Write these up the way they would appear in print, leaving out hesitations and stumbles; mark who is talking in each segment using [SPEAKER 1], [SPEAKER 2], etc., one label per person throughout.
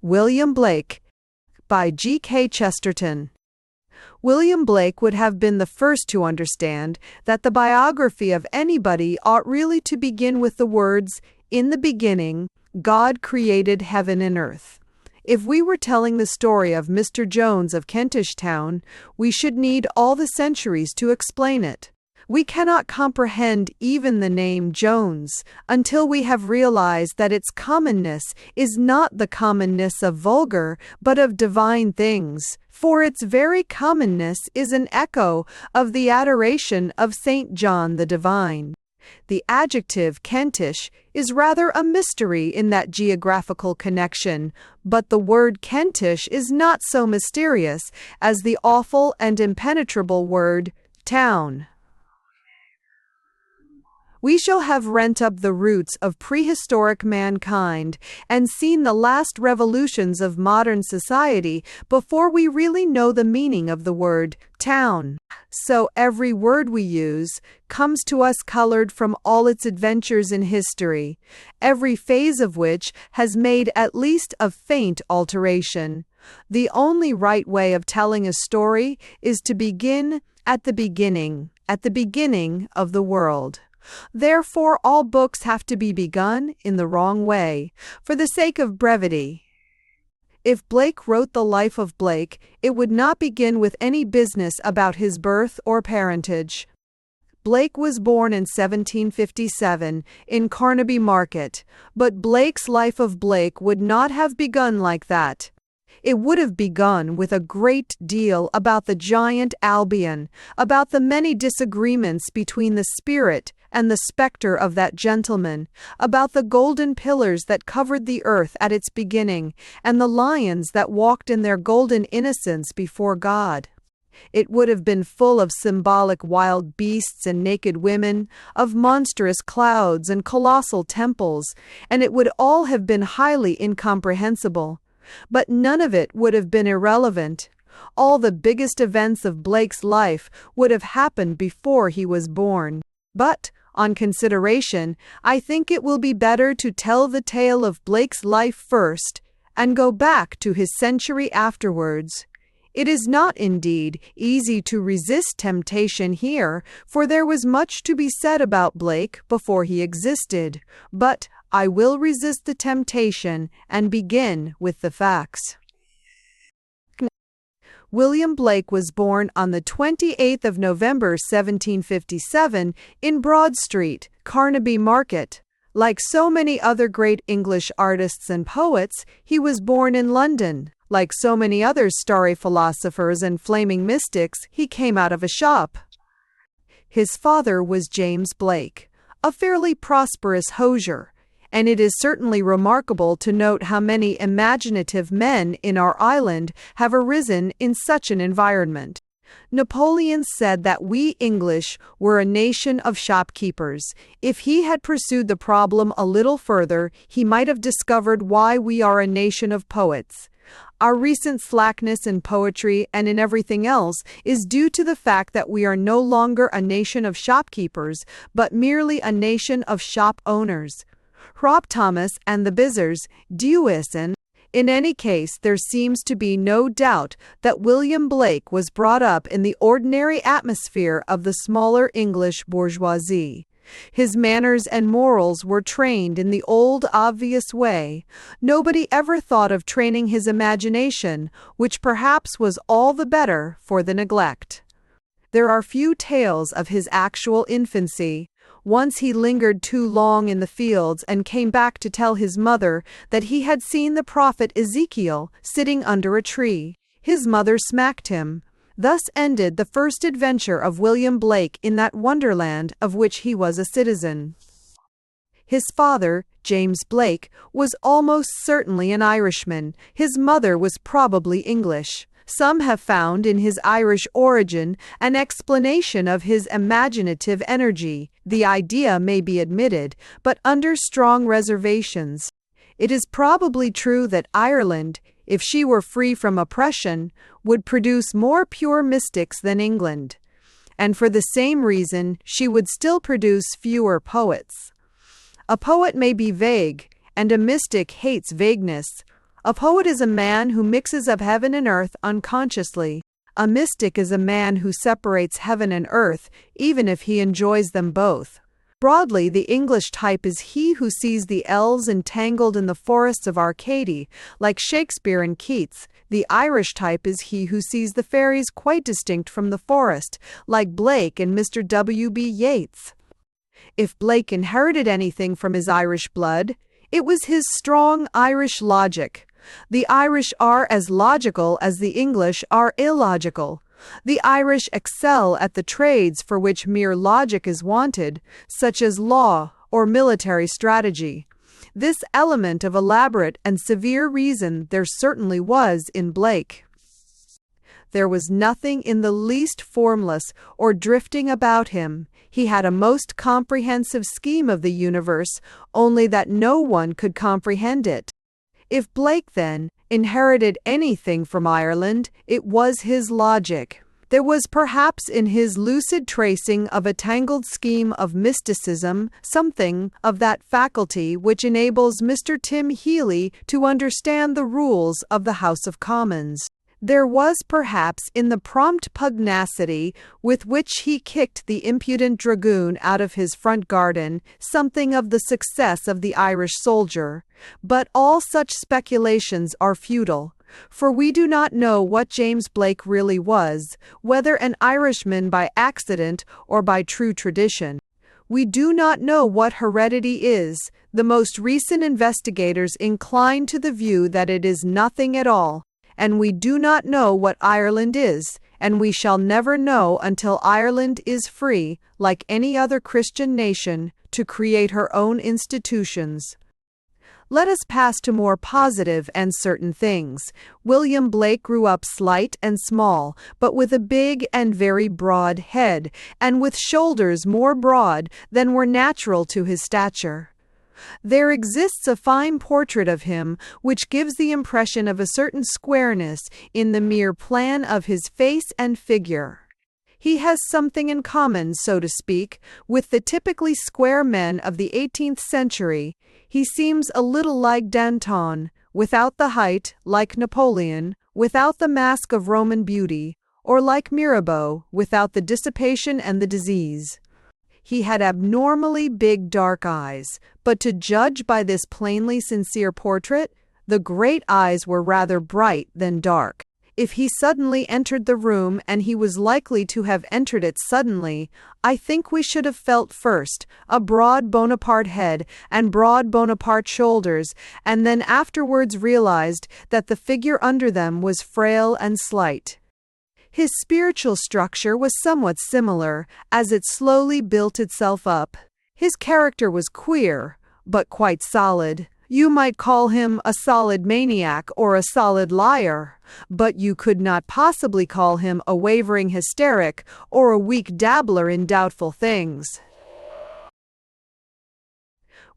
[SPEAKER 1] William Blake, by G.K. Chesterton. William Blake would have been the first to understand that the biography of anybody ought really to begin with the words, "In the beginning, God created heaven and earth." If we were telling the story of Mr. Jones of Kentish Town, we should need all the centuries to explain it. We cannot comprehend even the name Jones until we have realized that its commonness is not the commonness of vulgar, but of divine things, for its very commonness is an echo of the adoration of St. John the Divine. The adjective Kentish is rather a mystery in that geographical connection, but the word Kentish is not so mysterious as the awful and impenetrable word town. We shall have rent up the roots of prehistoric mankind and seen the last revolutions of modern society before we really know the meaning of the word town. So every word we use comes to us colored from all its adventures in history, every phase of which has made at least a faint alteration. The only right way of telling a story is to begin at the beginning of the world. Therefore, all books have to be begun in the wrong way, for the sake of brevity. If Blake wrote the life of Blake, it would not begin with any business about his birth or parentage. Blake was born in 1757 in Carnaby Market, but Blake's life of Blake would not have begun like that. It would have begun with a great deal about the giant Albion, about the many disagreements between the spirit and the spectre of that gentleman, about the golden pillars that covered the earth at its beginning, and the lions that walked in their golden innocence before God. It would have been full of symbolic wild beasts and naked women, of monstrous clouds and colossal temples, and it would all have been highly incomprehensible. But none of it would have been irrelevant. All the biggest events of Blake's life would have happened before he was born. But, on consideration, I think it will be better to tell the tale of Blake's life first, and go back to his century afterwards. It is not, indeed, easy to resist temptation here, for there was much to be said about Blake before he existed, but I will resist the temptation and begin with the facts. William Blake was born on the 28th of November 1757 in Broad Street, Carnaby Market. Like so many other great English artists and poets, he was born in London. Like so many other starry philosophers and flaming mystics, he came out of a shop. His father was James Blake, a fairly prosperous hosier, and it is certainly remarkable to note how many imaginative men in our island have arisen in such an environment. Napoleon said that we English were a nation of shopkeepers. If he had pursued the problem a little further, he might have discovered why we are a nation of poets. Our recent slackness in poetry and in everything else is due to the fact that we are no longer a nation of shopkeepers, but merely a nation of shop owners. Rob Thomas and the Bizzers, Dewison. In any case, there seems to be no doubt that William Blake was brought up in the ordinary atmosphere of the smaller English bourgeoisie. His manners and morals were trained in the old obvious way. Nobody ever thought of training his imagination, which perhaps was all the better for the neglect. There are few tales of his actual infancy. Once he lingered too long in the fields and came back to tell his mother that he had seen the prophet Ezekiel sitting under a tree. His mother smacked him. Thus ended the first adventure of William Blake in that wonderland of which he was a citizen. His father, James Blake, was almost certainly an Irishman. His mother was probably English. Some have found in his Irish origin an explanation of his imaginative energy. The idea may be admitted, but under strong reservations. It is probably true that Ireland, if she were free from oppression, would produce more pure mystics than England. And for the same reason, she would still produce fewer poets. A poet may be vague, and a mystic hates vagueness. A poet is a man who mixes up heaven and earth unconsciously. A mystic is a man who separates heaven and earth, even if he enjoys them both. Broadly, the English type is he who sees the elves entangled in the forests of Arcady, like Shakespeare and Keats. The Irish type is he who sees the fairies quite distinct from the forest, like Blake and Mr. W.B. Yeats. If Blake inherited anything from his Irish blood, it was his strong Irish logic. The Irish are as logical as the English are illogical. The Irish excel at the trades for which mere logic is wanted, such as law or military strategy. This element of elaborate and severe reason there certainly was in Blake. There was nothing in the least formless or drifting about him. He had a most comprehensive scheme of the universe, only that no one could comprehend it. If Blake, then, inherited anything from Ireland, it was his logic. There was perhaps in his lucid tracing of a tangled scheme of mysticism something of that faculty which enables Mr. Tim Healy to understand the rules of the House of Commons. There was perhaps in the prompt pugnacity with which he kicked the impudent dragoon out of his front garden something of the success of the Irish soldier. But all such speculations are futile, for we do not know what James Blake really was, whether an Irishman by accident or by true tradition. We do not know what heredity is. The most recent investigators incline to the view that it is nothing at all. And we do not know what Ireland is, and we shall never know until Ireland is free, like any other Christian nation, to create her own institutions. Let us pass to more positive and certain things. William Blake grew up slight and small, but with a big and very broad head, and with shoulders more broad than were natural to his stature. There exists a fine portrait of him which gives the impression of a certain squareness in the mere plan of his face and figure. He has something in common, so to speak, with the typically square men of the 18th century. He seems a little like Danton, without the height, like Napoleon, without the mask of Roman beauty, or like Mirabeau, without the dissipation and the disease. He had abnormally big dark eyes, but to judge by this plainly sincere portrait, the great eyes were rather bright than dark. If he suddenly entered the room, and he was likely to have entered it suddenly, I think we should have felt first a broad Bonaparte head and broad Bonaparte shoulders, and then afterwards realized that the figure under them was frail and slight. His spiritual structure was somewhat similar, as it slowly built itself up. His character was queer, but quite solid. You might call him a solid maniac or a solid liar, but you could not possibly call him a wavering hysteric or a weak dabbler in doubtful things.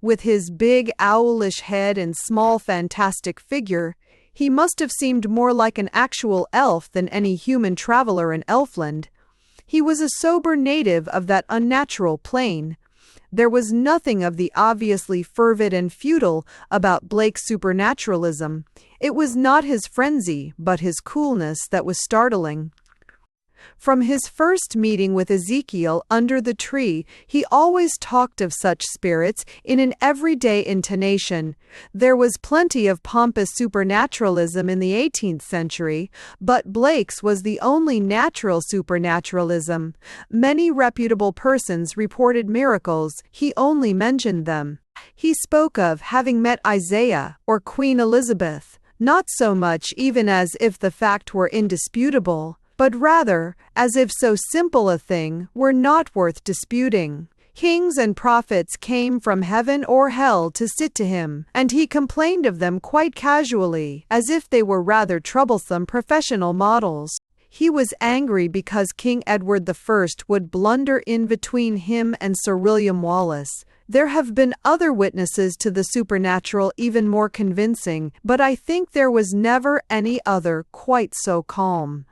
[SPEAKER 1] With his big owlish head and small fantastic figure, he must have seemed more like an actual elf than any human traveler in Elfland. He was a sober native of that unnatural plain. There was nothing of the obviously fervid and futile about Blake's supernaturalism. It was not his frenzy, but his coolness that was startling. From his first meeting with Ezekiel under the tree, he always talked of such spirits in an everyday intonation. There was plenty of pompous supernaturalism in the 18th century, but Blake's was the only natural supernaturalism. Many reputable persons reported miracles, he only mentioned them. He spoke of having met Isaiah or Queen Elizabeth, not so much even as if the fact were indisputable, but rather as if so simple a thing were not worth disputing. Kings and prophets came from heaven or hell to sit to him, and he complained of them quite casually, as if they were rather troublesome professional models. He was angry because King Edward I would blunder in between him and Sir William Wallace. There have been other witnesses to the supernatural even more convincing, but I think there was never any other quite so calm.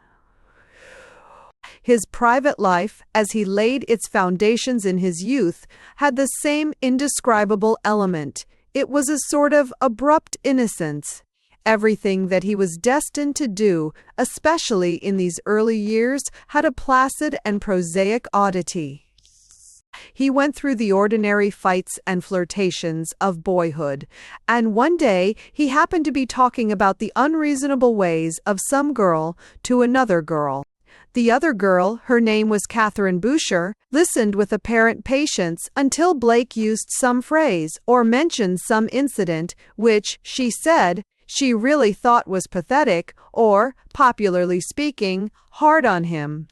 [SPEAKER 1] His private life, as he laid its foundations in his youth, had the same indescribable element. It was a sort of abrupt innocence, Everything that he was destined to do, especially in these early years, had a placid and prosaic oddity. He went through the ordinary fights and flirtations of boyhood, and one day he happened to be talking about the unreasonable ways of some girl to another girl. The other girl, her name was Catherine Boucher, listened with apparent patience until Blake used some phrase or mentioned some incident which, she said, she really thought was pathetic or, popularly speaking, hard on him.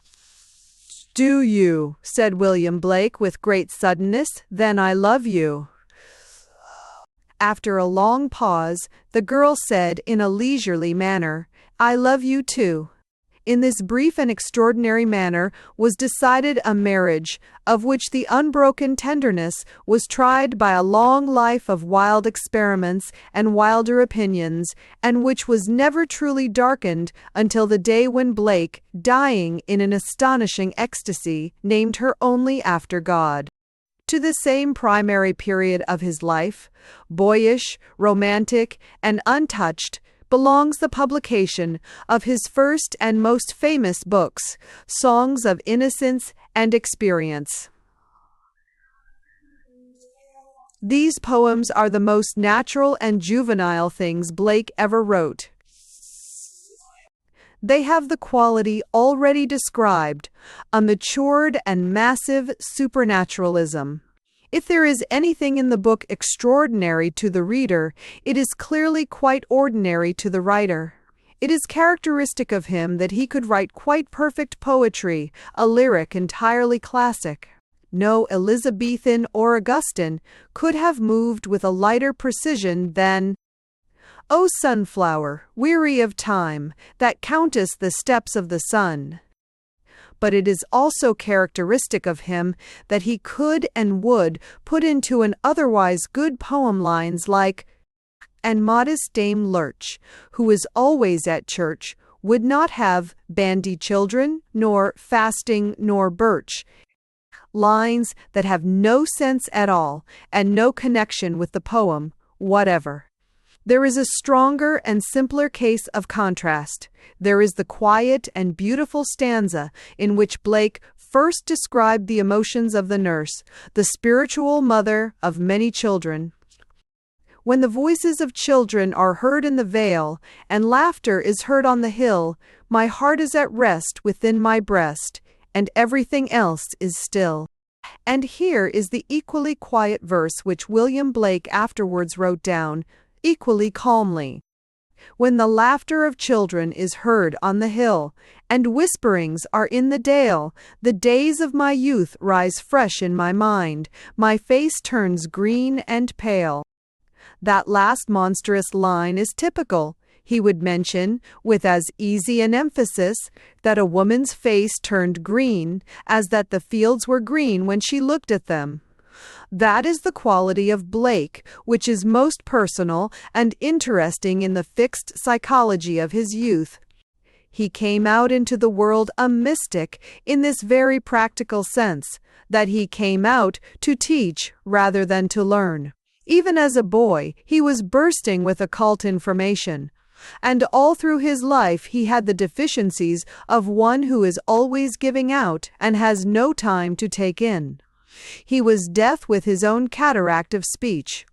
[SPEAKER 1] "Do you?" said William Blake with great suddenness. "Then I love you." After a long pause, the girl said in a leisurely manner, "I love you too." In this brief and extraordinary manner was decided a marriage, of which the unbroken tenderness was tried by a long life of wild experiments and wilder opinions, and which was never truly darkened until the day when Blake, dying in an astonishing ecstasy, named her only after God. To the same primary period of his life, boyish, romantic, and untouched, belongs the publication of his first and most famous books, Songs of Innocence and Experience. These poems are the most natural and juvenile things Blake ever wrote. They have the quality already described, a matured and massive supernaturalism. If there is anything in the book extraordinary to the reader, it is clearly quite ordinary to the writer. It is characteristic of him that he could write quite perfect poetry, a lyric entirely classic. No Elizabethan or Augustan could have moved with a lighter precision than "O sunflower, weary of time, that countest the steps of the sun." But it is also characteristic of him that he could and would put into an otherwise good poem lines like, "And modest Dame Lurch, who is always at church, would not have bandy children, nor fasting, nor birch." Lines that have no sense at all and no connection with the poem whatever. There is a stronger and simpler case of contrast. There is the quiet and beautiful stanza in which Blake first described the emotions of the nurse, the spiritual mother of many children. When the voices of children are heard in the vale, and laughter is heard on the hill, my heart is at rest within my breast, and everything else is still. And here is the equally quiet verse which William Blake afterwards wrote down, equally calmly. "When the laughter of children is heard on the hill, and whisperings are in the dale, the days of my youth rise fresh in my mind, my face turns green and pale." That last monstrous line is typical. He would mention, with as easy an emphasis, that a woman's face turned green as that the fields were green when she looked at them. That is the quality of Blake which is most personal and interesting in the fixed psychology of his youth. He came out into the world a mystic in this very practical sense, that he came out to teach rather than to learn. Even as a boy, he was bursting with occult information, and all through his life he had the deficiencies of one who is always giving out and has no time to take in. He was deaf with his own cataract of speech.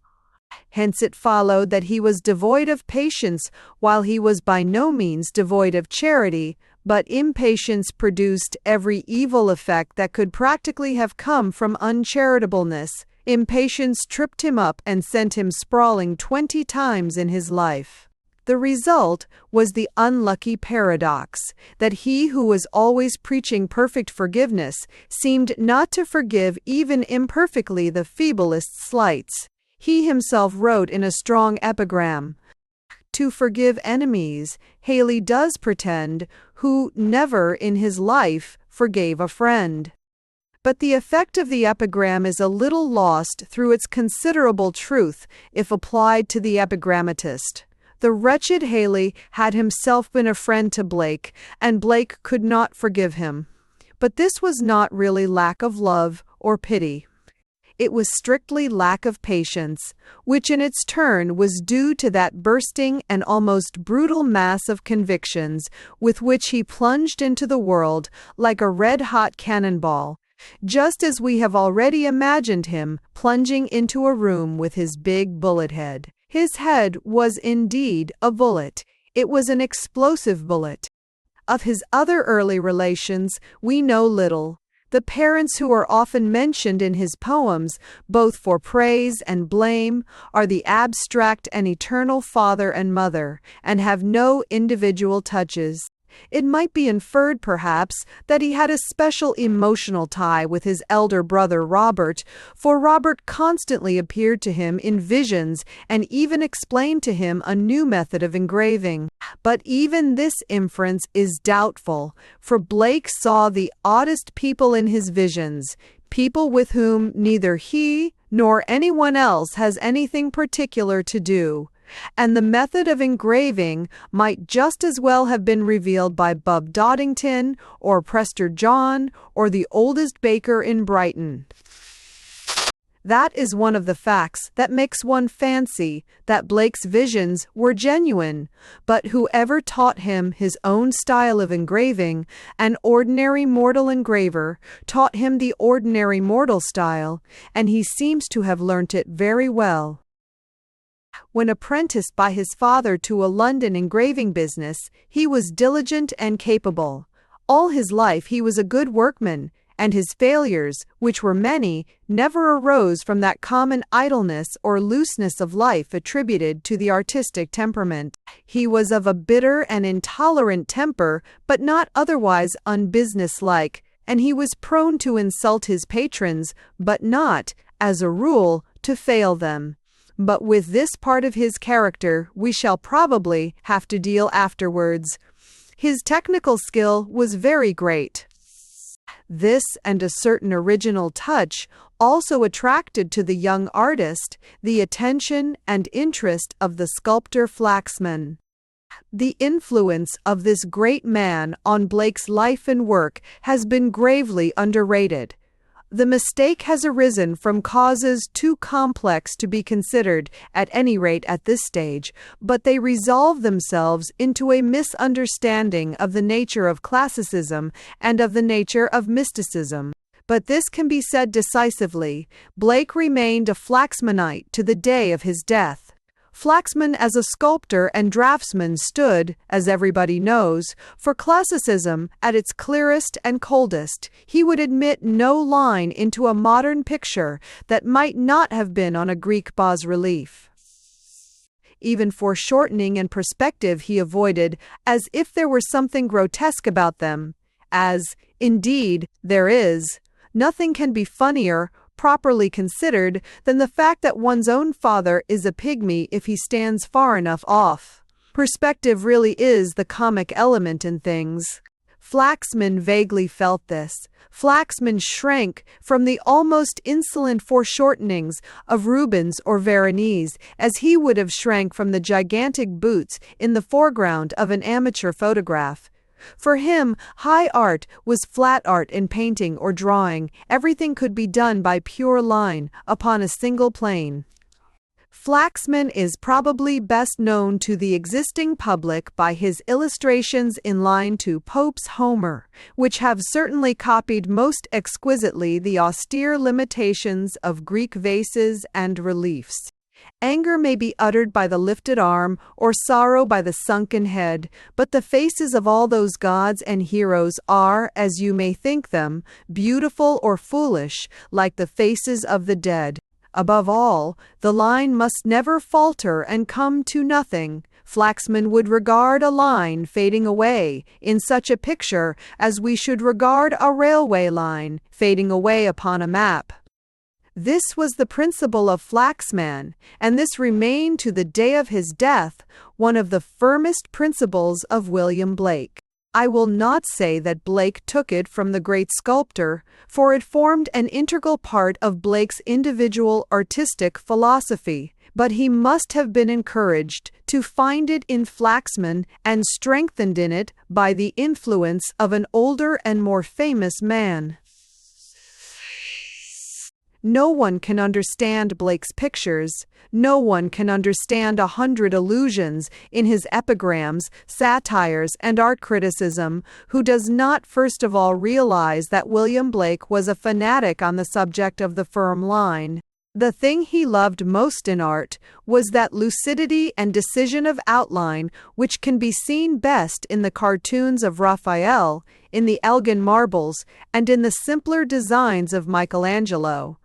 [SPEAKER 1] Hence it followed that he was devoid of patience, while he was by no means devoid of charity, but impatience produced every evil effect that could practically have come from uncharitableness. Impatience tripped him up and sent him sprawling 20 times in his life. The result was the unlucky paradox that he who was always preaching perfect forgiveness seemed not to forgive even imperfectly the feeblest slights. He himself wrote in a strong epigram, "To forgive enemies, Haley does pretend, who never in his life forgave a friend." But the effect of the epigram is a little lost through its considerable truth if applied to the epigrammatist. The wretched Haley had himself been a friend to Blake, and Blake could not forgive him. But this was not really lack of love or pity. It was strictly lack of patience, which in its turn was due to that bursting and almost brutal mass of convictions with which he plunged into the world like a red-hot cannonball, just as we have already imagined him plunging into a room with his big bullet head. His head was indeed a bullet. It was an explosive bullet. Of his other early relations we know little. The parents who are often mentioned in his poems, both for praise and blame, are the abstract and eternal father and mother, and have no individual touches. It might be inferred, perhaps, that he had a special emotional tie with his elder brother Robert, for Robert constantly appeared to him in visions and even explained to him a new method of engraving. But even this inference is doubtful, for Blake saw the oddest people in his visions, people with whom neither he nor anyone else has anything particular to do. And the method of engraving might just as well have been revealed by Bub Doddington or Prester John or the oldest baker in Brighton. That is one of the facts that makes one fancy that Blake's visions were genuine, but whoever taught him his own style of engraving, an ordinary mortal engraver, taught him the ordinary mortal style, and he seems to have learnt it very well. When apprenticed by his father to a London engraving business, he was diligent and capable. All his life he was a good workman, and his failures, which were many, never arose from that common idleness or looseness of life attributed to the artistic temperament. He was of a bitter and intolerant temper, but not otherwise unbusinesslike, and he was prone to insult his patrons, but not, as a rule, to fail them. But with this part of his character we shall probably have to deal afterwards. His technical skill was very great. This and a certain original touch also attracted to the young artist the attention and interest of the sculptor Flaxman. The influence of this great man on Blake's life and work has been gravely underrated. The mistake has arisen from causes too complex to be considered, at any rate at this stage, but they resolve themselves into a misunderstanding of the nature of classicism and of the nature of mysticism. But this can be said decisively: Blake remained a Flaxmanite to the day of his death. Flaxman as a sculptor and draftsman stood, as everybody knows, for classicism at its clearest and coldest. He would admit no line into a modern picture that might not have been on a Greek bas-relief. Even foreshortening and perspective he avoided, as if there were something grotesque about them. As, indeed, there is. Nothing can be funnier, properly considered, than the fact that one's own father is a pygmy if he stands far enough off. Perspective really is the comic element in things. Flaxman vaguely felt this. Flaxman shrank from the almost insolent foreshortenings of Rubens or Veronese, as he would have shrank from the gigantic boots in the foreground of an amateur photograph. For him, high art was flat art in painting or drawing. Everything could be done by pure line, upon a single plane. Flaxman is probably best known to the existing public by his illustrations in line to Pope's Homer, which have certainly copied most exquisitely the austere limitations of Greek vases and reliefs. Anger may be uttered by the lifted arm, or sorrow by the sunken head, but the faces of all those gods and heroes are, as you may think them, beautiful or foolish, like the faces of the dead. Above all, the line must never falter and come to nothing. Flaxman would regard a line fading away in such a picture as we should regard a railway line fading away upon a map. This was the principle of Flaxman, and this remained to the day of his death one of the firmest principles of William Blake. I will not say that Blake took it from the great sculptor, for it formed an integral part of Blake's individual artistic philosophy, but he must have been encouraged to find it in Flaxman and strengthened in it by the influence of an older and more famous man. No one can understand Blake's pictures. No one can understand 100 allusions in his epigrams, satires, and art criticism who does not first of all realize that William Blake was a fanatic on the subject of the firm line. The thing he loved most in art was that lucidity and decision of outline which can be seen best in the cartoons of Raphael, in the Elgin marbles, and in the simpler designs of Michelangelo.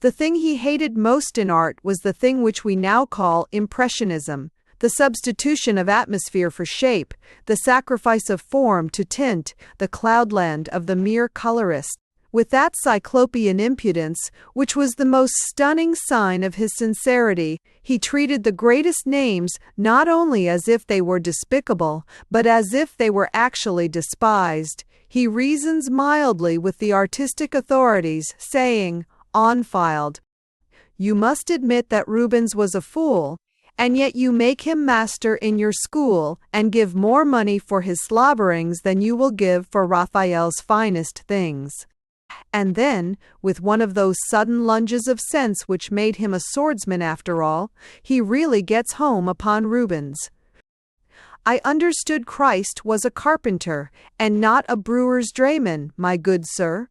[SPEAKER 1] The thing he hated most in art was the thing which we now call impressionism, the substitution of atmosphere for shape, the sacrifice of form to tint, the cloudland of the mere colorist. With that cyclopean impudence, which was the most stunning sign of his sincerity, he treated the greatest names not only as if they were despicable, but as if they were actually despised. He reasons mildly with the artistic authorities, saying, "Enfiled, you must admit that Rubens was a fool, and yet you make him master in your school and give more money for his slobberings than you will give for Raphael's finest things." And then, with one of those sudden lunges of sense which made him a swordsman after all, he really gets home upon Rubens. "I understood Christ was a carpenter, and not a brewer's drayman, my good sir."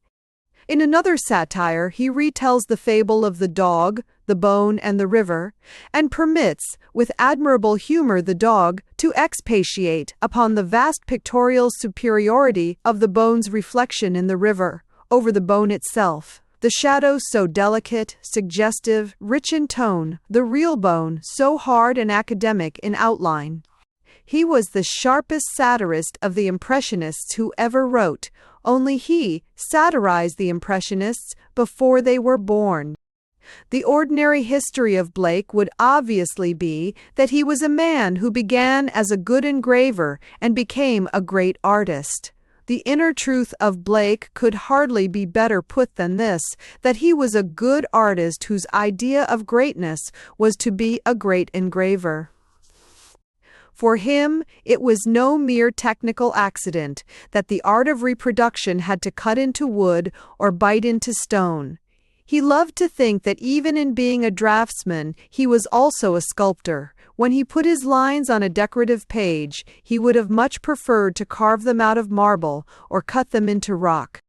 [SPEAKER 1] In another satire he retells the fable of the dog, the bone, and the river, and permits, with admirable humor, the dog to expatiate upon the vast pictorial superiority of the bone's reflection in the river over the bone itself. The shadow so delicate, suggestive, rich in tone, the real bone so hard and academic in outline. He was the sharpest satirist of the Impressionists who ever wrote, only he satirized the Impressionists before they were born. The ordinary history of Blake would obviously be that he was a man who began as a good engraver and became a great artist. The inner truth of Blake could hardly be better put than this, that he was a good artist whose idea of greatness was to be a great engraver. For him, it was no mere technical accident that the art of reproduction had to cut into wood or bite into stone. He loved to think that even in being a draftsman, he was also a sculptor. When he put his lines on a decorative page, he would have much preferred to carve them out of marble or cut them into rock.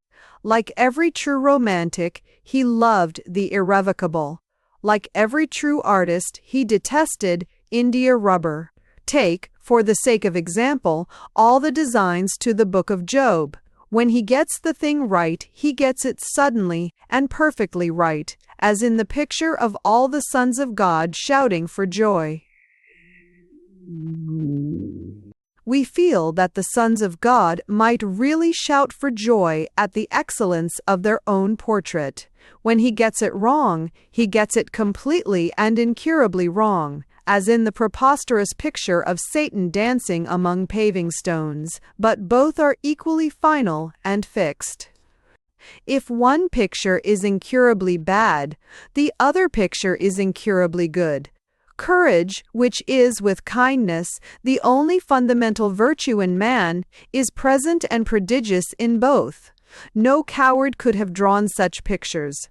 [SPEAKER 1] Like every true romantic, he loved the irrevocable. Like every true artist, he detested India rubber. Take, for the sake of example, all the designs to the Book of Job. When he gets the thing right, he gets it suddenly and perfectly right, as in the picture of all the sons of God shouting for joy. We feel that the sons of God might really shout for joy at the excellence of their own portrait. When he gets it wrong, he gets it completely and incurably wrong, as in the preposterous picture of Satan dancing among paving stones, but both are equally final and fixed. If one picture is incurably bad, the other picture is incurably good. Courage, which is, with kindness, the only fundamental virtue in man, is present and prodigious in both. No coward could have drawn such pictures.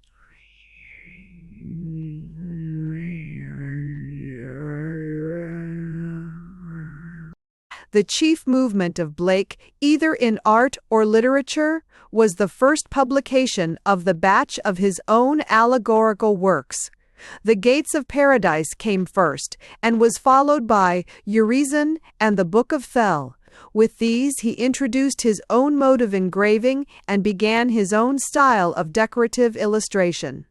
[SPEAKER 1] The chief movement of Blake, either in art or literature, was the first publication of the batch of his own allegorical works. The Gates of Paradise came first, and was followed by Urizen and the Book of Thel. With these he introduced his own mode of engraving and began his own style of decorative illustration.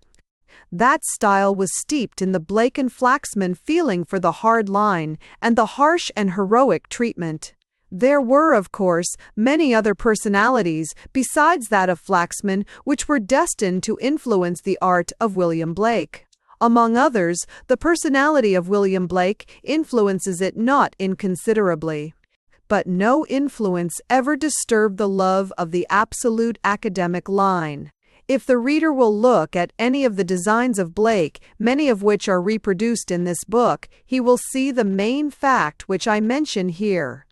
[SPEAKER 1] That style was steeped in the Blake and Flaxman feeling for the hard line and the harsh and heroic treatment. There were, of course, many other personalities besides that of Flaxman which were destined to influence the art of William Blake. Among others, the personality of William Blake influences it not inconsiderably. But no influence ever disturbed the love of the absolute academic line. If the reader will look at any of the designs of Blake, many of which are reproduced in this book, he will see the main fact which I mention here.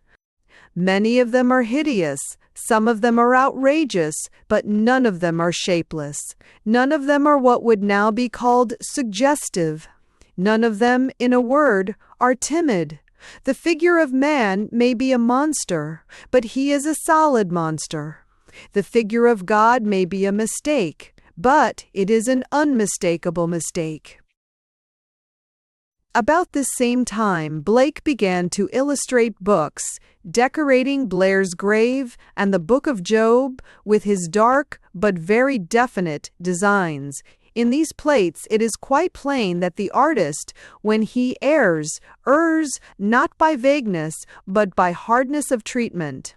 [SPEAKER 1] Many of them are hideous, Some of them are outrageous, but none of them are shapeless. None of them are what would now be called suggestive. None of them, in a word, are timid. The figure of man may be a monster, but he is a solid monster. The figure of God may be a mistake, but it is an unmistakable mistake. About this same time, Blake began to illustrate books, decorating Blair's grave and the Book of Job with his dark but very definite designs. In these plates, it is quite plain that the artist, when he errs not by vagueness, but by hardness of treatment.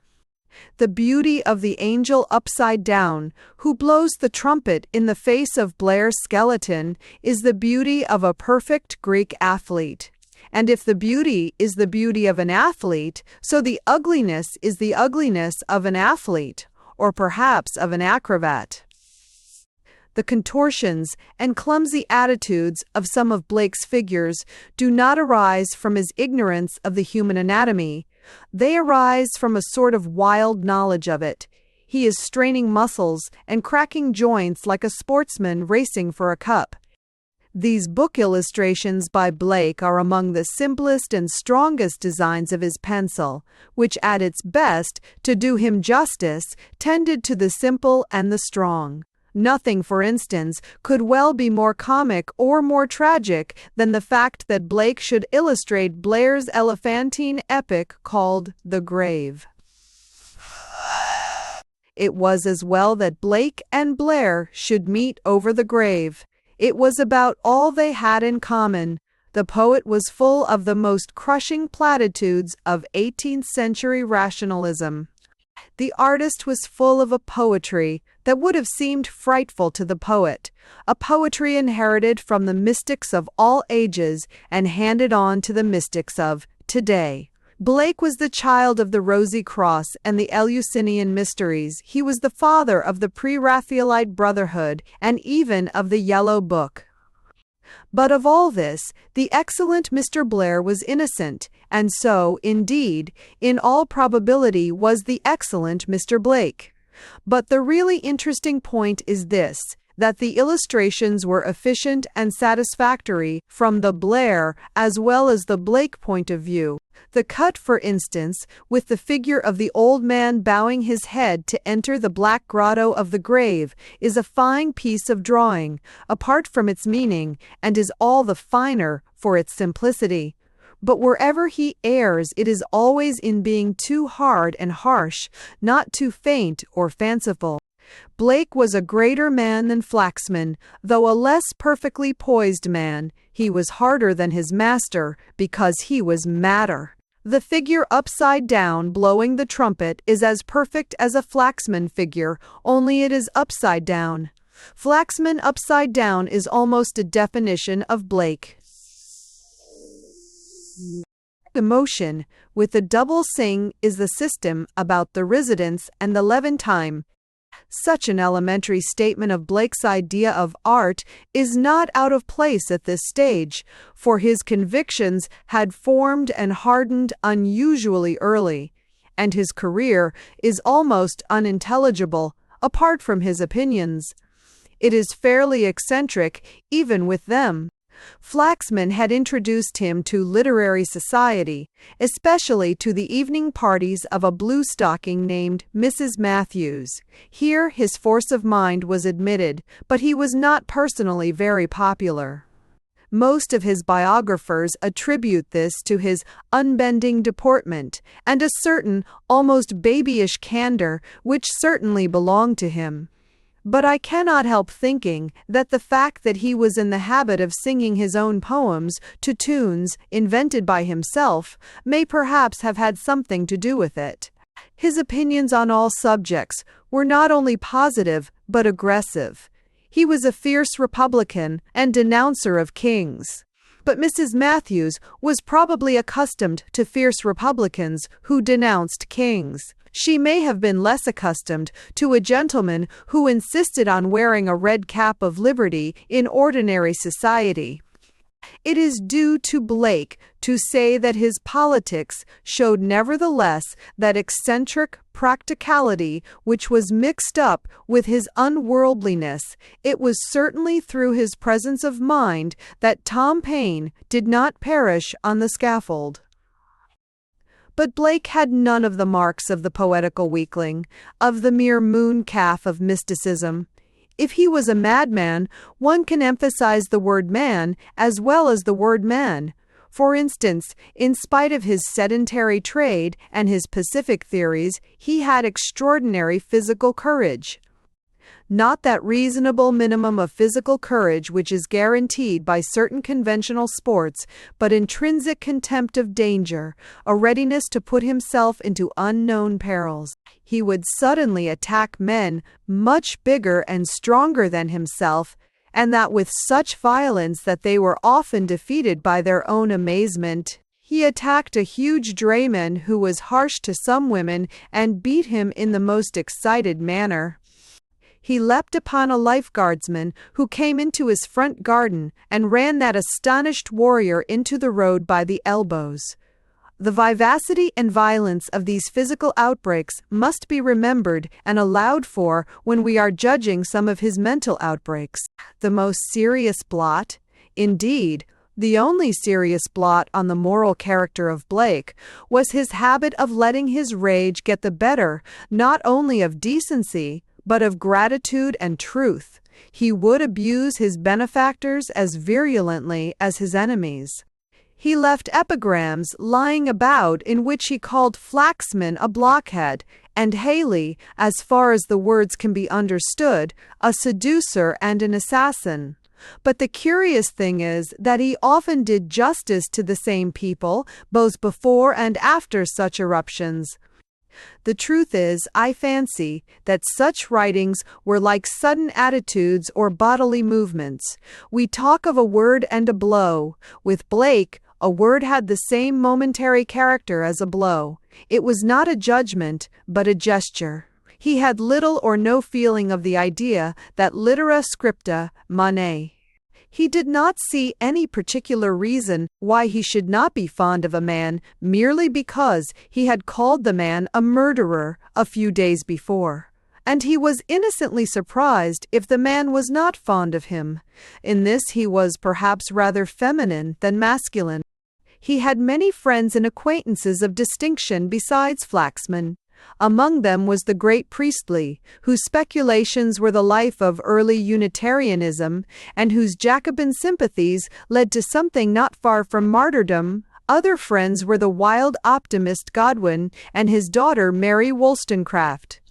[SPEAKER 1] The beauty of the angel upside down, who blows the trumpet in the face of Blair's skeleton, is the beauty of a perfect Greek athlete. And if the beauty is the beauty of an athlete, so the ugliness is the ugliness of an athlete, or perhaps of an acrobat. The contortions and clumsy attitudes of some of Blake's figures do not arise from his ignorance of the human anatomy. They arise from a sort of wild knowledge of it. He is straining muscles and cracking joints like a sportsman racing for a cup. These book illustrations by Blake are among the simplest and strongest designs of his pencil, which at its best, to do him justice, tended to the simple and the strong. Nothing, for instance, could well be more comic or more tragic than the fact that Blake should illustrate Blair's elephantine epic called The Grave. It was as well that Blake and Blair should meet over the grave. It was about all they had in common. The poet was full of the most crushing platitudes of 18th-century rationalism. The artist was full of a poetry that would have seemed frightful to the poet, a poetry inherited from the mystics of all ages and handed on to the mystics of today. Blake was the child of the Rosy Cross and the Eleusinian mysteries. He was the father of the pre-Raphaelite Brotherhood and even of the Yellow Book. But of all this, the excellent Mr. Blair was innocent, and so, indeed, in all probability was the excellent Mr. Blake. But the really interesting point is this, that the illustrations were efficient and satisfactory from the Blair as well as the Blake point of view. The cut, for instance, with the figure of the old man bowing his head to enter the black grotto of the grave, is a fine piece of drawing, apart from its meaning, and is all the finer for its simplicity. But wherever he errs, it is always in being too hard and harsh, not too faint or fanciful. Blake was a greater man than Flaxman, though a less perfectly poised man. He was harder than his master, because he was madder. The figure upside down blowing the trumpet is as perfect as a Flaxman figure, only it is upside down. Flaxman upside down is almost a definition of Blake. Emotion, with the double sing, is the system about the residence and the Levantine. Such an elementary statement of Blake's idea of art is not out of place at this stage, for his convictions had formed and hardened unusually early, and his career is almost unintelligible apart from his opinions. It is fairly eccentric, even with them. Flaxman had introduced him to literary society, especially to the evening parties of a bluestocking named Mrs. Matthews. Here his force of mind was admitted, but he was not personally very popular. Most of his biographers attribute this to his unbending deportment and a certain, almost babyish candor which certainly belonged to him. But I cannot help thinking that the fact that he was in the habit of singing his own poems to tunes invented by himself may perhaps have had something to do with it. His opinions on all subjects were not only positive but aggressive. He was a fierce Republican and denouncer of kings. But Mrs. Matthews was probably accustomed to fierce Republicans who denounced kings. She may have been less accustomed to a gentleman who insisted on wearing a red cap of liberty in ordinary society. It is due to Blake to say that his politics showed nevertheless that eccentric practicality which was mixed up with his unworldliness. It was certainly through his presence of mind that Tom Paine did not perish on the scaffold. But Blake had none of the marks of the poetical weakling, of the mere mooncalf of mysticism. If he was a madman, one can emphasize the word man as well as the word man. For instance, in spite of his sedentary trade and his pacific theories, he had extraordinary physical courage. Not that reasonable minimum of physical courage which is guaranteed by certain conventional sports, but intrinsic contempt of danger, a readiness to put himself into unknown perils. He would suddenly attack men much bigger and stronger than himself, and that with such violence that they were often defeated by their own amazement. He attacked a huge drayman who was harsh to some women and beat him in the most excited manner. He leapt upon a lifeguardsman who came into his front garden and ran that astonished warrior into the road by the elbows. The vivacity and violence of these physical outbreaks must be remembered and allowed for when we are judging some of his mental outbreaks. The most serious blot, indeed, the only serious blot on the moral character of Blake, was his habit of letting his rage get the better not only of decency, but of gratitude and truth. He would abuse his benefactors as virulently as his enemies. He left epigrams lying about in which he called Flaxman a blockhead, and Haley, as far as the words can be understood, a seducer and an assassin. But the curious thing is that he often did justice to the same people, both before and after such eruptions. The truth is, I fancy, that such writings were like sudden attitudes or bodily movements. We talk of a word and a blow. With Blake, a word had the same momentary character as a blow. It was not a judgment, but a gesture. He had little or no feeling of the idea that litera scripta manet. He did not see any particular reason why he should not be fond of a man merely because he had called the man a murderer a few days before. And he was innocently surprised if the man was not fond of him. In this he was perhaps rather feminine than masculine. He had many friends and acquaintances of distinction besides Flaxman. Among them was the great Priestley, whose speculations were the life of early Unitarianism, and whose Jacobin sympathies led to something not far from martyrdom. Other friends were the wild optimist Godwin and his daughter Mary Wollstonecraft.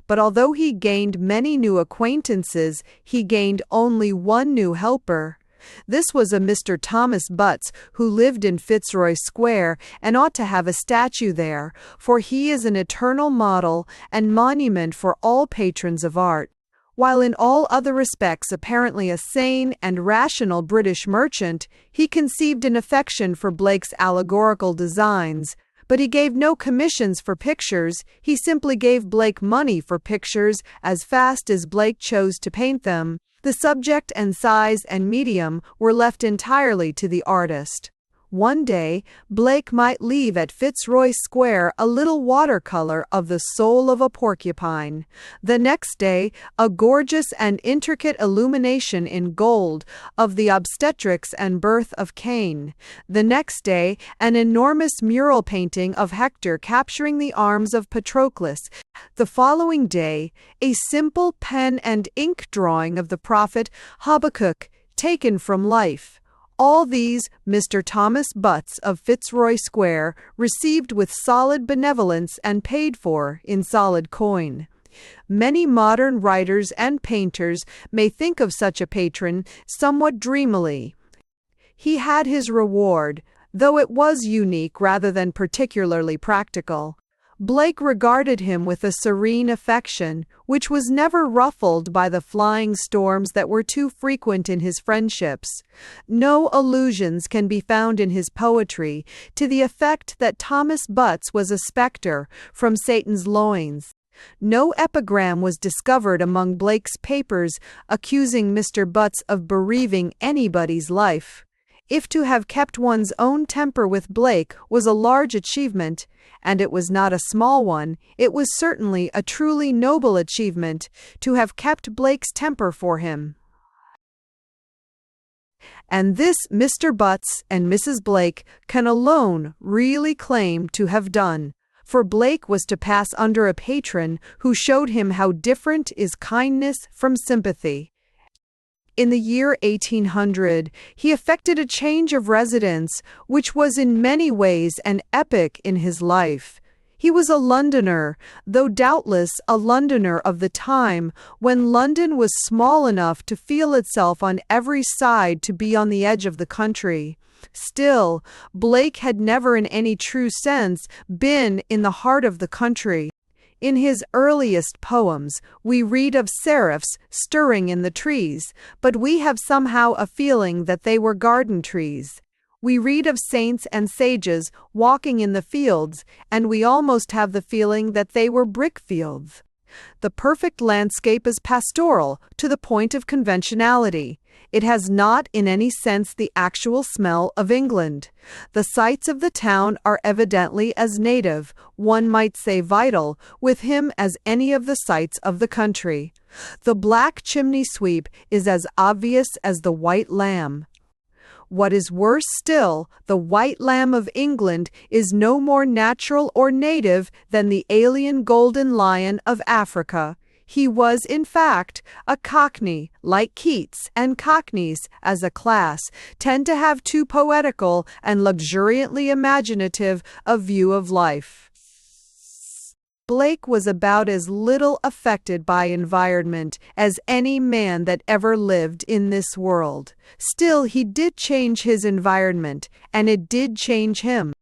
[SPEAKER 1] But although he gained many new acquaintances, he gained only one new helper. This was a Mr. Thomas Butts, who lived in Fitzroy Square and ought to have a statue there, for he is an eternal model and monument for all patrons of art. While in all other respects apparently a sane and rational British merchant, he conceived an affection for Blake's allegorical designs. But he gave no commissions for pictures, he simply gave Blake money for pictures as fast as Blake chose to paint them. The subject and size and medium were left entirely to the artist. One day, Blake might leave at Fitzroy Square a little watercolor of the soul of a porcupine. The next day, a gorgeous and intricate illumination in gold of the obstetrics and birth of Cain. The next day, an enormous mural painting of Hector capturing the arms of Patroclus. The following day, a simple pen and ink drawing of the prophet Habakkuk, taken from life. All these Mr. Thomas Butts of Fitzroy Square received with solid benevolence and paid for in solid coin. Many modern writers and painters may think of such a patron somewhat dreamily. He had his reward, though it was unique rather than particularly practical. Blake regarded him with a serene affection, which was never ruffled by the flying storms that were too frequent in his friendships. No allusions can be found in his poetry to the effect that Thomas Butts was a spectre from Satan's loins. No epigram was discovered among Blake's papers accusing Mr. Butts of bereaving anybody's life. If to have kept one's own temper with Blake was a large achievement, and it was not a small one, it was certainly a truly noble achievement to have kept Blake's temper for him. And this Mr. Butts and Mrs. Blake can alone really claim to have done, for Blake was to pass under a patron who showed him how different is kindness from sympathy. In the year 1800, he effected a change of residence, which was in many ways an epoch in his life. He was a Londoner, though doubtless a Londoner of the time when London was small enough to feel itself on every side to be on the edge of the country. Still, Blake had never in any true sense been in the heart of the country. In his earliest poems, we read of seraphs stirring in the trees, but we have somehow a feeling that they were garden trees. We read of saints and sages walking in the fields, and we almost have the feeling that they were brick fields. The perfect landscape is pastoral to the point of conventionality. It has not in any sense the actual smell of England. The sights of the town are evidently as native, one might say vital, with him as any of the sights of the country. The black chimney sweep is as obvious as the white lamb. What is worse still, the white lamb of England is no more natural or native than the alien golden lion of Africa. He was, in fact, a Cockney, like Keats, and Cockneys, as a class, tend to have too poetical and luxuriantly imaginative a view of life. Blake was about as little affected by environment as any man that ever lived in this world. Still, he did change his environment, and it did change him.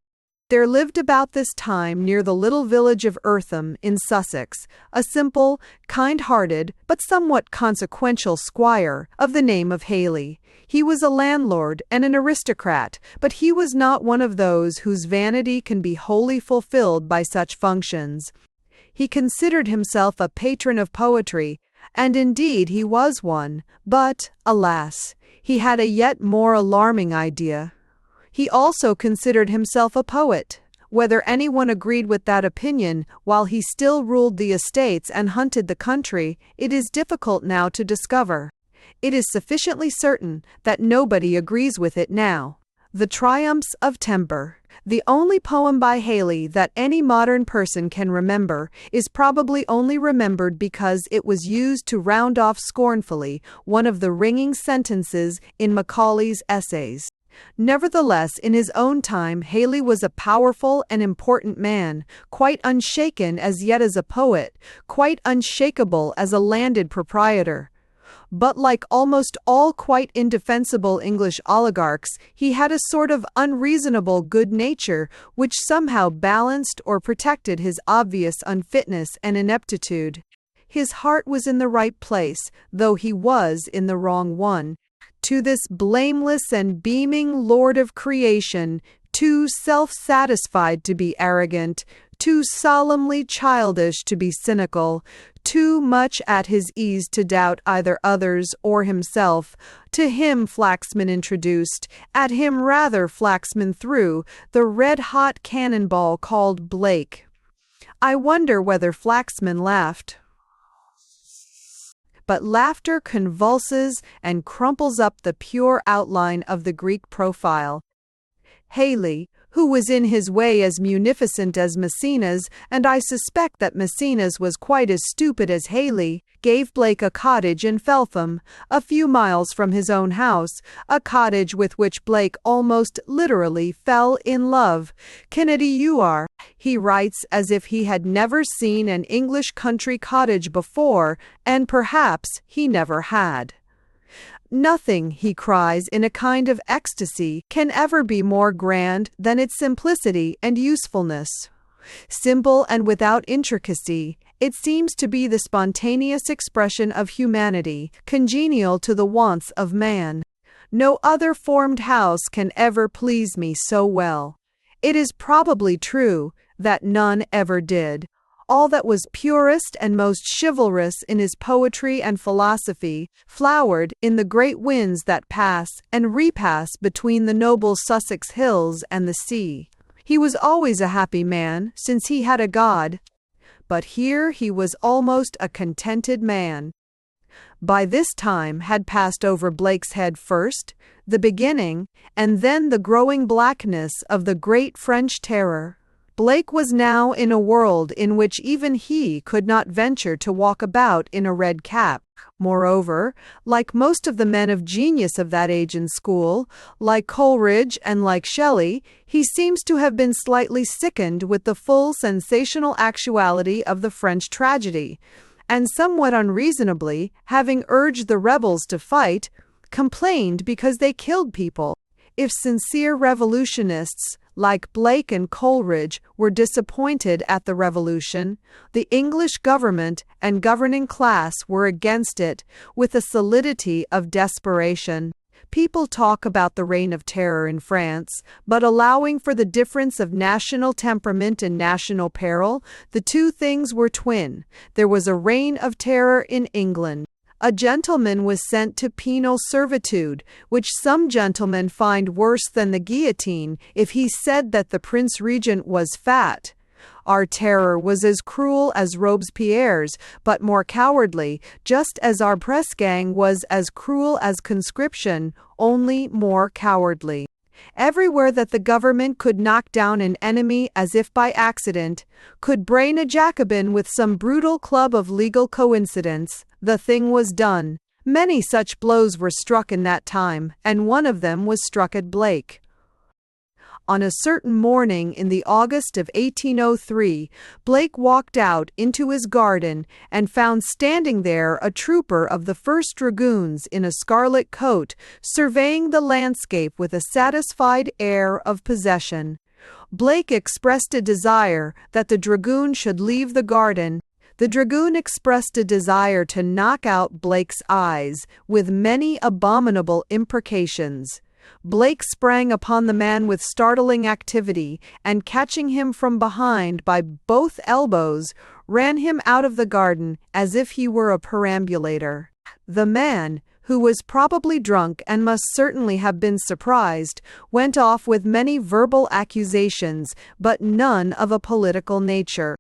[SPEAKER 1] There lived about this time near the little village of Eartham in Sussex a simple, kind-hearted, but somewhat consequential squire of the name of Haley. He was a landlord and an aristocrat, but he was not one of those whose vanity can be wholly fulfilled by such functions. He considered himself a patron of poetry, and indeed he was one, but, alas, he had a yet more alarming idea. He also considered himself a poet. Whether anyone agreed with that opinion while he still ruled the estates and hunted the country, it is difficult now to discover. It is sufficiently certain that nobody agrees with it now. The Triumphs of Temper. The only poem by Haley that any modern person can remember is probably only remembered because it was used to round off scornfully one of the ringing sentences in Macaulay's essays. Nevertheless, in his own time, Haley was a powerful and important man, quite unshaken as yet as a poet, quite unshakable as a landed proprietor. But like almost all quite indefensible English oligarchs, he had a sort of unreasonable good nature which somehow balanced or protected his obvious unfitness and ineptitude. His heart was in the right place, though he was in the wrong one. To this blameless and beaming lord of creation, too self-satisfied to be arrogant, too solemnly childish to be cynical, too much at his ease to doubt either others or himself, to him Flaxman introduced, at him rather Flaxman threw, the red-hot cannonball called Blake. I wonder whether Flaxman laughed. But laughter convulses and crumples up the pure outline of the Greek profile. Haley, who was in his way as munificent as Maecenas, and I suspect that Maecenas was quite as stupid as Haley, gave Blake a cottage in Feltham, a few miles from his own house, a cottage with which Blake almost literally fell in love. "Kennedy you are," he writes, as if he had never seen an English country cottage before, and perhaps he never had. "Nothing," he cries in a kind of ecstasy, "can ever be more grand than its simplicity and usefulness. Simple and without intricacy, it seems to be the spontaneous expression of humanity, congenial to the wants of man. No other formed house can ever please me so well. It is probably true that none ever did. All that was purest and most chivalrous in his poetry and philosophy flowered in the great winds that pass and repass between the noble Sussex hills and the sea. He was always a happy man, since he had a God. But here he was almost a contented man. By this time had passed over Blake's head first, the beginning, and then the growing blackness of the great French Terror. Blake was now in a world in which even he could not venture to walk about in a red cap. Moreover, like most of the men of genius of that age in school, like Coleridge and like Shelley, he seems to have been slightly sickened with the full sensational actuality of the French tragedy, and somewhat unreasonably, having urged the rebels to fight, complained because they killed people. If sincere revolutionists, like Blake and Coleridge, were disappointed at the revolution, the English government and governing class were against it with a solidity of desperation. People talk about the reign of terror in France, but allowing for the difference of national temperament and national peril, the two things were twin. There was a reign of terror in England. A gentleman was sent to penal servitude, which some gentlemen find worse than the guillotine, if he said that the Prince Regent was fat. Our terror was as cruel as Robespierre's, but more cowardly, just as our press gang was as cruel as conscription, only more cowardly. Everywhere that the government could knock down an enemy as if by accident, could brain a Jacobin with some brutal club of legal coincidence, the thing was done. Many such blows were struck in that time, and one of them was struck at Blake. On a certain morning in the August of 1803, Blake walked out into his garden and found standing there a trooper of the 1st Dragoons in a scarlet coat, surveying the landscape with a satisfied air of possession. Blake expressed a desire that the dragoon should leave the garden. The dragoon expressed a desire to knock out Blake's eyes, with many abominable imprecations. Blake sprang upon the man with startling activity, and catching him from behind by both elbows, ran him out of the garden as if he were a perambulator. The man, who was probably drunk and must certainly have been surprised, went off with many verbal accusations, but none of a political nature.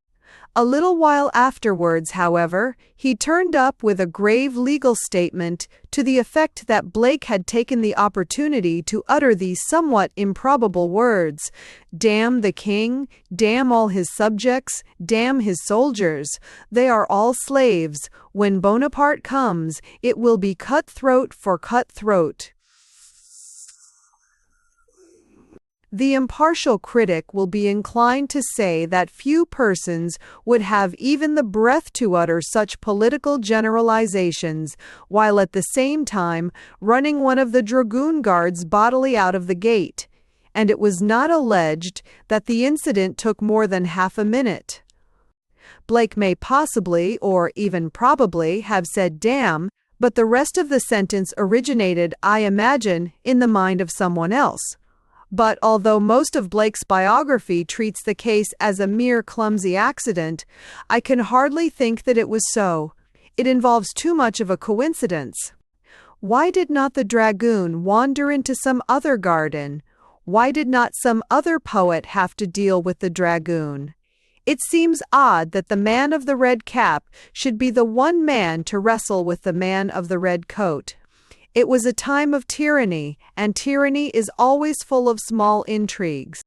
[SPEAKER 1] A little while afterwards, however, he turned up with a grave legal statement to the effect that Blake had taken the opportunity to utter these somewhat improbable words: "Damn the king, damn all his subjects, damn his soldiers. They are all slaves. When Bonaparte comes, it will be cutthroat for cutthroat." The impartial critic will be inclined to say that few persons would have even the breath to utter such political generalizations, while at the same time running one of the dragoon guards bodily out of the gate, and it was not alleged that the incident took more than half a minute. Blake may possibly, or even probably, have said "damn," but the rest of the sentence originated, I imagine, in the mind of someone else. But although most of Blake's biography treats the case as a mere clumsy accident, I can hardly think that it was so. It involves too much of a coincidence. Why did not the dragoon wander into some other garden? Why did not some other poet have to deal with the dragoon? It seems odd that the man of the red cap should be the one man to wrestle with the man of the red coat. It was a time of tyranny, and tyranny is always full of small intrigues.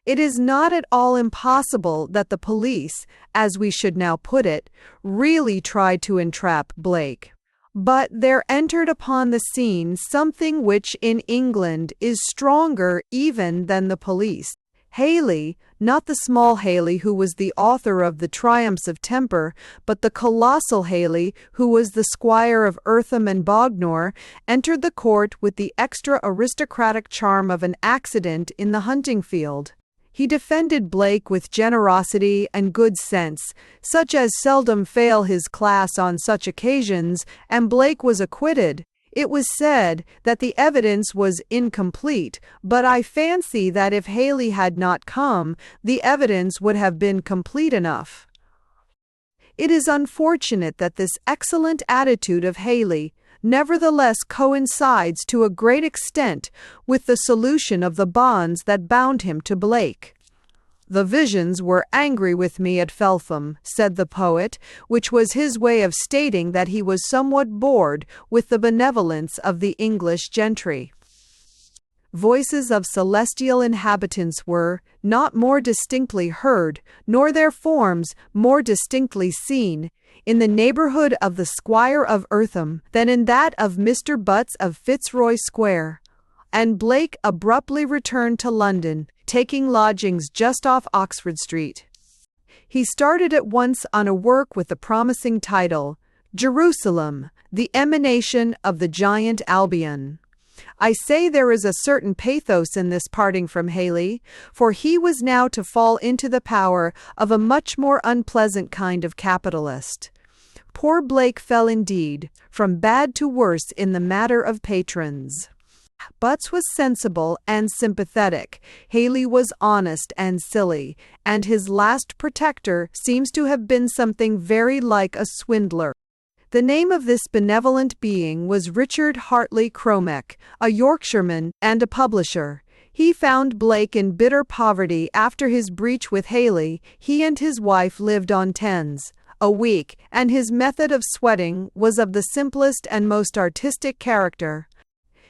[SPEAKER 1] It is not at all impossible that the police, as we should now put it, really tried to entrap Blake. But there entered upon the scene something which in England is stronger even than the police. Haley, not the small Haley who was the author of The Triumphs of Temper, but the colossal Haley who was the squire of Eartham and Bognor, entered the court with the extra aristocratic charm of an accident in the hunting field. He defended Blake with generosity and good sense, such as seldom fail his class on such occasions, and Blake was acquitted. It was said that the evidence was incomplete, but I fancy that if Haley had not come, the evidence would have been complete enough. It is unfortunate that this excellent attitude of Haley nevertheless coincides to a great extent with the solution of the bonds that bound him to Blake. "The visions were angry with me at Felpham," said the poet, which was his way of stating that he was somewhat bored with the benevolence of the English gentry. Voices of celestial inhabitants were not more distinctly heard, nor their forms more distinctly seen, in the neighbourhood of the Squire of Eartham than in that of Mr. Butts of Fitzroy Square, and Blake abruptly returned to London, taking lodgings just off Oxford Street. He started at once on a work with the promising title, Jerusalem, the Emanation of the Giant Albion. I say there is a certain pathos in this parting from Haley, for he was now to fall into the power of a much more unpleasant kind of capitalist. Poor Blake fell indeed from bad to worse in the matter of patrons. Butts was sensible and sympathetic, Haley was honest and silly, and his last protector seems to have been something very like a swindler. The name of this benevolent being was Richard Hartley Cromek, a Yorkshireman and a publisher. He found Blake in bitter poverty after his breach with Haley. He and his wife lived on tens a week, and his method of sweating was of the simplest and most artistic character.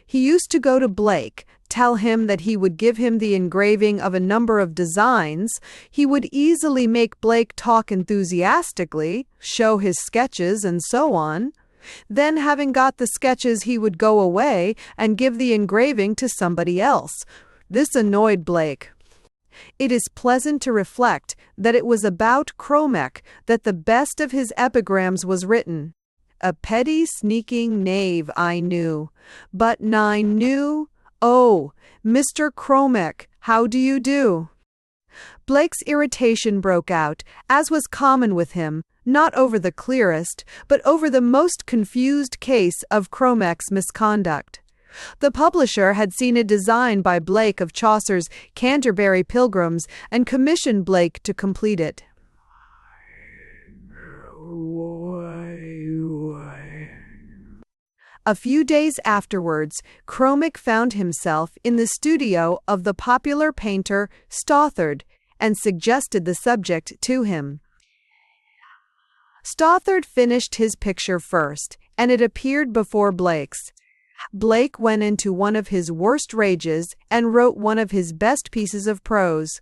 [SPEAKER 1] He used to go to Blake, tell him that he would give him the engraving of a number of designs. He would easily make Blake talk enthusiastically, show his sketches, and so on. Then, having got the sketches, he would go away and give the engraving to somebody else. This annoyed Blake. It is pleasant to reflect that it was about Cromek that the best of his epigrams was written. A petty sneaking knave I knew, but nine knew. Oh, Mr. Cromek, how do you do? Blake's irritation broke out, as was common with him, not over the clearest, but over the most confused case of Cromek's misconduct. The publisher had seen a design by Blake of Chaucer's Canterbury Pilgrims and commissioned Blake to complete it. A few days afterwards, Cromek found himself in the studio of the popular painter Stothard and suggested the subject to him. Stothard finished his picture first, and it appeared before Blake's. Blake went into one of his worst rages and wrote one of his best pieces of prose.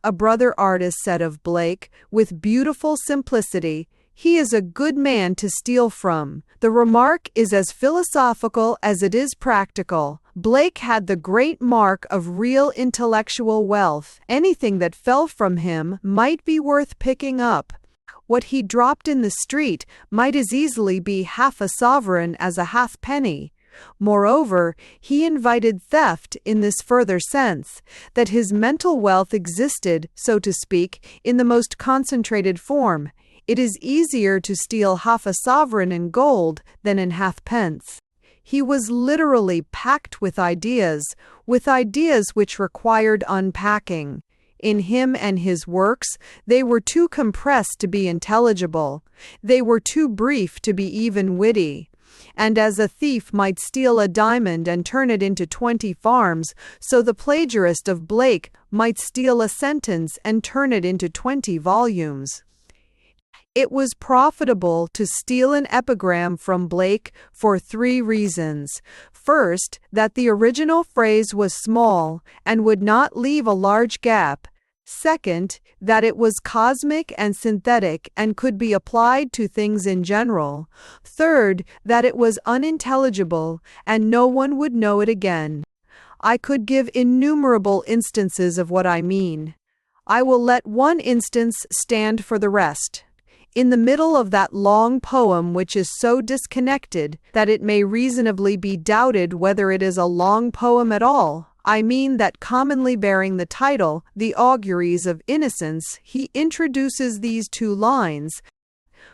[SPEAKER 1] A brother artist said of Blake, with beautiful simplicity, "He is a good man to steal from." The remark is as philosophical as it is practical. Blake had the great mark of real intellectual wealth. Anything that fell from him might be worth picking up. What he dropped in the street might as easily be half a sovereign as a halfpenny. Moreover, he invited theft in this further sense, that his mental wealth existed, so to speak, in the most concentrated form. It is easier to steal half a sovereign in gold than in halfpence. He was literally packed with ideas which required unpacking. In him and his works, they were too compressed to be intelligible. They were too brief to be even witty. And as a thief might steal a diamond and turn it into 20 farms, so the plagiarist of Blake might steal a sentence and turn it into 20 volumes. It was profitable to steal an epigram from Blake for 3 reasons. First, that the original phrase was small and would not leave a large gap. Second, that it was cosmic and synthetic and could be applied to things in general. Third, that it was unintelligible and no one would know it again. I could give innumerable instances of what I mean. I will let one instance stand for the rest. In the middle of that long poem, which is so disconnected that it may reasonably be doubted whether it is a long poem at all, I mean that commonly bearing the title, The Auguries of Innocence, he introduces these 2 lines.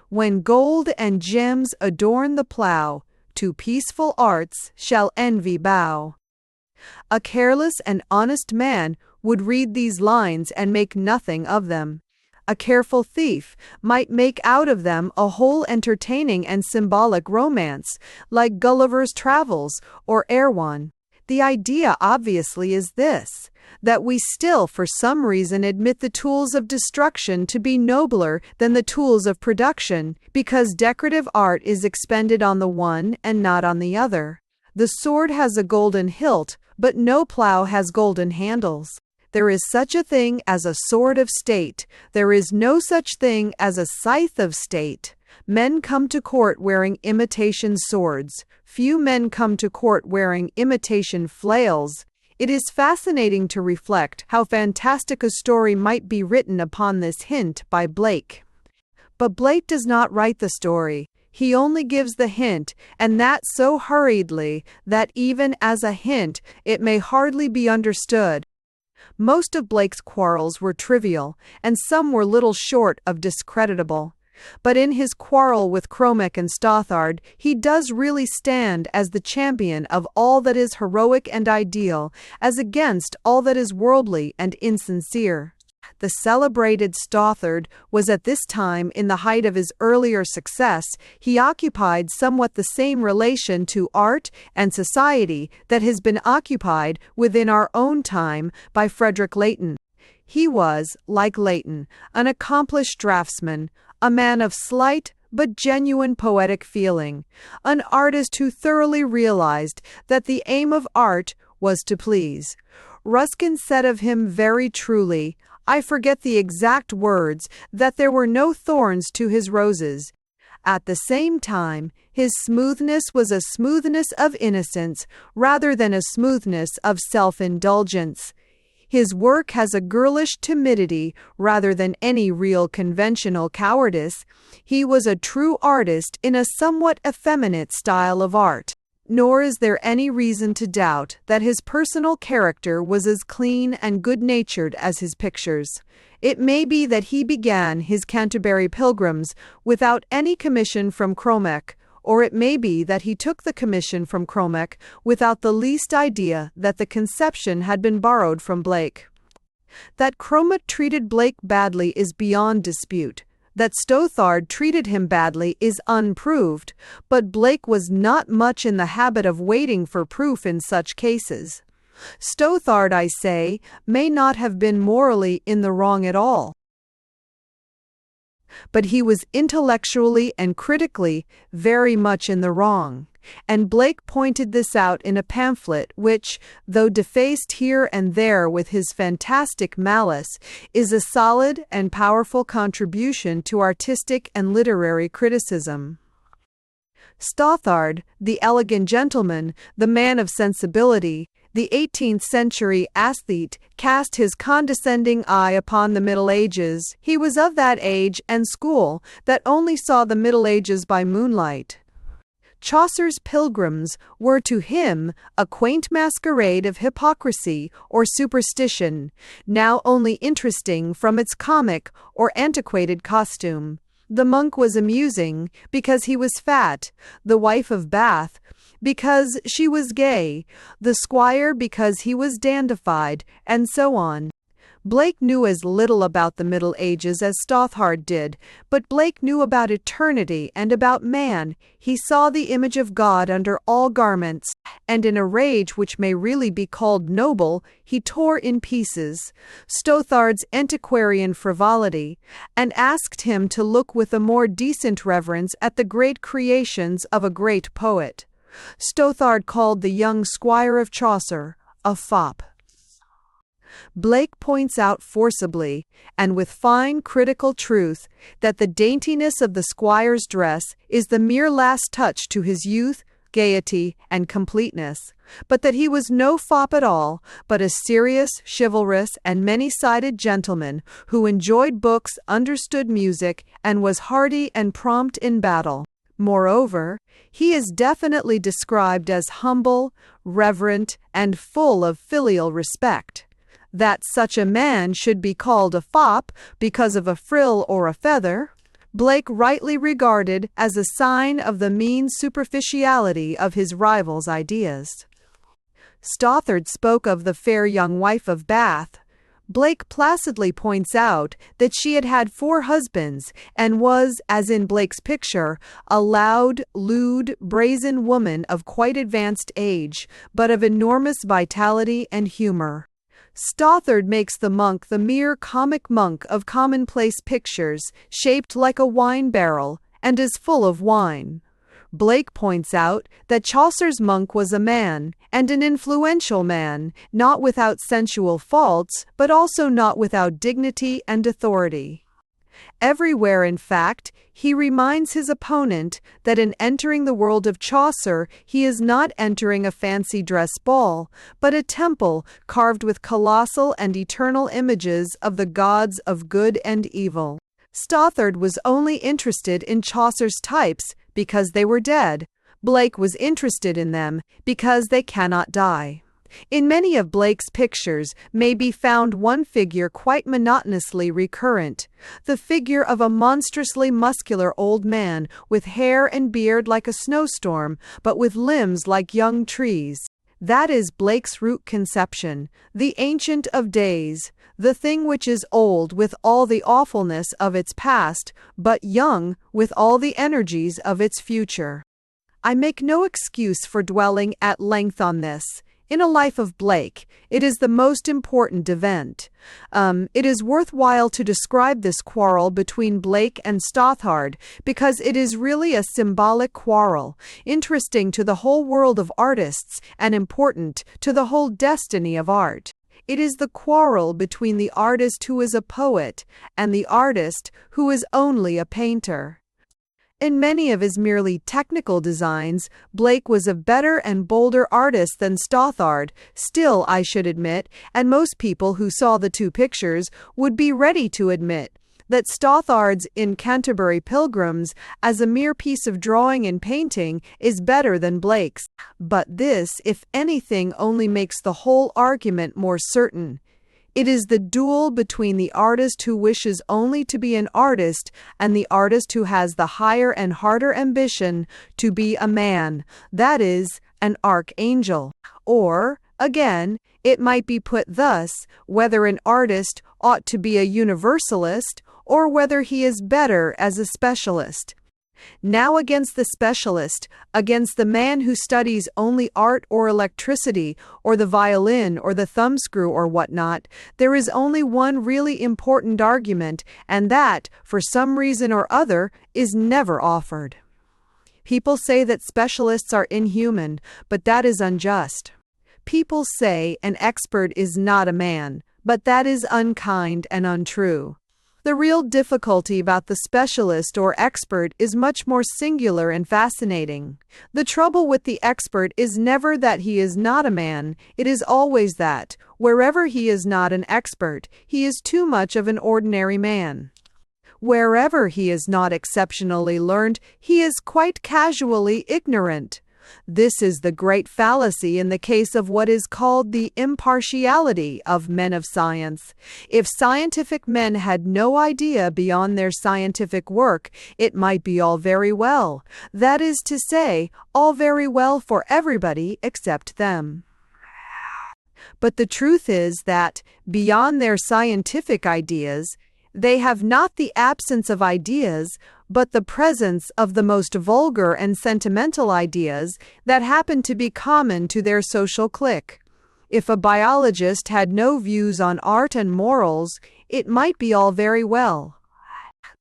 [SPEAKER 1] When gold and gems adorn the plough, to peaceful arts shall envy bow. A careless and honest man would read these lines and make nothing of them. A careful thief might make out of them a whole entertaining and symbolic romance, like Gulliver's Travels or Erewhon. The idea obviously is this, that we still for some reason admit the tools of destruction to be nobler than the tools of production, because decorative art is expended on the one and not on the other. The sword has a golden hilt, but no plow has golden handles. There is such a thing as a sword of state. There is no such thing as a scythe of state. Men come to court wearing imitation swords. Few men come to court wearing imitation flails. It is fascinating to reflect how fantastic a story might be written upon this hint by Blake. But Blake does not write the story. He only gives the hint, and that so hurriedly that even as a hint it may hardly be understood. Most of Blake's quarrels were trivial, and some were little short of discreditable. But in his quarrel with Cromek and Stothard, he does really stand as the champion of all that is heroic and ideal, as against all that is worldly and insincere. The celebrated Stothard was at this time in the height of his earlier success. He occupied somewhat the same relation to art and society that has been occupied within our own time by Frederick Leighton. He was, like Leighton, an accomplished draftsman, a man of slight but genuine poetic feeling, an artist who thoroughly realized that the aim of art was to please. Ruskin said of him very truly, I forget the exact words, that there were no thorns to his roses. At the same time, his smoothness was a smoothness of innocence rather than a smoothness of self-indulgence. His work has a girlish timidity rather than any real conventional cowardice. He was a true artist in a somewhat effeminate style of art. Nor is there any reason to doubt that his personal character was as clean and good-natured as his pictures. It may be that he began his Canterbury Pilgrims without any commission from Cromek, or it may be that he took the commission from Cromek without the least idea that the conception had been borrowed from Blake. That Cromek treated Blake badly is beyond dispute. That Stothard treated him badly is unproved, but Blake was not much in the habit of waiting for proof in such cases. Stothard, I say, may not have been morally in the wrong at all, but he was intellectually and critically very much in the wrong. And Blake pointed this out in a pamphlet which, though defaced here and there with his fantastic malice, is a solid and powerful contribution to artistic and literary criticism. Stothard, the elegant gentleman, the man of sensibility, the 18th-century aesthete, cast his condescending eye upon the Middle Ages. He was of that age and school that only saw the Middle Ages by moonlight. Chaucer's Pilgrims were to him a quaint masquerade of hypocrisy or superstition, now only interesting from its comic or antiquated costume. The monk was amusing because he was fat, the wife of Bath because she was gay, the squire because he was dandified, and so on. Blake knew as little about the Middle Ages as Stothard did, but Blake knew about eternity and about man. He saw the image of God under all garments, and in a rage which may really be called noble, he tore in pieces Stothard's antiquarian frivolity, and asked him to look with a more decent reverence at the great creations of a great poet. Stothard called the young squire of Chaucer a fop. Blake points out forcibly, and with fine critical truth, that the daintiness of the squire's dress is the mere last touch to his youth, gaiety, and completeness, but that he was no fop at all, but a serious, chivalrous, and many-sided gentleman who enjoyed books, understood music, and was hardy and prompt in battle. Moreover, he is definitely described as humble, reverent, and full of filial respect. That such a man should be called a fop because of a frill or a feather, Blake rightly regarded as a sign of the mean superficiality of his rival's ideas. Stothard spoke of the fair young wife of Bath. Blake placidly points out that she had had 4 husbands and was, as in Blake's picture, a loud, lewd, brazen woman of quite advanced age, but of enormous vitality and humor. Stothard makes the monk the mere comic monk of commonplace pictures, shaped like a wine barrel, and is full of wine. Blake points out that Chaucer's monk was a man, and an influential man, not without sensual faults, but also not without dignity and authority. Everywhere, in fact, he reminds his opponent that in entering the world of Chaucer, he is not entering a fancy dress ball, but a temple carved with colossal and eternal images of the gods of good and evil. Stothard was only interested in Chaucer's types because they were dead. Blake was interested in them because they cannot die. In many of Blake's pictures may be found one figure quite monotonously recurrent, the figure of a monstrously muscular old man with hair and beard like a snowstorm, but with limbs like young trees. That is Blake's root conception, the ancient of days, the thing which is old with all the awfulness of its past, but young with all the energies of its future. I make no excuse for dwelling at length on this. In a life of Blake, it is the most important event. It is worthwhile to describe this quarrel between Blake and Stothard because it is really a symbolic quarrel, interesting to the whole world of artists and important to the whole destiny of art. It is the quarrel between the artist who is a poet and the artist who is only a painter. In many of his merely technical designs, Blake was a better and bolder artist than Stothard. Still, I should admit, and most people who saw the 2 pictures would be ready to admit, that Stothard's In Canterbury Pilgrims, as a mere piece of drawing and painting, is better than Blake's. But this, if anything, only makes the whole argument more certain. It is the duel between the artist who wishes only to be an artist and the artist who has the higher and harder ambition to be a man, that is, an archangel. Or, again, it might be put thus, whether an artist ought to be a universalist or whether he is better as a specialist. Now against the specialist, against the man who studies only art or electricity or the violin or the thumbscrew or whatnot, there is only one really important argument, and that, for some reason or other, is never offered. People say that specialists are inhuman, but that is unjust. People say an expert is not a man, but that is unkind and untrue. The real difficulty about the specialist or expert is much more singular and fascinating. The trouble with the expert is never that he is not a man, it is always that, wherever he is not an expert, he is too much of an ordinary man. Wherever he is not exceptionally learned, he is quite casually ignorant. This is the great fallacy in the case of what is called the impartiality of men of science. If scientific men had no idea beyond their scientific work, it might be all very well. That is to say, all very well for everybody except them. But the truth is that, beyond their scientific ideas, they have not the absence of ideas, but the presence of the most vulgar and sentimental ideas that happen to be common to their social clique. If a biologist had no views on art and morals, it might be all very well.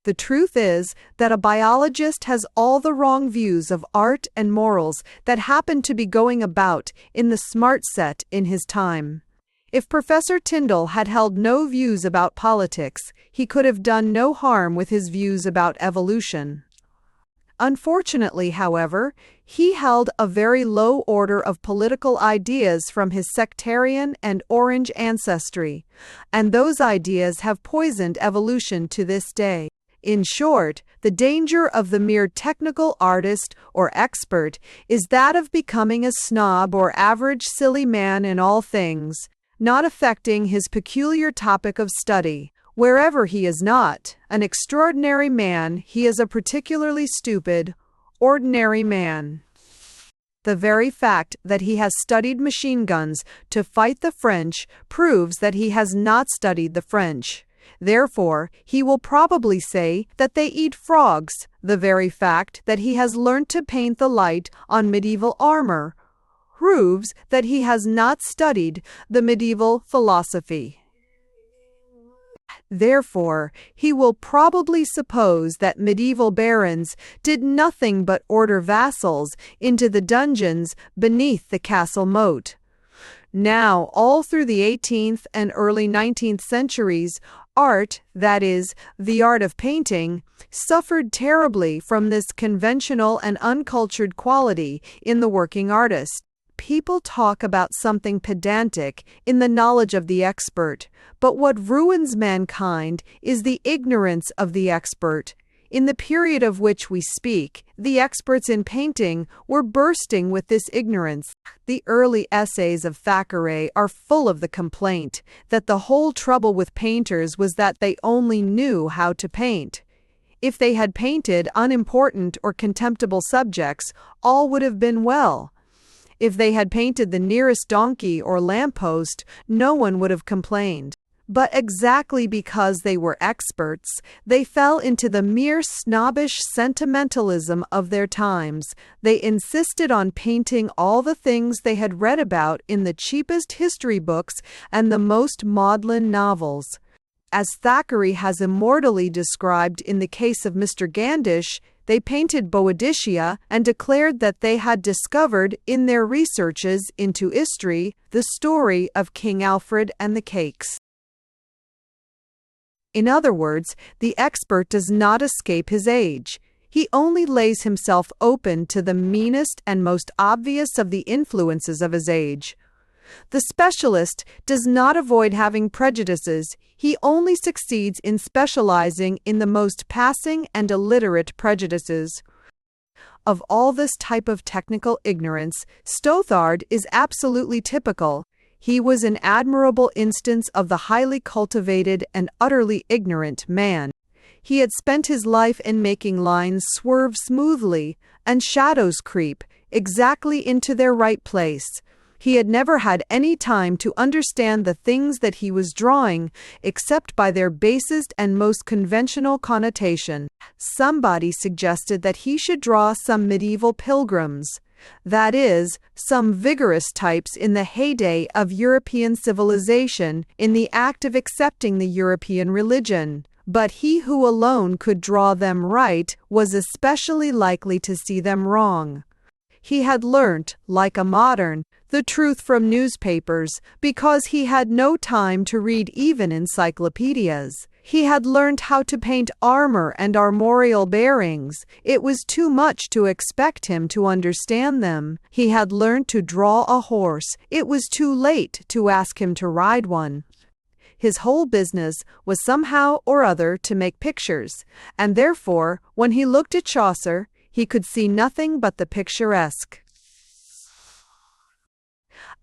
[SPEAKER 1] The truth is that a biologist has all the wrong views of art and morals that happen to be going about in the smart set in his time. If Professor Tyndall had held no views about politics, he could have done no harm with his views about evolution. Unfortunately, however, he held a very low order of political ideas from his sectarian and orange ancestry, and those ideas have poisoned evolution to this day. In short, the danger of the mere technical artist or expert is that of becoming a snob or average silly man in all things, not affecting his peculiar topic of study, Wherever he is not an extraordinary man, he is a particularly stupid, ordinary man. The very fact that he has studied machine guns to fight the French proves that he has not studied the French. Therefore, he will probably say that they eat frogs. The very fact that he has learnt to paint the light on medieval armor proves that he has not studied the medieval philosophy. Therefore, he will probably suppose that medieval barons did nothing but order vassals into the dungeons beneath the castle moat. Now, all through the 18th and early 19th centuries, art, that is, the art of painting, suffered terribly from this conventional and uncultured quality in the working artist. People talk about something pedantic in the knowledge of the expert, but what ruins mankind is the ignorance of the expert. In the period of which we speak, the experts in painting were bursting with this ignorance. The early essays of Thackeray are full of the complaint that the whole trouble with painters was that they only knew how to paint. If they had painted unimportant or contemptible subjects, all would have been well. If they had painted the nearest donkey or lamppost, no one would have complained. But exactly because they were experts, they fell into the mere snobbish sentimentalism of their times. They insisted on painting all the things they had read about in the cheapest history books and the most maudlin novels. As Thackeray has immortally described in the case of Mr. Gandish, they painted Boadicea and declared that they had discovered in their researches into history the story of King Alfred and the cakes. In other words, the expert does not escape his age. He only lays himself open to the meanest and most obvious of the influences of his age. The specialist does not avoid having prejudices. He only succeeds in specializing in the most passing and illiterate prejudices. Of all this type of technical ignorance, Stothard is absolutely typical. He was an admirable instance of the highly cultivated and utterly ignorant man. He had spent his life in making lines swerve smoothly and shadows creep exactly into their right place. He had never had any time to understand the things that he was drawing, except by their basest and most conventional connotation. Somebody suggested that he should draw some medieval pilgrims, that is, some vigorous types in the heyday of European civilization, in the act of accepting the European religion. But he who alone could draw them right was especially likely to see them wrong. He had learnt, like a modern, the truth from newspapers, because he had no time to read even encyclopedias. He had learnt how to paint armor and armorial bearings. It was too much to expect him to understand them. He had learnt to draw a horse. It was too late to ask him to ride one. His whole business was somehow or other to make pictures, and therefore, when he looked at Chaucer, he could see nothing but the picturesque.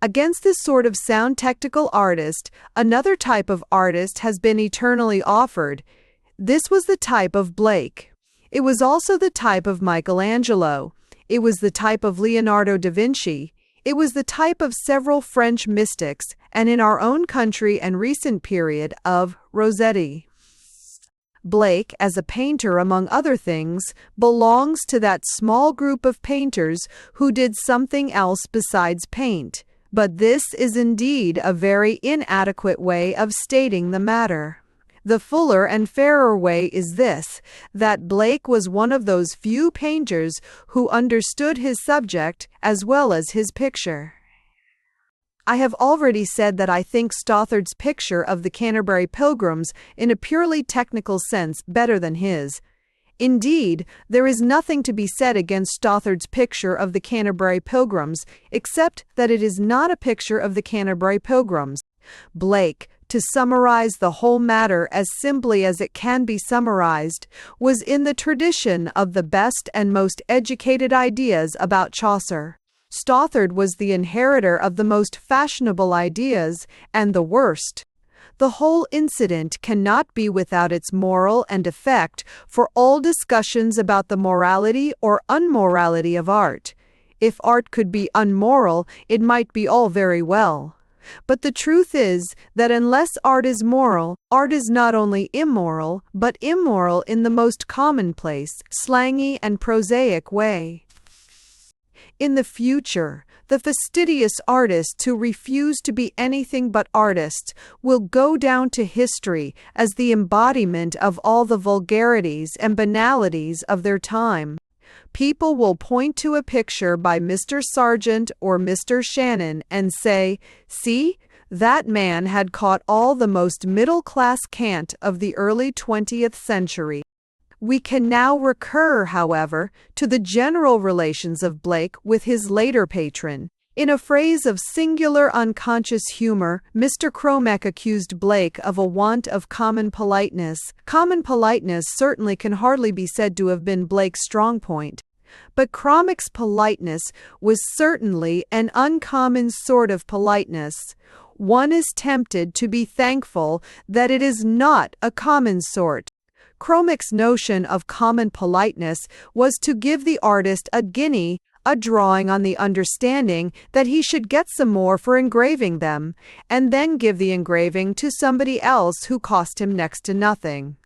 [SPEAKER 1] Against this sort of sound technical artist, another type of artist has been eternally offered. This was the type of Blake. It was also the type of Michelangelo. It was the type of Leonardo da Vinci. It was the type of several French mystics, and in our own country and recent period, of Rossetti. Blake, as a painter among other things, belongs to that small group of painters who did something else besides paint. But this is indeed a very inadequate way of stating the matter. The fuller and fairer way is this, that Blake was one of those few painters who understood his subject as well as his picture. I have already said that I think Stothard's picture of the Canterbury Pilgrims in a purely technical sense better than his. Indeed, there is nothing to be said against Stothard's picture of the Canterbury Pilgrims, except that it is not a picture of the Canterbury Pilgrims. Blake, to summarize the whole matter as simply as it can be summarized, was in the tradition of the best and most educated ideas about Chaucer. Stothard was the inheritor of the most fashionable ideas, and the worst. The whole incident cannot be without its moral and effect for all discussions about the morality or unmorality of art. If art could be unmoral, it might be all very well. But the truth is that unless art is moral, art is not only immoral, but immoral in the most commonplace, slangy, and prosaic way. In the future, the fastidious artists who refuse to be anything but artists will go down to history as the embodiment of all the vulgarities and banalities of their time. People will point to a picture by Mr. Sargent or Mr. Shannon and say, "See, that man had caught all the most middle-class cant of the early 20th century." We can now recur, however, to the general relations of Blake with his later patron. In a phrase of singular unconscious humor, Mr. Cromek accused Blake of a want of common politeness. Common politeness certainly can hardly be said to have been Blake's strong point. But Cromek's politeness was certainly an uncommon sort of politeness. One is tempted to be thankful that it is not a common sort. Cromek's notion of common politeness was to give the artist a guinea, a drawing on the understanding that he should get some more for engraving them, and then give the engraving to somebody else who cost him next to nothing.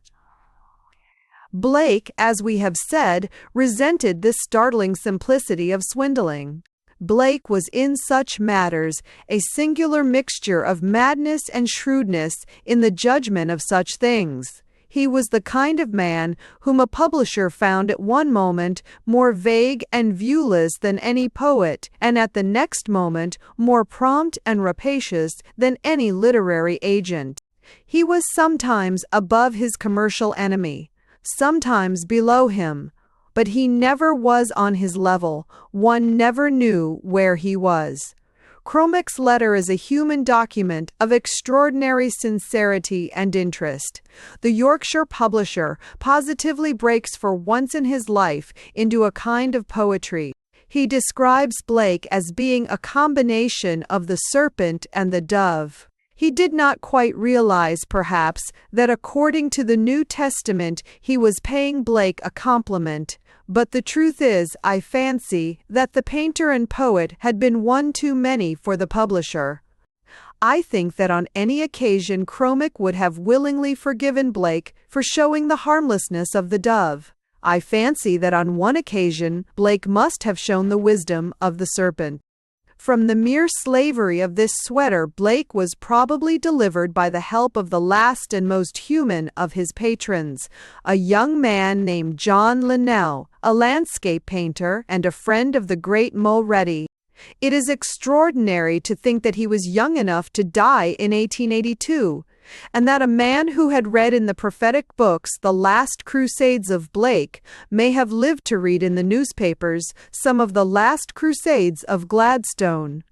[SPEAKER 1] Blake, as we have said, resented this startling simplicity of swindling. Blake was in such matters a singular mixture of madness and shrewdness in the judgment of such things. He was the kind of man whom a publisher found at one moment more vague and viewless than any poet, and at the next moment more prompt and rapacious than any literary agent. He was sometimes above his commercial enemy, sometimes below him, but he never was on his level. One never knew where he was. Cromek's letter is a human document of extraordinary sincerity and interest. The Yorkshire publisher positively breaks for once in his life into a kind of poetry. He describes Blake as being a combination of the serpent and the dove. He did not quite realize, perhaps, that according to the New Testament he was paying Blake a compliment. But the truth is, I fancy, that the painter and poet had been one too many for the publisher. I think that on any occasion Cromek would have willingly forgiven Blake for showing the harmlessness of the dove. I fancy that on one occasion Blake must have shown the wisdom of the serpent. From the mere slavery of this sweater Blake was probably delivered by the help of the last and most human of his patrons, a young man named John Linnell, a landscape painter and a friend of the great Mulready. It is extraordinary to think that he was young enough to die in 1882, and that a man who had read in the prophetic books the last crusades of Blake may have lived to read in the newspapers some of the last crusades of Gladstone.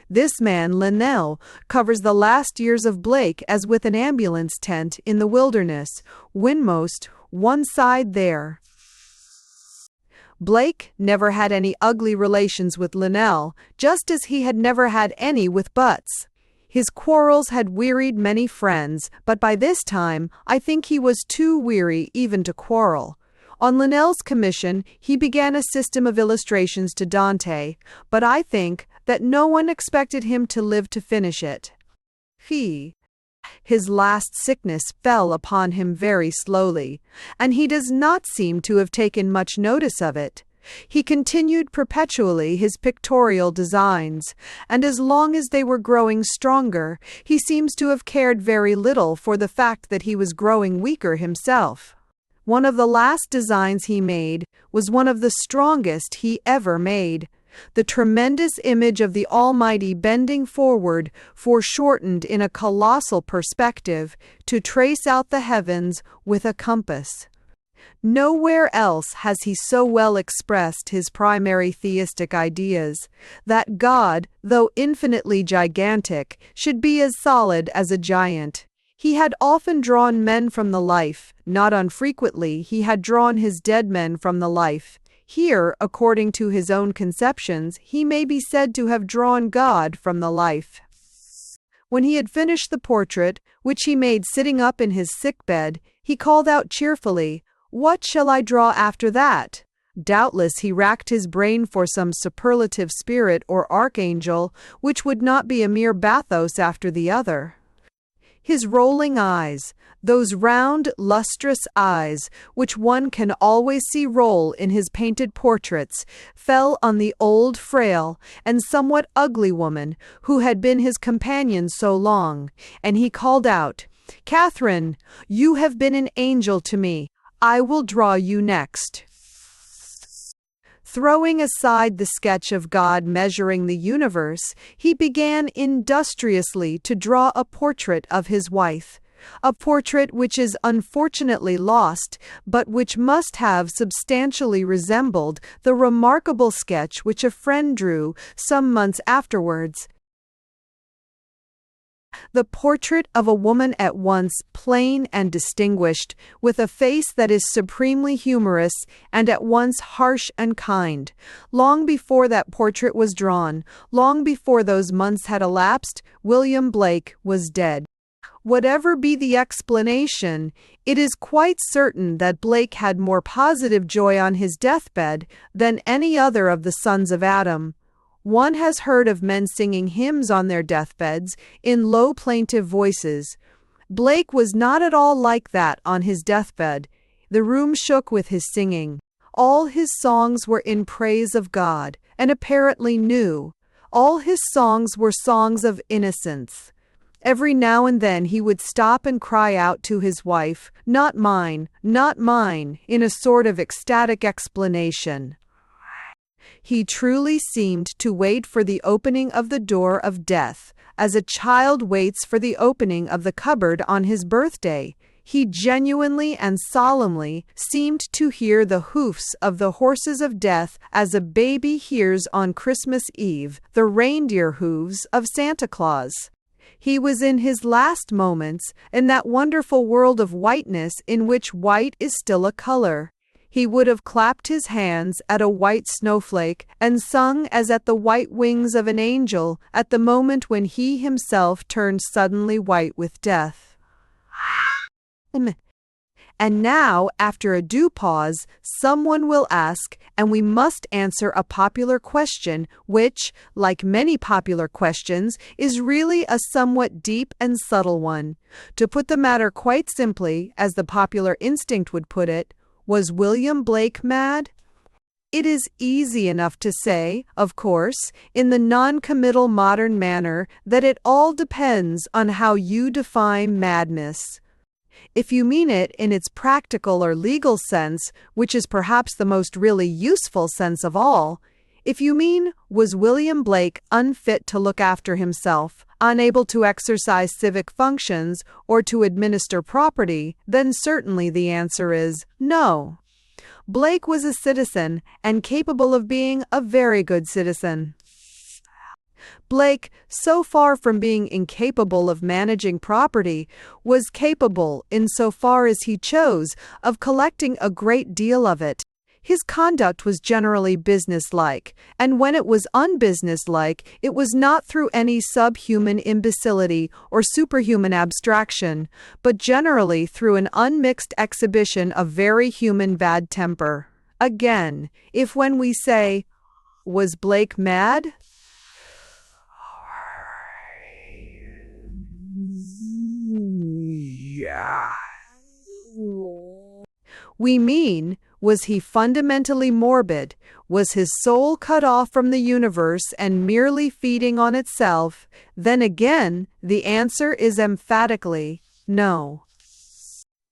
[SPEAKER 1] This man, Linnell, covers the last years of Blake as with an ambulance tent in the wilderness, windmost, one side there. Blake never had any ugly relations with Linnell, just as he had never had any with Butts. His quarrels had wearied many friends, but by this time I think he was too weary even to quarrel. On Linnell's commission he began a system of illustrations to Dante, but I think that no one expected him to live to finish it. His last sickness fell upon him very slowly, and he does not seem to have taken much notice of it. He continued perpetually his pictorial designs, and as long as they were growing stronger, he seems to have cared very little for the fact that he was growing weaker himself. One of the last designs he made was one of the strongest he ever made. The tremendous image of the Almighty bending forward, foreshortened in a colossal perspective, to trace out the heavens with a compass. Nowhere else has he so well expressed his primary theistic ideas, that God, though infinitely gigantic, should be as solid as a giant. He had often drawn men from the life, not unfrequently he had drawn his dead men from the life. Here, according to his own conceptions, he may be said to have drawn God from the life. When he had finished the portrait, which he made sitting up in his sick-bed, he called out cheerfully, "What shall I draw after that?" Doubtless he racked his brain for some superlative spirit or archangel, which would not be a mere bathos after the other. His rolling eyes, those round, lustrous eyes, which one can always see roll in his painted portraits, fell on the old, frail, and somewhat ugly woman who had been his companion so long, and he called out, "Catherine, you have been an angel to me. I will draw you next." Throwing aside the sketch of God measuring the universe, he began industriously to draw a portrait of his wife, a portrait which is unfortunately lost, but which must have substantially resembled the remarkable sketch which a friend drew some months afterwards. The portrait of a woman at once plain and distinguished, with a face that is supremely humorous and at once harsh and kind. Long before that portrait was drawn, long before those months had elapsed, William Blake was dead. Whatever be the explanation, it is quite certain that Blake had more positive joy on his deathbed than any other of the sons of Adam. One has heard of men singing hymns on their deathbeds in low plaintive voices. Blake was not at all like that on his deathbed. The room shook with his singing. All his songs were in praise of God, and apparently new. All his songs were songs of innocence. Every now and then he would stop and cry out to his wife, "Not mine, not mine," in a sort of ecstatic explanation. He truly seemed to wait for the opening of the door of death, as a child waits for the opening of the cupboard on his birthday. He genuinely and solemnly seemed to hear the hoofs of the horses of death as a baby hears on Christmas Eve the reindeer hooves of Santa Claus. He was in his last moments in that wonderful world of whiteness in which white is still a color. He would have clapped his hands at a white snowflake and sung as at the white wings of an angel at the moment when he himself turned suddenly white with death. And now, after a due pause, someone will ask, and we must answer a popular question which, like many popular questions, is really a somewhat deep and subtle one. To put the matter quite simply, as the popular instinct would put it, was William Blake mad? It is easy enough to say, of course, in the non-committal modern manner, that it all depends on how you define madness. If you mean it in its practical or legal sense, which is perhaps the most really useful sense of all, if you mean, was William Blake unfit to look after himself, unable to exercise civic functions, or to administer property, then certainly the answer is no. Blake was a citizen and capable of being a very good citizen. Blake, so far from being incapable of managing property, was capable, insofar as he chose, of collecting a great deal of it. His conduct was generally businesslike, and when it was unbusinesslike, it was not through any subhuman imbecility or superhuman abstraction, but generally through an unmixed exhibition of very human bad temper. Again, if when we say, "Was Blake mad?" Yeah. We mean, was he fundamentally morbid? Was his soul cut off from the universe and merely feeding on itself? Then again, the answer is emphatically no.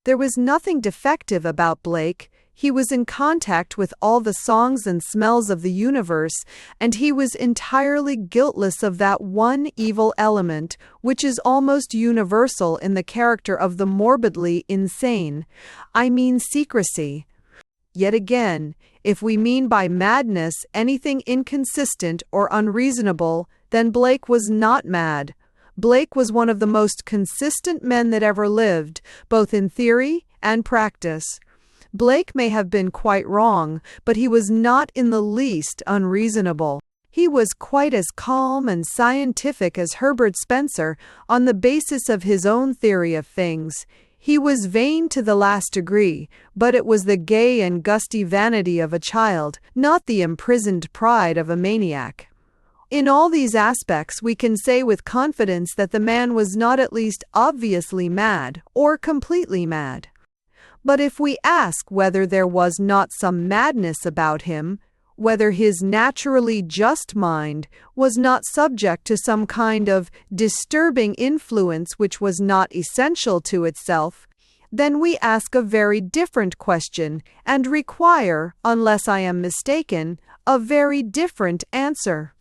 [SPEAKER 1] There was nothing defective about Blake. He was in contact with all the songs and smells of the universe, and he was entirely guiltless of that one evil element which is almost universal in the character of the morbidly insane. I mean secrecy. Yet again, if we mean by madness anything inconsistent or unreasonable, then Blake was not mad. Blake was one of the most consistent men that ever lived, both in theory and practice. Blake may have been quite wrong, but he was not in the least unreasonable. He was quite as calm and scientific as Herbert Spencer on the basis of his own theory of things. He was vain to the last degree, but it was the gay and gusty vanity of a child, not the imprisoned pride of a maniac. In all these aspects we can say with confidence that the man was not at least obviously mad, or completely mad. But if we ask whether there was not some madness about him, whether his naturally just mind was not subject to some kind of disturbing influence which was not essential to itself, then we ask a very different question and require, unless I am mistaken, a very different answer.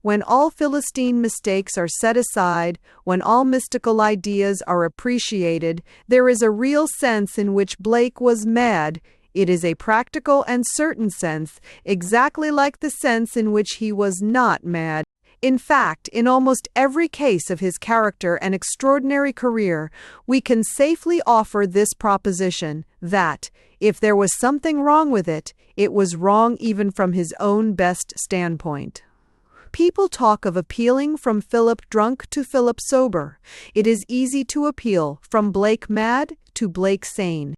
[SPEAKER 1] When all Philistine mistakes are set aside, when all mystical ideas are appreciated, there is a real sense in which Blake was mad. It is a practical and certain sense, exactly like the sense in which he was not mad. In fact, in almost every case of his character and extraordinary career, we can safely offer this proposition, that, if there was something wrong with it, it was wrong even from his own best standpoint. People talk of appealing from Philip drunk to Philip sober. It is easy to appeal from Blake mad to Blake sane.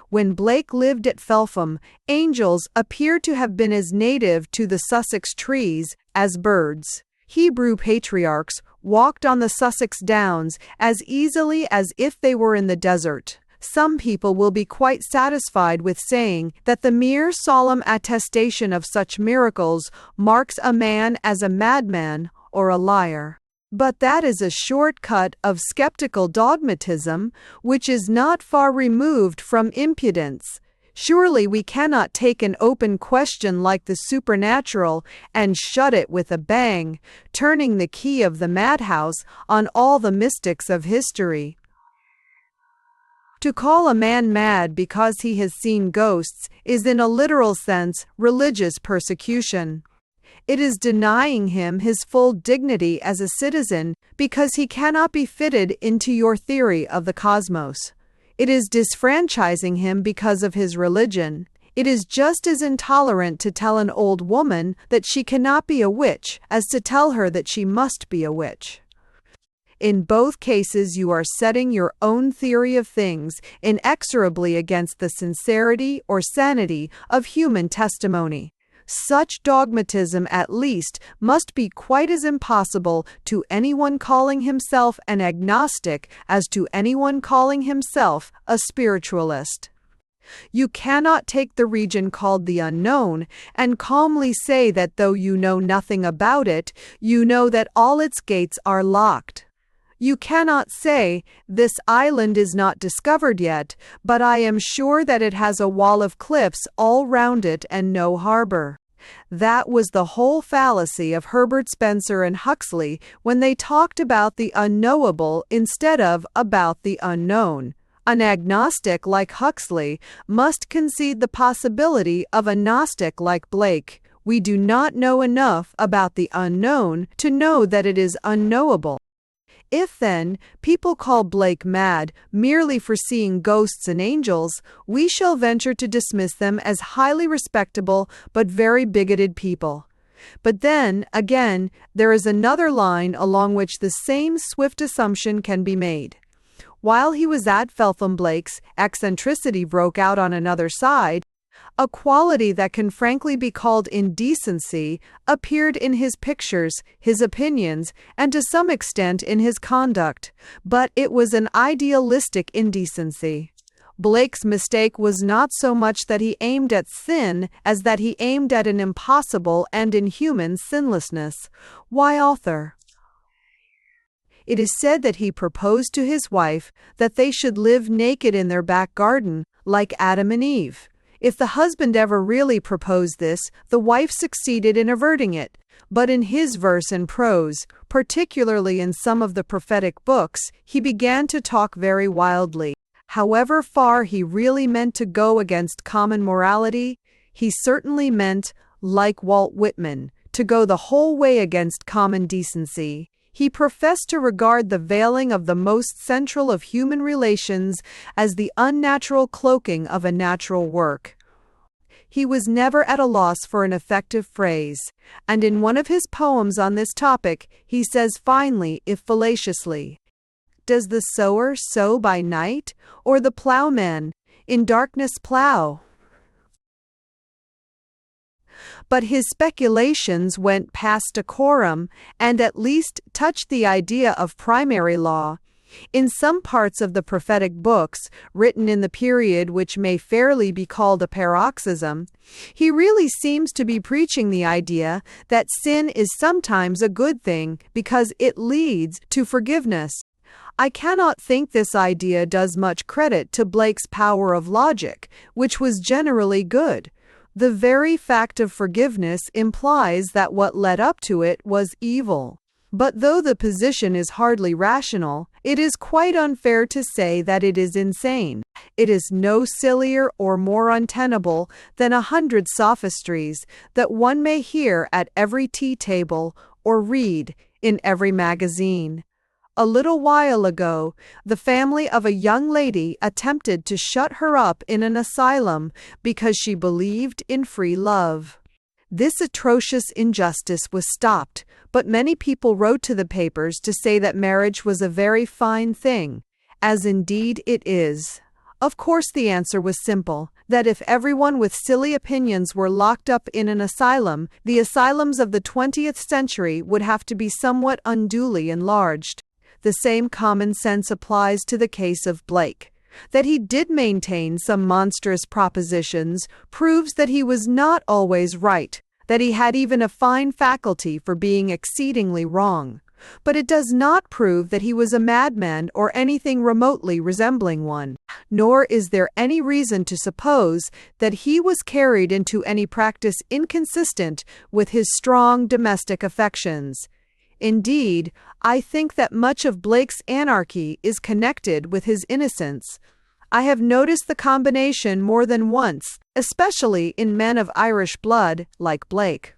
[SPEAKER 1] When Blake lived at Felpham, angels appeared to have been as native to the Sussex trees as birds. Hebrew patriarchs walked on the Sussex downs as easily as if they were in the desert. Some people will be quite satisfied with saying that the mere solemn attestation of such miracles marks a man as a madman or a liar. But that is a short-cut of skeptical dogmatism, which is not far removed from impudence. Surely we cannot take an open question like the supernatural and shut it with a bang, turning the key of the madhouse on all the mystics of history. To call a man mad because he has seen ghosts is in a literal sense religious persecution. It is denying him his full dignity as a citizen because he cannot be fitted into your theory of the cosmos. It is disfranchising him because of his religion. It is just as intolerant to tell an old woman that she cannot be a witch as to tell her that she must be a witch. In both cases you are setting your own theory of things inexorably against the sincerity or sanity of human testimony. Such dogmatism at least must be quite as impossible to anyone calling himself an agnostic as to anyone calling himself a spiritualist. You cannot take the region called the unknown and calmly say that though you know nothing about it, you know that all its gates are locked. You cannot say, "This island is not discovered yet, but I am sure that it has a wall of cliffs all round it and no harbor." That was the whole fallacy of Herbert Spencer and Huxley when they talked about the unknowable instead of about the unknown. An agnostic like Huxley must concede the possibility of a Gnostic like Blake. We do not know enough about the unknown to know that it is unknowable. If, then, people call Blake mad merely for seeing ghosts and angels, we shall venture to dismiss them as highly respectable but very bigoted people. But then, again, there is another line along which the same swift assumption can be made. While he was at Felpham, Blake's eccentricity broke out on another side. A quality that can frankly be called indecency appeared in his pictures, his opinions, and to some extent in his conduct, but it was an idealistic indecency. Blake's mistake was not so much that he aimed at sin as that he aimed at an impossible and inhuman sinlessness. Why, author? It is said that he proposed to his wife that they should live naked in their back garden, like Adam and Eve. If the husband ever really proposed this, the wife succeeded in averting it. But in his verse and prose, particularly in some of the prophetic books, he began to talk very wildly. However far he really meant to go against common morality, he certainly meant, like Walt Whitman, to go the whole way against common decency. He professed to regard the veiling of the most central of human relations as the unnatural cloaking of a natural work. He was never at a loss for an effective phrase, and in one of his poems on this topic, he says finely, if fallaciously, "Does the sower sow by night, or the plowman in darkness plow?" But his speculations went past decorum and at least touched the idea of primary law. In some parts of the prophetic books, written in the period which may fairly be called a paroxysm, he really seems to be preaching the idea that sin is sometimes a good thing because it leads to forgiveness. I cannot think this idea does much credit to Blake's power of logic, which was generally good. The very fact of forgiveness implies that what led up to it was evil. But though the position is hardly rational, it is quite unfair to say that it is insane. It is no sillier or more untenable than 100 sophistries that one may hear at every tea table or read in every magazine. A little while ago, the family of a young lady attempted to shut her up in an asylum because she believed in free love. This atrocious injustice was stopped, but many people wrote to the papers to say that marriage was a very fine thing, as indeed it is. Of course the answer was simple, that if everyone with silly opinions were locked up in an asylum, the asylums of the 20th century would have to be somewhat unduly enlarged. The same common sense applies to the case of Blake. That he did maintain some monstrous propositions proves that he was not always right, that he had even a fine faculty for being exceedingly wrong. But it does not prove that he was a madman or anything remotely resembling one, nor is there any reason to suppose that he was carried into any practice inconsistent with his strong domestic affections. Indeed, I think that much of Blake's anarchy is connected with his innocence. I have noticed the combination more than once, especially in men of Irish blood, like Blake.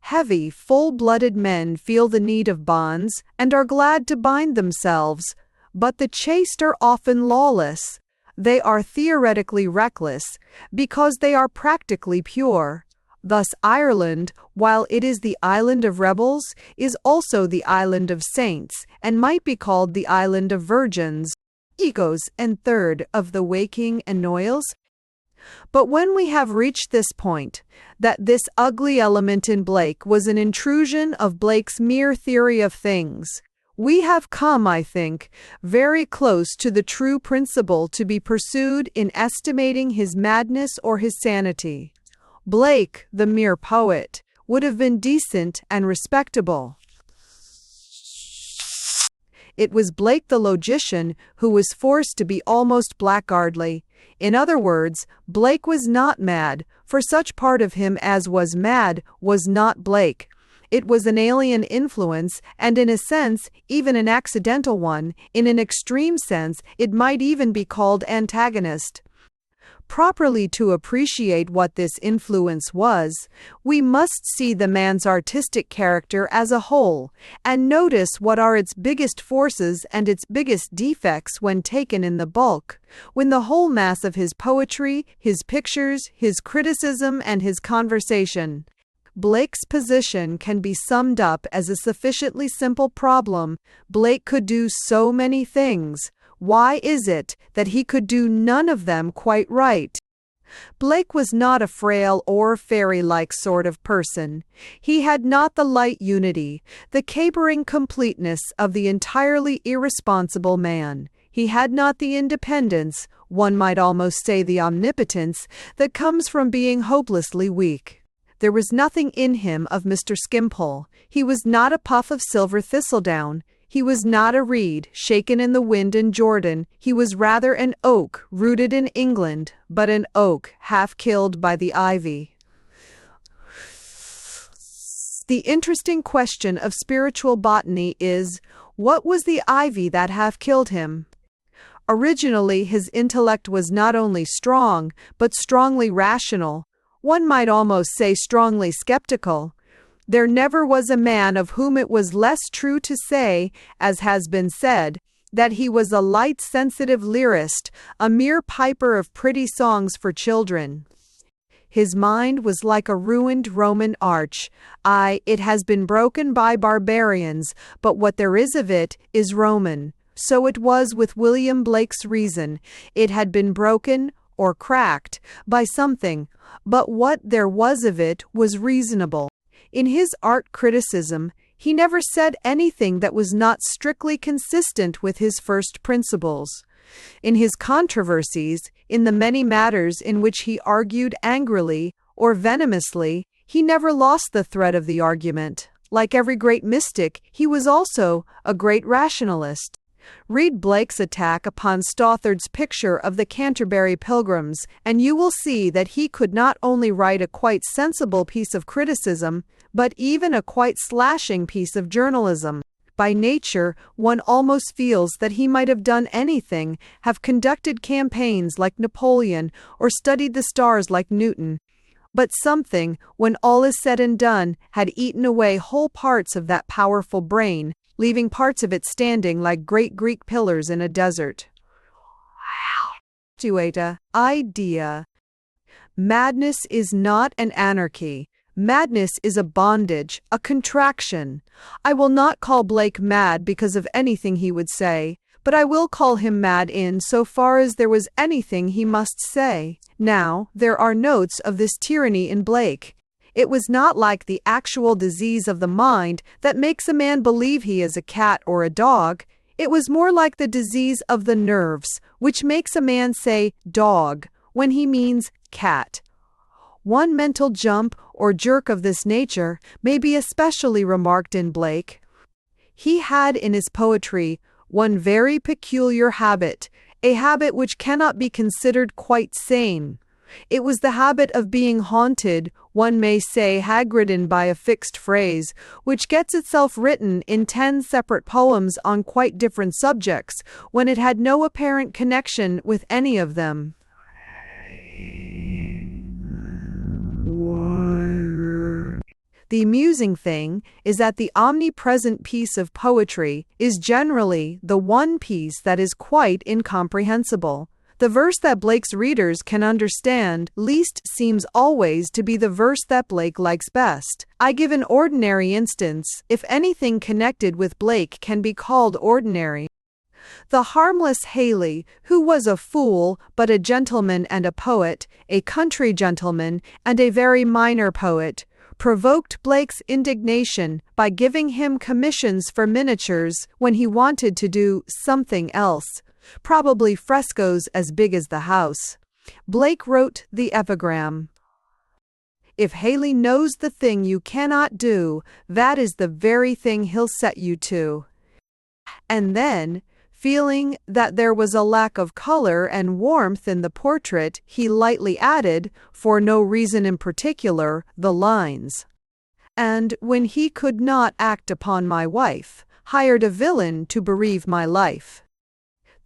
[SPEAKER 1] Heavy, full-blooded men feel the need of bonds and are glad to bind themselves, but the chaste are often lawless. They are theoretically reckless because they are practically pure. Thus Ireland, while it is the island of rebels, is also the island of saints, and might be called the island of virgins, egos and third of the waking and noyals. But when we have reached this point, that this ugly element in Blake was an intrusion of Blake's mere theory of things, we have come, I think, very close to the true principle to be pursued in estimating his madness or his sanity. Blake, the mere poet, would have been decent and respectable. It was Blake the logician who was forced to be almost blackguardly. In other words, Blake was not mad, for such part of him as was mad was not Blake. It was an alien influence, and in a sense, even an accidental one. In an extreme sense, it might even be called antagonist. Properly to appreciate what this influence was, we must see the man's artistic character as a whole, and notice what are its biggest forces and its biggest defects when taken in the bulk, when the whole mass of his poetry, his pictures, his criticism, and his conversation. Blake's position can be summed up as a sufficiently simple problem. Blake could do so many things. Why is it that he could do none of them quite right? Blake was not a frail or fairy-like sort of person. He had not the light unity, the capering completeness of the entirely irresponsible man. He had not the independence, one might almost say the omnipotence, that comes from being hopelessly weak. There was nothing in him of Mr. Skimpole. He was not a puff of silver thistledown. He was not a reed shaken in the wind in Jordan. He was rather an oak rooted in England, but an oak half killed by the ivy. The interesting question of spiritual botany is, what was the ivy that half killed him? Originally, his intellect was not only strong, but strongly rational. One might almost say strongly skeptical. There never was a man of whom it was less true to say, as has been said, that he was a light, sensitive lyrist, a mere piper of pretty songs for children. His mind was like a ruined Roman arch. It has been broken by barbarians, but what there is of it is Roman. So it was with William Blake's reason. It had been broken, or cracked, by something, but what there was of it was reasonable. In his art criticism, he never said anything that was not strictly consistent with his first principles. In his controversies, in the many matters in which he argued angrily or venomously, he never lost the thread of the argument. Like every great mystic, he was also a great rationalist. Read Blake's attack upon Stothard's picture of the Canterbury Pilgrims, and you will see that he could not only write a quite sensible piece of criticism, but even a quite slashing piece of journalism. By nature, one almost feels that he might have done anything, have conducted campaigns like Napoleon, or studied the stars like Newton. But something, when all is said and done, had eaten away whole parts of that powerful brain, leaving parts of it standing like great Greek pillars in a desert. Idea. Madness is not an anarchy. Madness is a bondage, a contraction. I will not call Blake mad because of anything he would say, but I will call him mad in so far as there was anything he must say. Now, there are notes of this tyranny in Blake. It was not like the actual disease of the mind that makes a man believe he is a cat or a dog. It was more like the disease of the nerves, which makes a man say dog when he means cat. One mental jump or jerk of this nature may be especially remarked in Blake. He had in his poetry one very peculiar habit, a habit which cannot be considered quite sane. It was the habit of being haunted, one may say hag-ridden by a fixed phrase, which gets itself written in 10 separate poems on quite different subjects, when it had no apparent connection with any of them. The amusing thing is that the omnipresent piece of poetry is generally the one piece that is quite incomprehensible. The verse that Blake's readers can understand least seems always to be the verse that Blake likes best. I give an ordinary instance, if anything connected with Blake can be called ordinary. The harmless Haley, who was a fool, but a gentleman and a poet, a country gentleman, and a very minor poet, provoked Blake's indignation by giving him commissions for miniatures when he wanted to do something else, probably frescoes as big as the house. Blake wrote the epigram, "If Haley knows the thing you cannot do, that is the very thing he'll set you to." And then, feeling that there was a lack of color and warmth in the portrait, he lightly added, for no reason in particular, the lines, "And when he could not act upon my wife, hired a villain to bereave my life."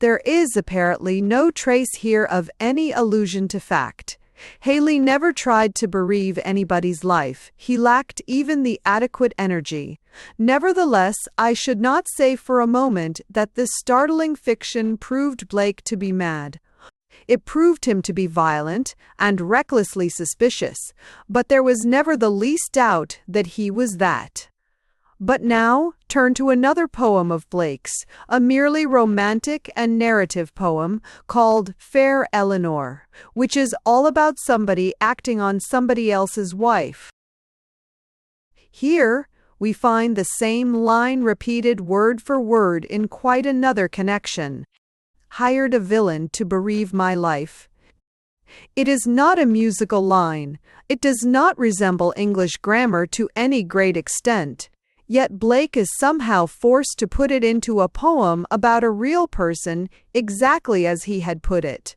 [SPEAKER 1] There is apparently no trace here of any allusion to fact. Haley never tried to bereave anybody's life. He lacked even the adequate energy. Nevertheless, I should not say for a moment that this startling fiction proved Blake to be mad. It proved him to be violent and recklessly suspicious, but there was never the least doubt that he was that. But now, turn to another poem of Blake's, a merely romantic and narrative poem called Fair Eleanor, which is all about somebody acting on somebody else's wife. Here, we find the same line repeated word for word in quite another connection. Hired a villain to bereave my life. It is not a musical line. It does not resemble English grammar to any great extent. Yet Blake is somehow forced to put it into a poem about a real person exactly as he had put it.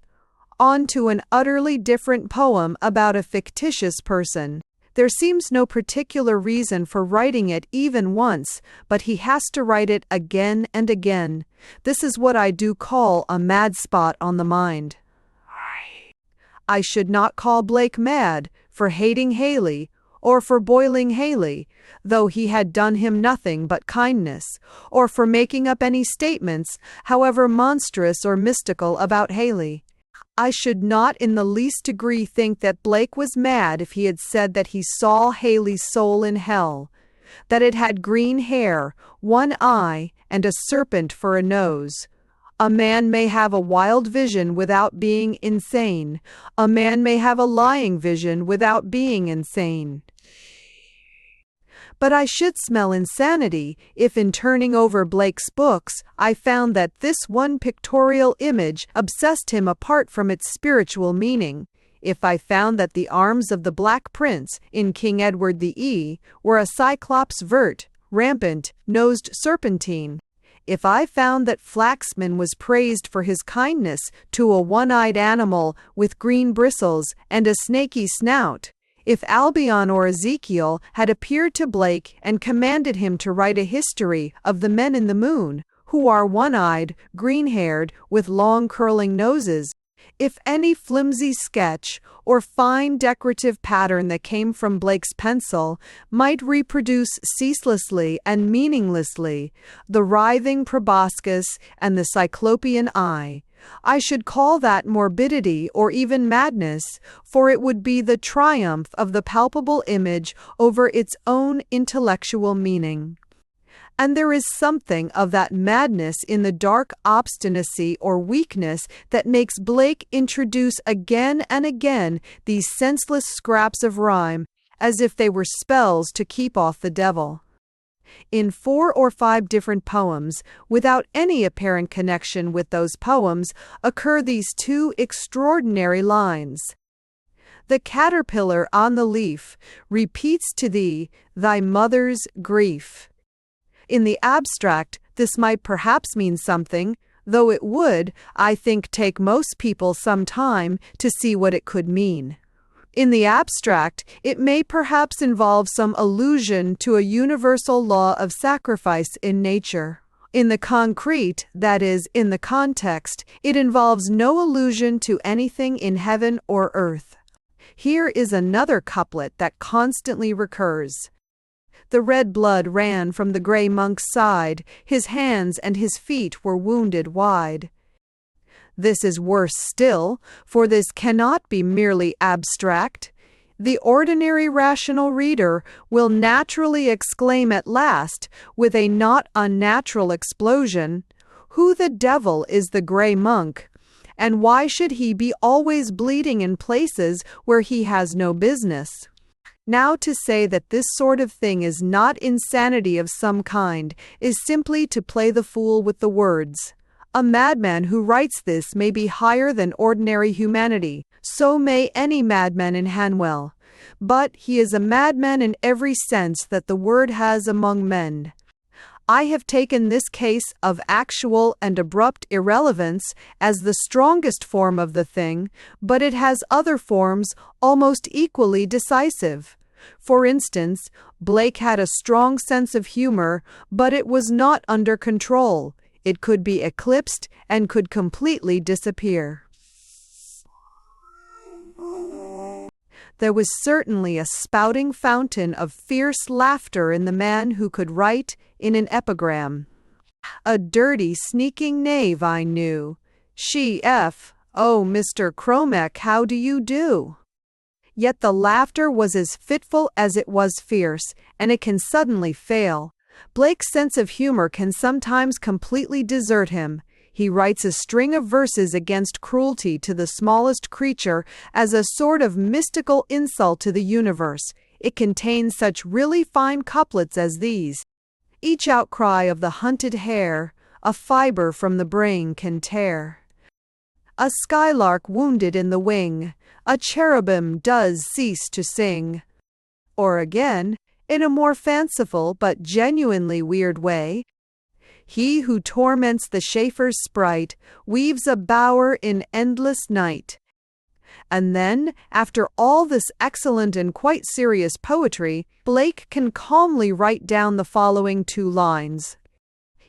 [SPEAKER 1] On to an utterly different poem about a fictitious person. There seems no particular reason for writing it even once, but he has to write it again and again. This is what I do call a mad spot on the mind. I should not call Blake mad for hating Haley, or for boiling Haley, though he had done him nothing but kindness, or for making up any statements, however monstrous or mystical, about Haley. I should not in the least degree think that Blake was mad if he had said that he saw Haley's soul in hell, that it had green hair, one eye, and a serpent for a nose. A man may have a wild vision without being insane. A man may have a lying vision without being insane. But I should smell insanity if in turning over Blake's books I found that this one pictorial image obsessed him apart from its spiritual meaning. If I found that the arms of the Black Prince in King Edward VI were a cyclops vert, rampant, nosed serpentine. If I found that Flaxman was praised for his kindness to a one-eyed animal with green bristles and a snaky snout, if Albion or Ezekiel had appeared to Blake and commanded him to write a history of the men in the moon, who are one-eyed, green-haired, with long curling noses, if any flimsy sketch or fine decorative pattern that came from Blake's pencil might reproduce ceaselessly and meaninglessly the writhing proboscis and the cyclopean eye, I should call that morbidity or even madness, for it would be the triumph of the palpable image over its own intellectual meaning. And there is something of that madness in the dark obstinacy or weakness that makes Blake introduce again and again these senseless scraps of rhyme, as if they were spells to keep off the devil. In 4 or 5 different poems, without any apparent connection with those poems, occur these 2 extraordinary lines. The caterpillar on the leaf repeats to thee thy mother's grief. In the abstract, this might perhaps mean something, though it would, I think, take most people some time to see what it could mean. In the abstract, it may perhaps involve some allusion to a universal law of sacrifice in nature. In the concrete, that is, in the context, it involves no allusion to anything in heaven or earth. Here is another couplet that constantly recurs. The red blood ran from the grey monk's side, his hands and his feet were wounded wide. This is worse still, for this cannot be merely abstract. The ordinary rational reader will naturally exclaim at last, with a not unnatural explosion, "Who the devil is the grey monk? And why should he be always bleeding in places where he has no business?" Now to say that this sort of thing is not insanity of some kind is simply to play the fool with the words. A madman who writes this may be higher than ordinary humanity, so may any madman in Hanwell, but he is a madman in every sense that the word has among men. I have taken this case of actual and abrupt irrelevance as the strongest form of the thing, but it has other forms almost equally decisive. For instance, Blake had a strong sense of humor, but it was not under control. It could be eclipsed and could completely disappear. There was certainly a spouting fountain of fierce laughter in the man who could write in an epigram. A dirty, sneaking knave I knew. She oh, Mr. Cromack, how do you do? Yet the laughter was as fitful as it was fierce, and it can suddenly fail. Blake's sense of humor can sometimes completely desert him. He writes a string of verses against cruelty to the smallest creature as a sort of mystical insult to the universe. It contains such really fine couplets as these. Each outcry of the hunted hare, a fibre from the brain can tear. A skylark wounded in the wing, a cherubim does cease to sing. Or again, in a more fanciful but genuinely weird way, he who torments the Schaefer's sprite weaves a bower in endless night. And then, after all this excellent and quite serious poetry, Blake can calmly write down the following 2 lines.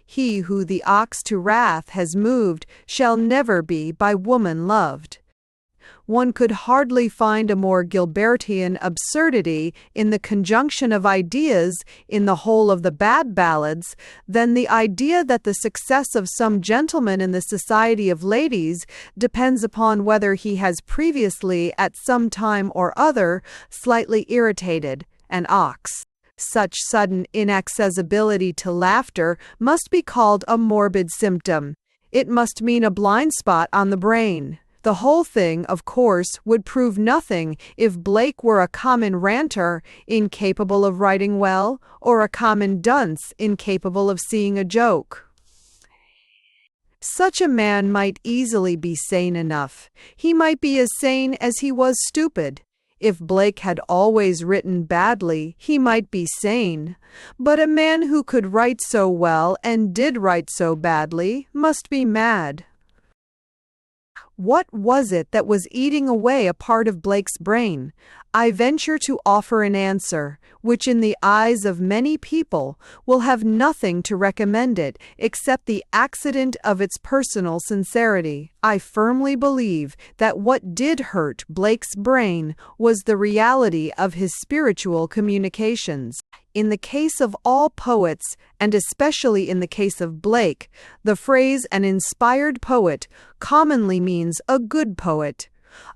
[SPEAKER 1] He who the ox to wrath has moved shall never be by woman loved. one could hardly find a more Gilbertian absurdity in the conjunction of ideas in the whole of the bad ballads than the idea that the success of some gentleman in the society of ladies depends upon whether he has previously at some time or other slightly irritated an ox. Such sudden inaccessibility to laughter must be called a morbid symptom. It must mean a blind spot on the brain. The whole thing, of course, would prove nothing if Blake were a common ranter, incapable of writing well, or a common dunce, incapable of seeing a joke. Such a man might easily be sane enough. He might be as sane as he was stupid. If Blake had always written badly, he might be sane. But a man who could write so well and did write so badly must be mad. What was it that was eating away a part of Blake's brain? I venture to offer an answer, which in the eyes of many people will have nothing to recommend it except the accident of its personal sincerity. I firmly believe that what did hurt Blake's brain was the reality of his spiritual communications. In the case of all poets, and especially in the case of Blake, the phrase an inspired poet commonly means a good poet.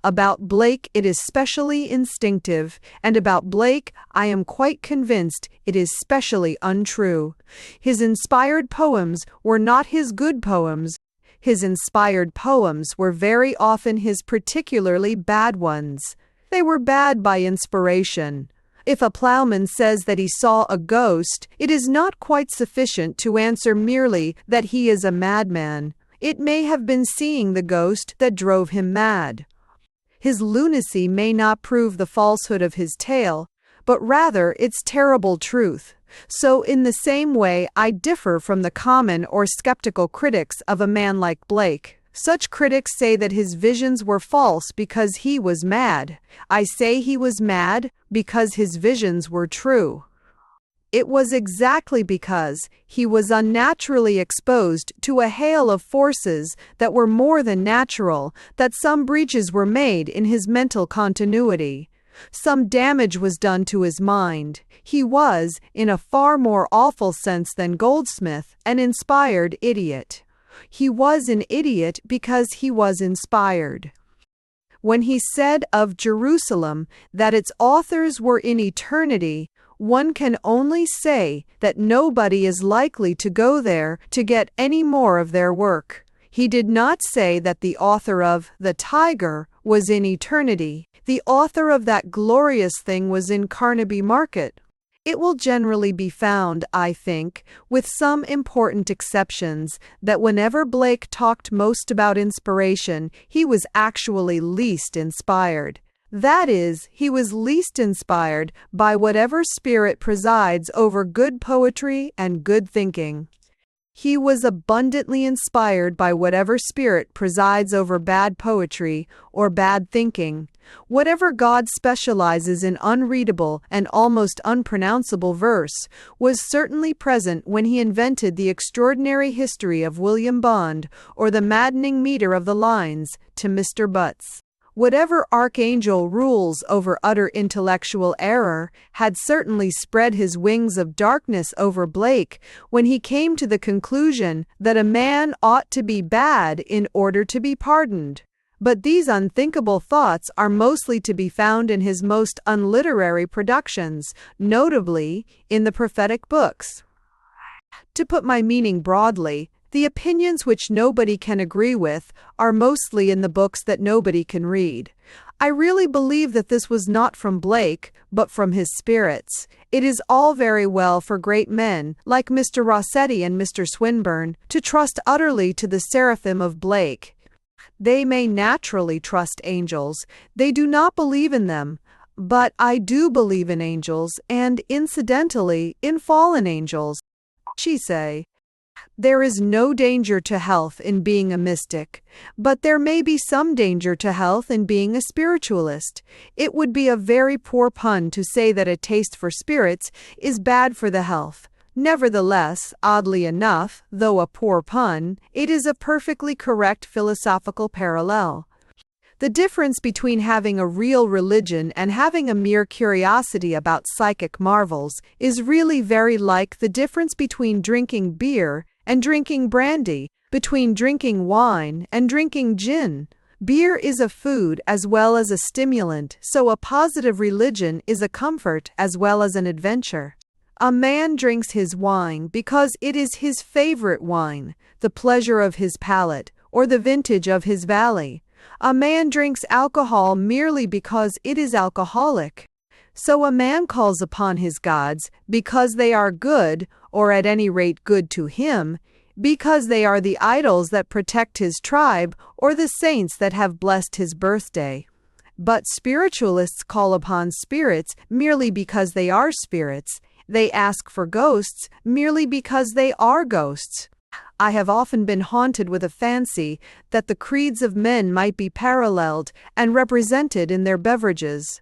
[SPEAKER 1] About Blake it is specially instinctive, and about Blake I am quite convinced it is specially untrue. His inspired poems were not his good poems. His inspired poems were very often his particularly bad ones. They were bad by inspiration. If a plowman says that he saw a ghost, it is not quite sufficient to answer merely that he is a madman. It may have been seeing the ghost that drove him mad. His lunacy may not prove the falsehood of his tale, but rather its terrible truth. So in the same way I differ from the common or skeptical critics of a man like Blake. Such critics say that his visions were false because he was mad. I say he was mad because his visions were true. It was exactly because he was unnaturally exposed to a hail of forces that were more than natural that some breaches were made in his mental continuity. Some damage was done to his mind. He was, in a far more awful sense than Goldsmith, an inspired idiot. He was an idiot because he was inspired. When he said of Jerusalem that its authors were in eternity, one can only say that nobody is likely to go there to get any more of their work. He did not say that the author of The Tiger was in eternity. The author of that glorious thing was in Carnaby Market. It will generally be found, I think, with some important exceptions, that whenever Blake talked most about inspiration, he was actually least inspired. That is, he was least inspired by whatever spirit presides over good poetry and good thinking. He was abundantly inspired by whatever spirit presides over bad poetry or bad thinking. Whatever God specializes in unreadable and almost unpronounceable verse was certainly present when he invented the extraordinary history of William Bond or the maddening meter of the lines to Mr. Butts. Whatever archangel rules over utter intellectual error had certainly spread his wings of darkness over Blake when he came to the conclusion that a man ought to be bad in order to be pardoned. But these unthinkable thoughts are mostly to be found in his most unliterary productions, notably in the prophetic books. To put my meaning broadly, the opinions which nobody can agree with are mostly in the books that nobody can read. I really believe that this was not from Blake, but from his spirits. It is all very well for great men, like Mr. Rossetti and Mr. Swinburne, to trust utterly to the seraphim of Blake. They may naturally trust angels. They do not believe in them. But I do believe in angels, and incidentally, in fallen angels. She say, there is no danger to health in being a mystic, but there may be some danger to health in being a spiritualist. It would be a very poor pun to say that a taste for spirits is bad for the health. Nevertheless, oddly enough, though a poor pun, it is a perfectly correct philosophical parallel. The difference between having a real religion and having a mere curiosity about psychic marvels is really very like the difference between drinking beer and drinking brandy, between drinking wine and drinking gin. Beer is a food as well as a stimulant, so a positive religion is a comfort as well as an adventure. A man drinks his wine because it is his favorite wine, the pleasure of his palate, or the vintage of his valley. A man drinks alcohol merely because it is alcoholic. So a man calls upon his gods because they are good, or at any rate good to him, because they are the idols that protect his tribe or the saints that have blessed his birthday. But spiritualists call upon spirits merely because they are spirits. They ask for ghosts merely because they are ghosts. I have often been haunted with a fancy that the creeds of men might be paralleled and represented in their beverages.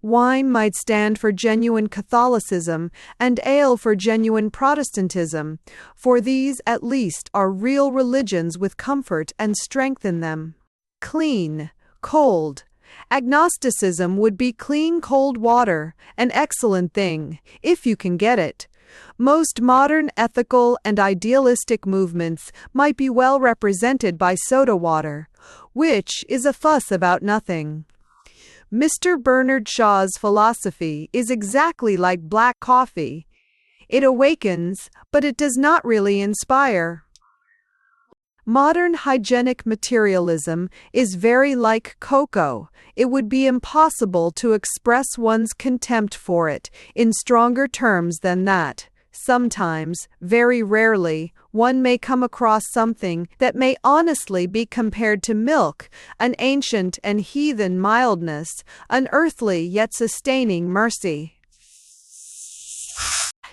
[SPEAKER 1] Wine might stand for genuine Catholicism and ale for genuine Protestantism, for these at least are real religions with comfort and strength in them. Clean, cold. Agnosticism would be clean cold water, an excellent thing, if you can get it. Most modern ethical and idealistic movements might be well represented by soda water, which is a fuss about nothing. Mr. Bernard Shaw's philosophy is exactly like black coffee. It awakens, but it does not really inspire. Modern hygienic materialism is very like cocoa. It would be impossible to express one's contempt for it in stronger terms than that. Sometimes, very rarely, one may come across something that may honestly be compared to milk, an ancient and heathen mildness, an earthly yet sustaining mercy.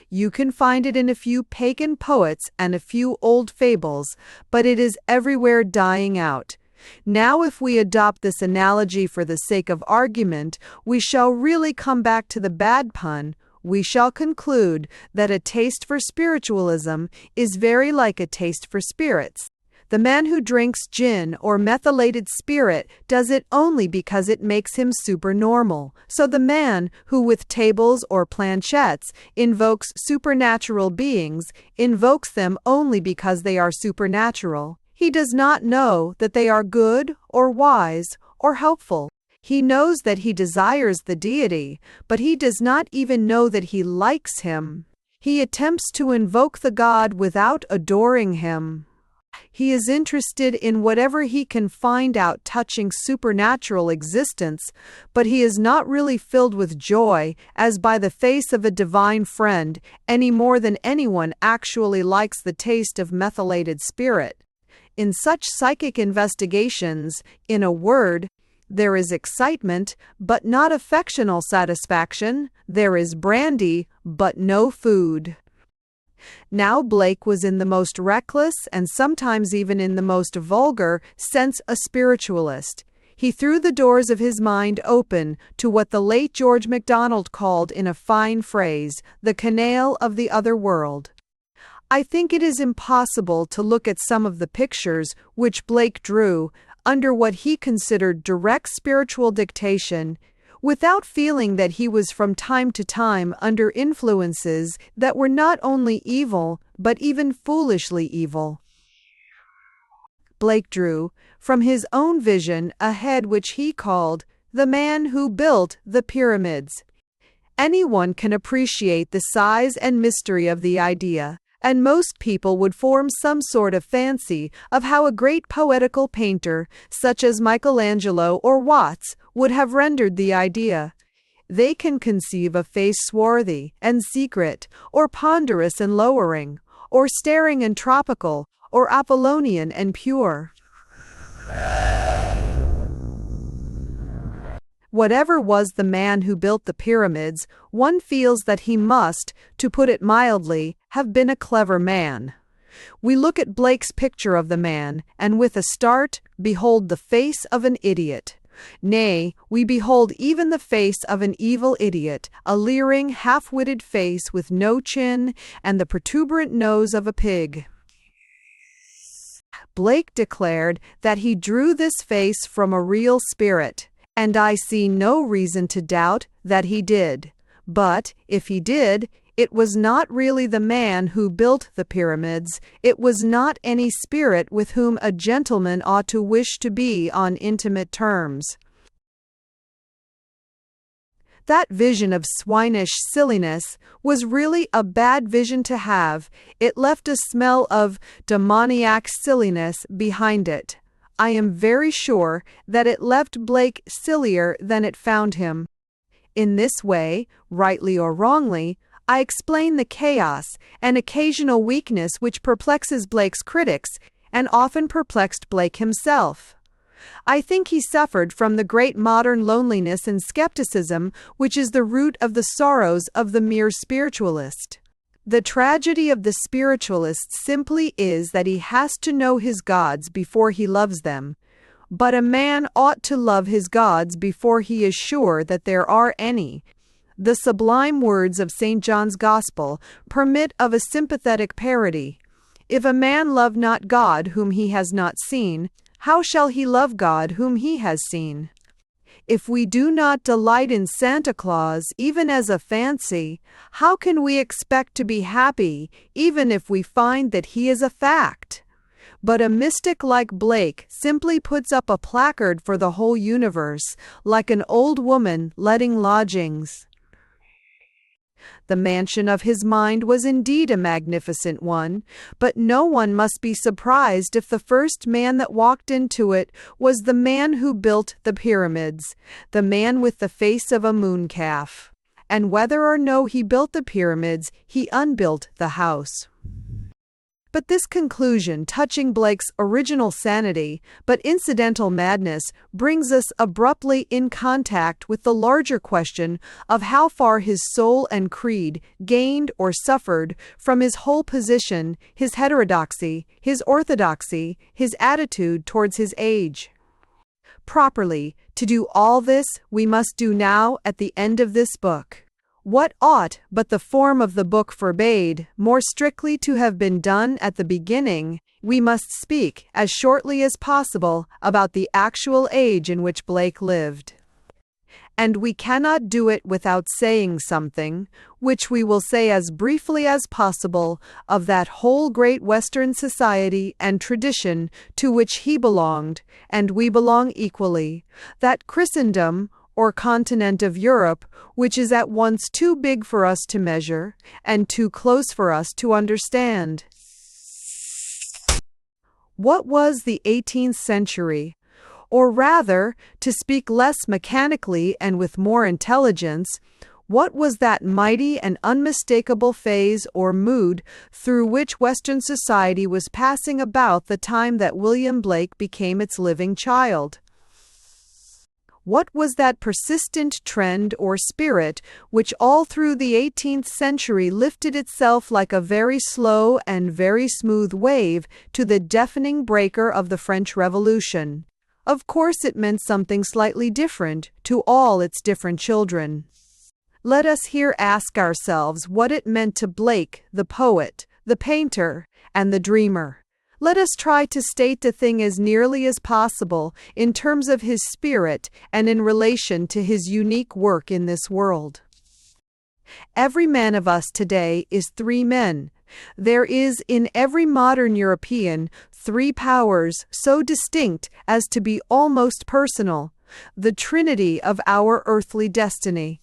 [SPEAKER 1] You can find it in a few pagan poets and a few old fables, but it is everywhere dying out. Now, if we adopt this analogy for the sake of argument, we shall really come back to the bad pun. We shall conclude that a taste for spiritualism is very like a taste for spirits. The man who drinks gin or methylated spirit does it only because it makes him supernormal. So the man who with tables or planchettes invokes supernatural beings invokes them only because they are supernatural. He does not know that they are good or wise or helpful. He knows that he desires the deity, but he does not even know that he likes him. He attempts to invoke the god without adoring him. He is interested in whatever he can find out touching supernatural existence, but he is not really filled with joy, as by the face of a divine friend, any more than anyone actually likes the taste of methylated spirit. In such psychic investigations, in a word, there is excitement, but not affectional satisfaction. There is brandy, but no food. Now Blake was in the most reckless and sometimes even in the most vulgar sense a spiritualist. He threw the doors of his mind open to what the late George MacDonald called in a fine phrase, the canal of the other world. I think it is impossible to look at some of the pictures which Blake drew under what he considered direct spiritual dictation without feeling that he was from time to time under influences that were not only evil, but even foolishly evil. Blake drew, from his own vision, a head which he called the man who built the pyramids. Anyone can appreciate the size and mystery of the idea, and most people would form some sort of fancy of how a great poetical painter, such as Michelangelo or Watts, would have rendered the idea. They can conceive a face swarthy and secret, or ponderous and lowering, or staring and tropical, or Apollonian and pure. Whatever was the man who built the pyramids, one feels that he must, to put it mildly, have been a clever man. We look at Blake's picture of the man, and with a start, behold the face of an idiot. Nay, we behold even the face of an evil idiot, a leering, half-witted face with no chin and the protuberant nose of a pig. Blake declared that he drew this face from a real spirit, and I see no reason to doubt that he did. But, if he did, it was not really the man who built the pyramids. It was not any spirit with whom a gentleman ought to wish to be on intimate terms. That vision of swinish silliness was really a bad vision to have. It left a smell of demoniac silliness behind it. I am very sure that it left Blake sillier than it found him. In this way, rightly or wrongly, I explain the chaos and occasional weakness which perplexes Blake's critics and often perplexed Blake himself. I think he suffered from the great modern loneliness and skepticism which is the root of the sorrows of the mere spiritualist. The tragedy of the spiritualist simply is that he has to know his gods before he loves them. But a man ought to love his gods before he is sure that there are any. The sublime words of St. John's Gospel permit of a sympathetic parody. If a man love not God whom he has not seen, how shall he love God whom he has seen? If we do not delight in Santa Claus even as a fancy, how can we expect to be happy even if we find that he is a fact? But a mystic like Blake simply puts up a placard for the whole universe, like an old woman letting lodgings. The mansion of his mind was indeed a magnificent one, but no one must be surprised if the first man that walked into it was the man who built the pyramids, the man with the face of a mooncalf. And whether or no he built the pyramids, he unbuilt the house. But this conclusion touching Blake's original sanity, but incidental madness, brings us abruptly in contact with the larger question of how far his soul and creed gained or suffered from his whole position, his heterodoxy, his orthodoxy, his attitude towards his age. Properly, to do all this, we must do now at the end of this book what ought, but the form of the book forbade, more strictly to have been done at the beginning. We must speak, as shortly as possible, about the actual age in which Blake lived. And we cannot do it without saying something, which we will say as briefly as possible, of that whole great Western society and tradition to which he belonged, and we belong equally, that Christendom, or continent of Europe, which is at once too big for us to measure, and too close for us to understand. What was the 18th century? Or rather, to speak less mechanically and with more intelligence, what was that mighty and unmistakable phase or mood through which Western society was passing about the time that William Blake became its living child? What was that persistent trend or spirit which all through the 18th century lifted itself like a very slow and very smooth wave to the deafening breaker of the French Revolution? Of course it meant something slightly different to all its different children. Let us here ask ourselves what it meant to Blake, the poet, the painter, and the dreamer. Let us try to state the thing as nearly as possible in terms of his spirit and in relation to his unique work in this world. Every man of us today is three men. There is in every modern European three powers so distinct as to be almost personal, the trinity of our earthly destiny.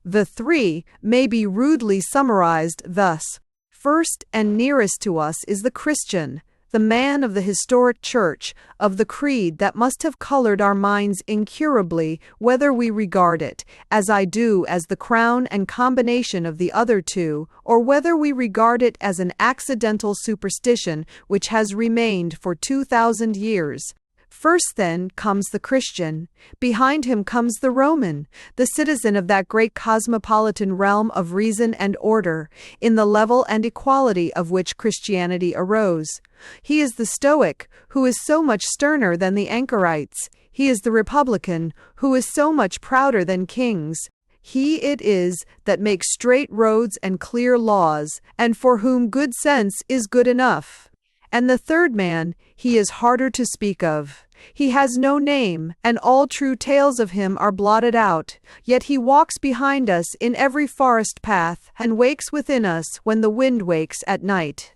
[SPEAKER 1] The three may be rudely summarized thus. First and nearest to us is the Christian, the man of the historic church, of the creed that must have colored our minds incurably, whether we regard it, as I do, as the crown and combination of the other two, or whether we regard it as an accidental superstition which has remained for 2,000 years. First, then, comes the Christian. Behind him comes the Roman, the citizen of that great cosmopolitan realm of reason and order, in the level and equality of which Christianity arose. He is the Stoic, who is so much sterner than the anchorites. He is the Republican, who is so much prouder than kings. He it is that makes straight roads and clear laws, and for whom good sense is good enough. And the third man, he is harder to speak of. He has no name, and all true tales of him are blotted out, yet he walks behind us in every forest path, and wakes within us when the wind wakes at night.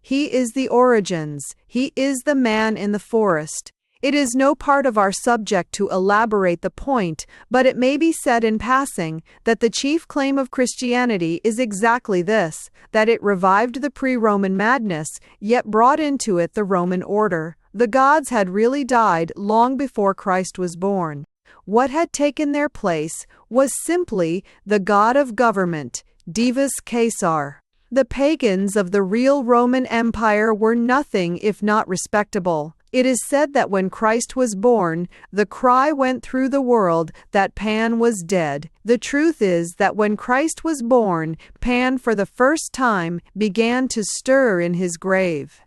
[SPEAKER 1] He is the origins, he is the man in the forest. It is no part of our subject to elaborate the point, but it may be said in passing that the chief claim of Christianity is exactly this, that it revived the pre-Roman madness, yet brought into it the Roman order. The gods had really died long before Christ was born. What had taken their place was simply the god of government, Divus Caesar. The pagans of the real Roman Empire were nothing if not respectable. It is said that when Christ was born, the cry went through the world that Pan was dead. The truth is that when Christ was born, Pan for the first time began to stir in his grave.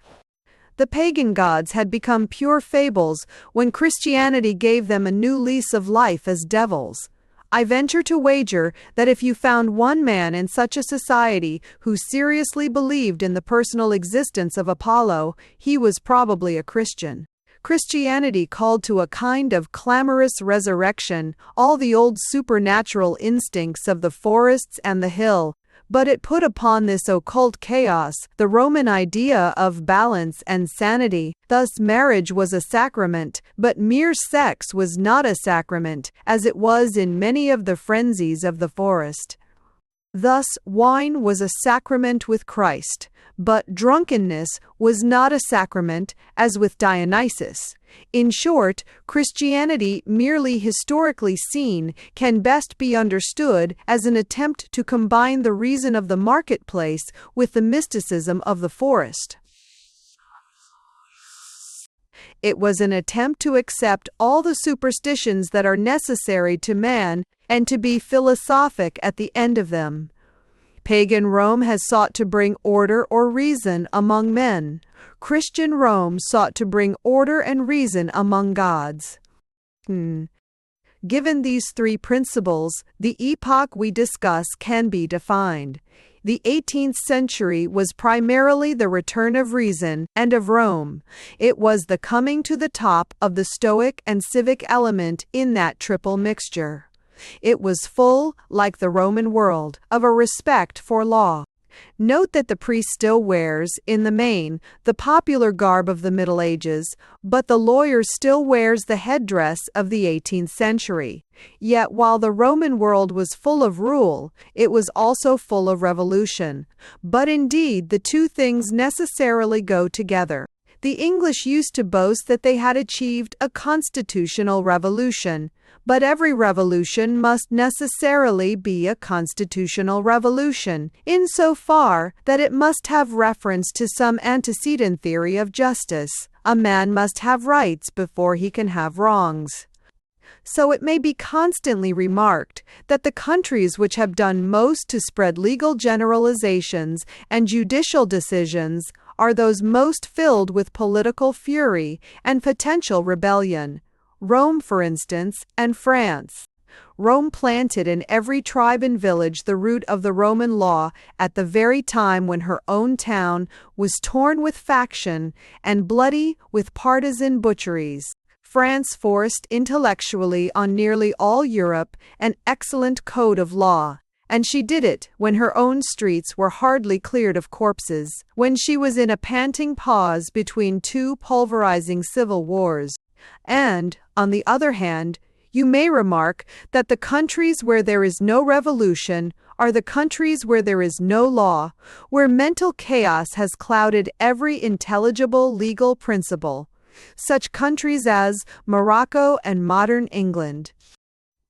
[SPEAKER 1] The pagan gods had become pure fables when Christianity gave them a new lease of life as devils. I venture to wager that if you found one man in such a society who seriously believed in the personal existence of Apollo, he was probably a Christian. Christianity called to a kind of clamorous resurrection all the old supernatural instincts of the forests and the hill, but it put upon this occult chaos the Roman idea of balance and sanity. Thus marriage was a sacrament, but mere sex was not a sacrament, as it was in many of the frenzies of the forest. Thus wine was a sacrament with Christ, but drunkenness was not a sacrament, as with Dionysus. In short, Christianity, merely historically seen, can best be understood as an attempt to combine the reason of the marketplace with the mysticism of the forest. It was an attempt to accept all the superstitions that are necessary to man and to be philosophic at the end of them. Pagan Rome has sought to bring order or reason among men. Christian Rome sought to bring order and reason among gods. Given these three principles, the epoch we discuss can be defined. The 18th century was primarily the return of reason and of Rome. It was the coming to the top of the Stoic and civic element in that triple mixture. It was full, like the Roman world, of a respect for law. Note that the priest still wears, in the main, the popular garb of the Middle Ages, but the lawyer still wears the headdress of the 18th century. Yet while the Roman world was full of rule, it was also full of revolution. But indeed, the two things necessarily go together. The English used to boast that they had achieved a constitutional revolution, but every revolution must necessarily be a constitutional revolution, insofar that it must have reference to some antecedent theory of justice. A man must have rights before he can have wrongs. So it may be constantly remarked that the countries which have done most to spread legal generalizations and judicial decisions are those most filled with political fury and potential rebellion. Rome, for instance, and France. Rome planted in every tribe and village the root of the Roman law at the very time when her own town was torn with faction and bloody with partisan butcheries. France forced intellectually on nearly all Europe an excellent code of law. And she did it when her own streets were hardly cleared of corpses, when she was in a panting pause between two pulverizing civil wars. And, on the other hand, you may remark that the countries where there is no revolution are the countries where there is no law, where mental chaos has clouded every intelligible legal principle. Such countries as Morocco and modern England.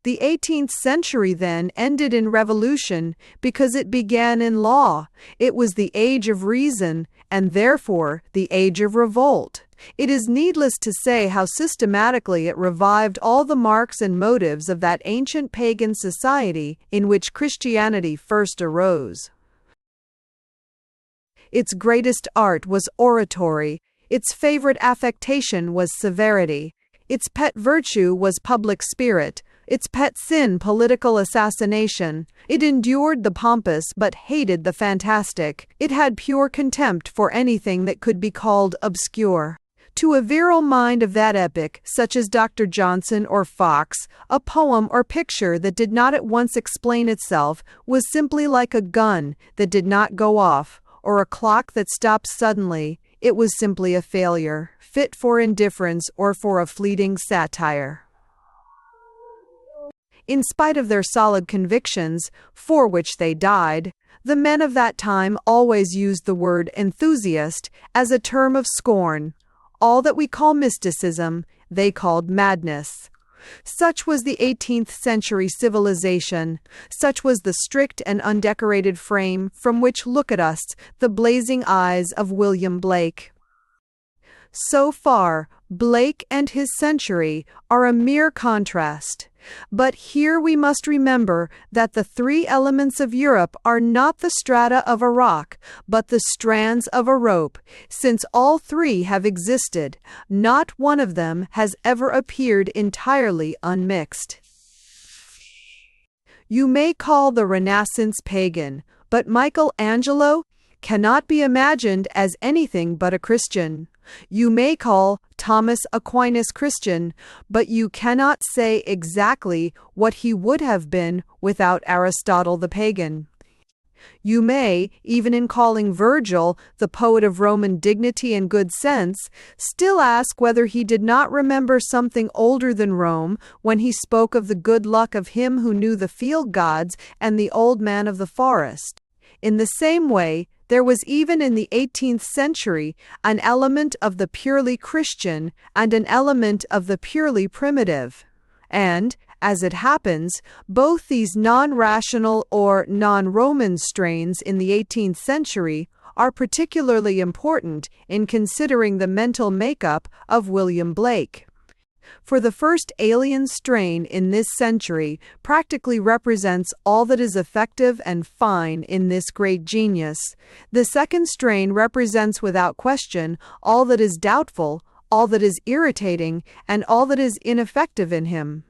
[SPEAKER 1] The 18th century then ended in revolution because it began in law. It was the age of reason, and therefore the age of revolt. It is needless to say how systematically it revived all the marks and motives of that ancient pagan society in which Christianity first arose. Its greatest art was oratory, its favorite affectation was severity, its pet virtue was public spirit, its pet sin political assassination. It endured the pompous but hated the fantastic. It had pure contempt for anything that could be called obscure. To a virile mind of that epoch, such as Dr. Johnson or Fox, a poem or picture that did not at once explain itself was simply like a gun that did not go off, or a clock that stopped suddenly. It was simply a failure, fit for indifference or for a fleeting satire. In spite of their solid convictions, for which they died, the men of that time always used the word enthusiast as a term of scorn. All that we call mysticism, they called madness. Such was the 18th century civilization. Such was the strict and undecorated frame from which look at us the blazing eyes of William Blake. So far, Blake and his century are a mere contrast. But here we must remember that the three elements of Europe are not the strata of a rock, but the strands of a rope. Since all three have existed, not one of them has ever appeared entirely unmixed. You may call the Renaissance pagan, but Michelangelo cannot be imagined as anything but a Christian. You may call Thomas Aquinas Christian, but you cannot say exactly what he would have been without Aristotle the pagan. You may, even in calling Virgil the poet of Roman dignity and good sense, still ask whether he did not remember something older than Rome when he spoke of the good luck of him who knew the field gods and the old man of the forest. In the same way, there was even in the 18th century an element of the purely Christian and an element of the purely primitive. And, as it happens, both these non-rational or non-Roman strains in the 18th century are particularly important in considering the mental makeup of William Blake. For the first alien strain in this century practically represents all that is effective and fine in this great genius. The second strain represents without question all that is doubtful, all that is irritating, and all that is ineffective in him.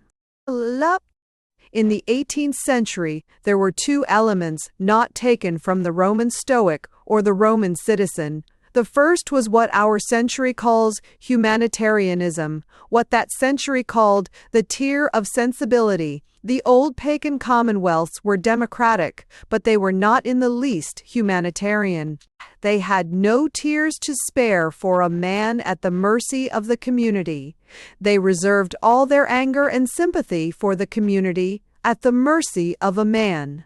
[SPEAKER 1] In the 18th century, there were two elements not taken from the Roman Stoic or the Roman citizen. The first was what our century calls humanitarianism, what that century called the tier of sensibility. The old pagan commonwealths were democratic, but they were not in the least humanitarian. They had no tears to spare for a man at the mercy of the community. They reserved all their anger and sympathy for the community at the mercy of a man.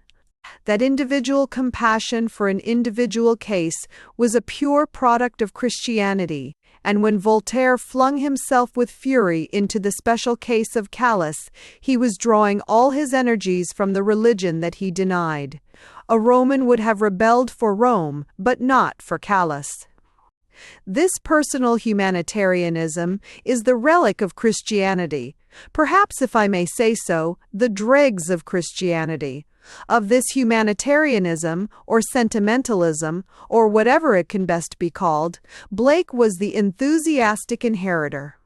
[SPEAKER 1] That individual compassion for an individual case was a pure product of Christianity, and when Voltaire flung himself with fury into the special case of Callus, he was drawing all his energies from the religion that he denied. A Roman would have rebelled for Rome, but not for Callus. This personal humanitarianism is the relic of Christianity, perhaps, if I may say so, the dregs of Christianity. Of this humanitarianism, or sentimentalism, or whatever it can best be called, Blake was the enthusiastic inheritor.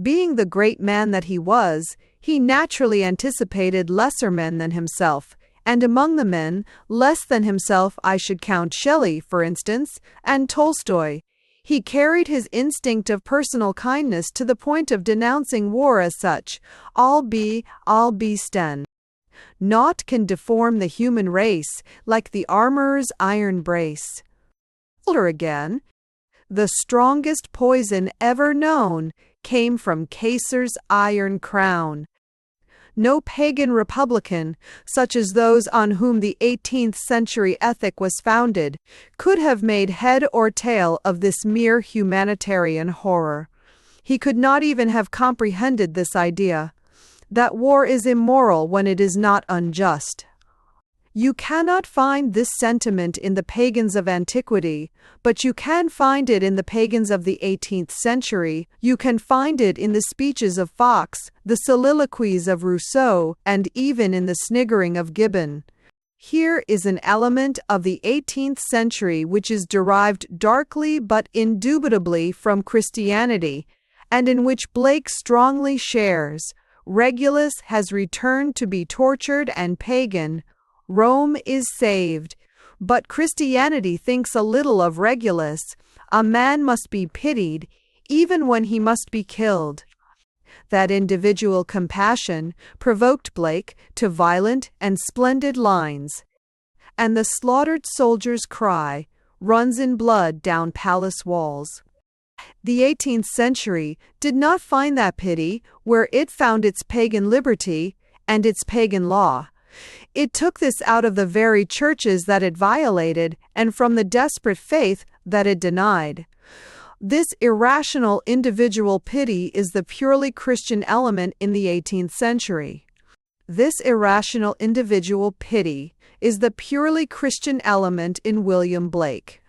[SPEAKER 1] Being the great man that he was, he naturally anticipated lesser men than himself, and among the men, less than himself I should count Shelley, for instance, and Tolstoy. He carried his instinct of personal kindness to the point of denouncing war as such. I'll be Sten. Naught can deform the human race like the armorer's iron brace. Or again, the strongest poison ever known came from Caesar's iron crown. No pagan republican, such as those on whom the 18th century ethic was founded, could have made head or tail of this mere humanitarian horror. He could not even have comprehended this idea, that war is immoral when it is not unjust. You cannot find this sentiment in the pagans of antiquity, but you can find it in the pagans of the 18th century. You can find it in the speeches of Fox, the soliloquies of Rousseau, and even in the sniggering of Gibbon. Here is an element of the 18th century which is derived darkly but indubitably from Christianity, and in which Blake strongly shares. Regulus has returned to be tortured and pagan. Rome is saved. But Christianity thinks a little of Regulus. A man must be pitied, even when he must be killed. That individual compassion provoked Blake to violent and splendid lines. And the slaughtered soldier's cry runs in blood down palace walls. The 18th century did not find that pity where it found its pagan liberty and its pagan law. It took this out of the very churches that it violated and from the desperate faith that it denied. This irrational individual pity is the purely Christian element in the 18th century. This irrational individual pity is the purely Christian element in William Blake.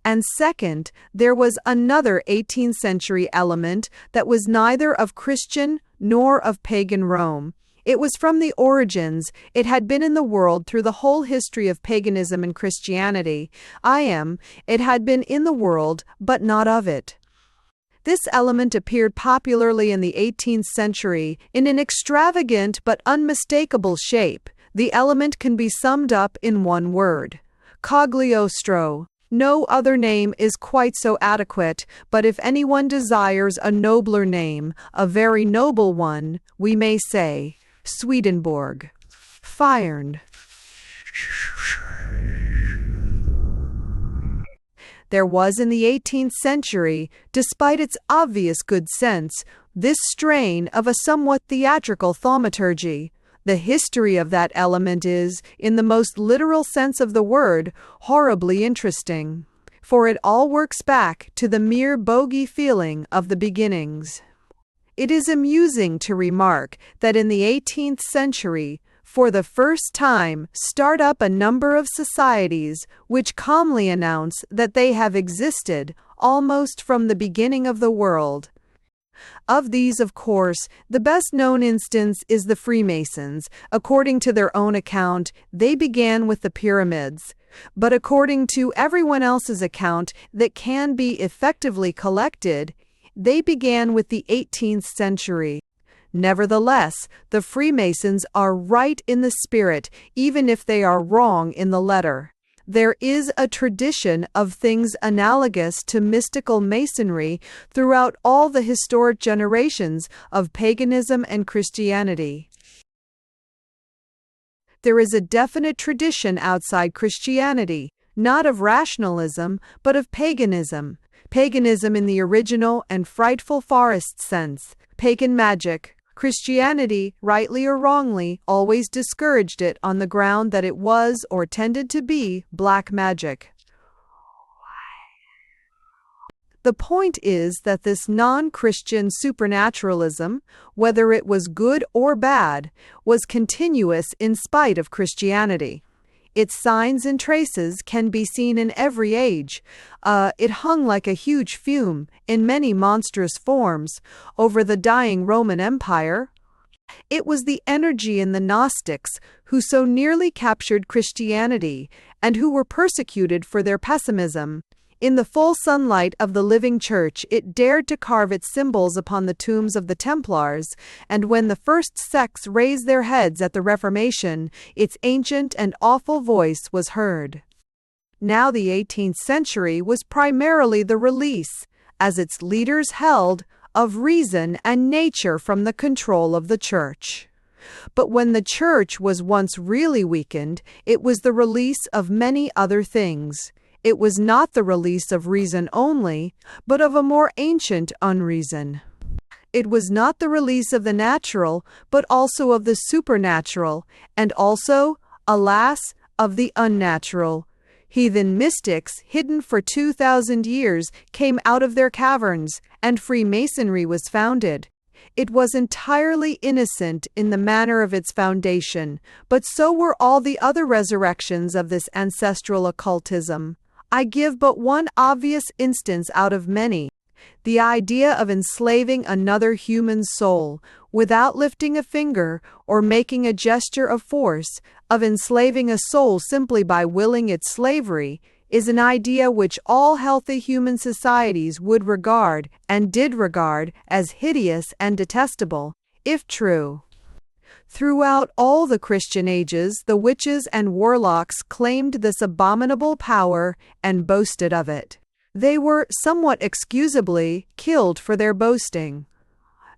[SPEAKER 1] And second, there was another 18th century element that was neither of Christian nor of pagan Rome. It was from the origins. It had been in the world through the whole history of paganism and Christianity. It had been in the world, but not of it. This element appeared popularly in the 18th century in an extravagant but unmistakable shape. The element can be summed up in one word: Cagliostro. No other name is quite so adequate, but if anyone desires a nobler name, a very noble one, we may say Swedenborg. Feiern. There was in the 18th century, despite its obvious good sense, this strain of a somewhat theatrical thaumaturgy. The history of that element is, in the most literal sense of the word, horribly interesting, for it all works back to the mere bogey feeling of the beginnings. It is amusing to remark that in the 18th century, for the first time, start up a number of societies which calmly announce that they have existed almost from the beginning of the world. Of these, of course, the best-known instance is the Freemasons. According to their own account, they began with the pyramids. But according to everyone else's account that can be effectively collected, they began with the 18th century. Nevertheless, the Freemasons are right in the spirit, even if they are wrong in the letter. There is a tradition of things analogous to mystical masonry throughout all the historic generations of paganism and Christianity. There is a definite tradition outside Christianity, not of rationalism, but of paganism. Paganism in the original and frightful forest sense. Pagan magic. Christianity, rightly or wrongly, always discouraged it on the ground that it was or tended to be black magic. The point is that this non-Christian supernaturalism, whether it was good or bad, was continuous in spite of Christianity. Its signs and traces can be seen in every age. It hung like a huge fume, in many monstrous forms, over the dying Roman Empire. It was the energy in the Gnostics who so nearly captured Christianity and who were persecuted for their pessimism. In the full sunlight of the living church, it dared to carve its symbols upon the tombs of the Templars, and when the first sects raised their heads at the Reformation, its ancient and awful voice was heard. Now the 18th century was primarily the release, as its leaders held, of reason and nature from the control of the church. But when the church was once really weakened, it was the release of many other things. It was not the release of reason only, but of a more ancient unreason. It was not the release of the natural, but also of the supernatural, and also, alas, of the unnatural. Heathen mystics, hidden for 2,000 years, came out of their caverns, and Freemasonry was founded. It was entirely innocent in the manner of its foundation, but so were all the other resurrections of this ancestral occultism. I give but one obvious instance out of many. The idea of enslaving another human soul, without lifting a finger or making a gesture of force, of enslaving a soul simply by willing its slavery, is an idea which all healthy human societies would regard, and did regard, as hideous and detestable, if true. Throughout all the Christian ages, the witches and warlocks claimed this abominable power and boasted of it. They were, somewhat excusably, killed for their boasting.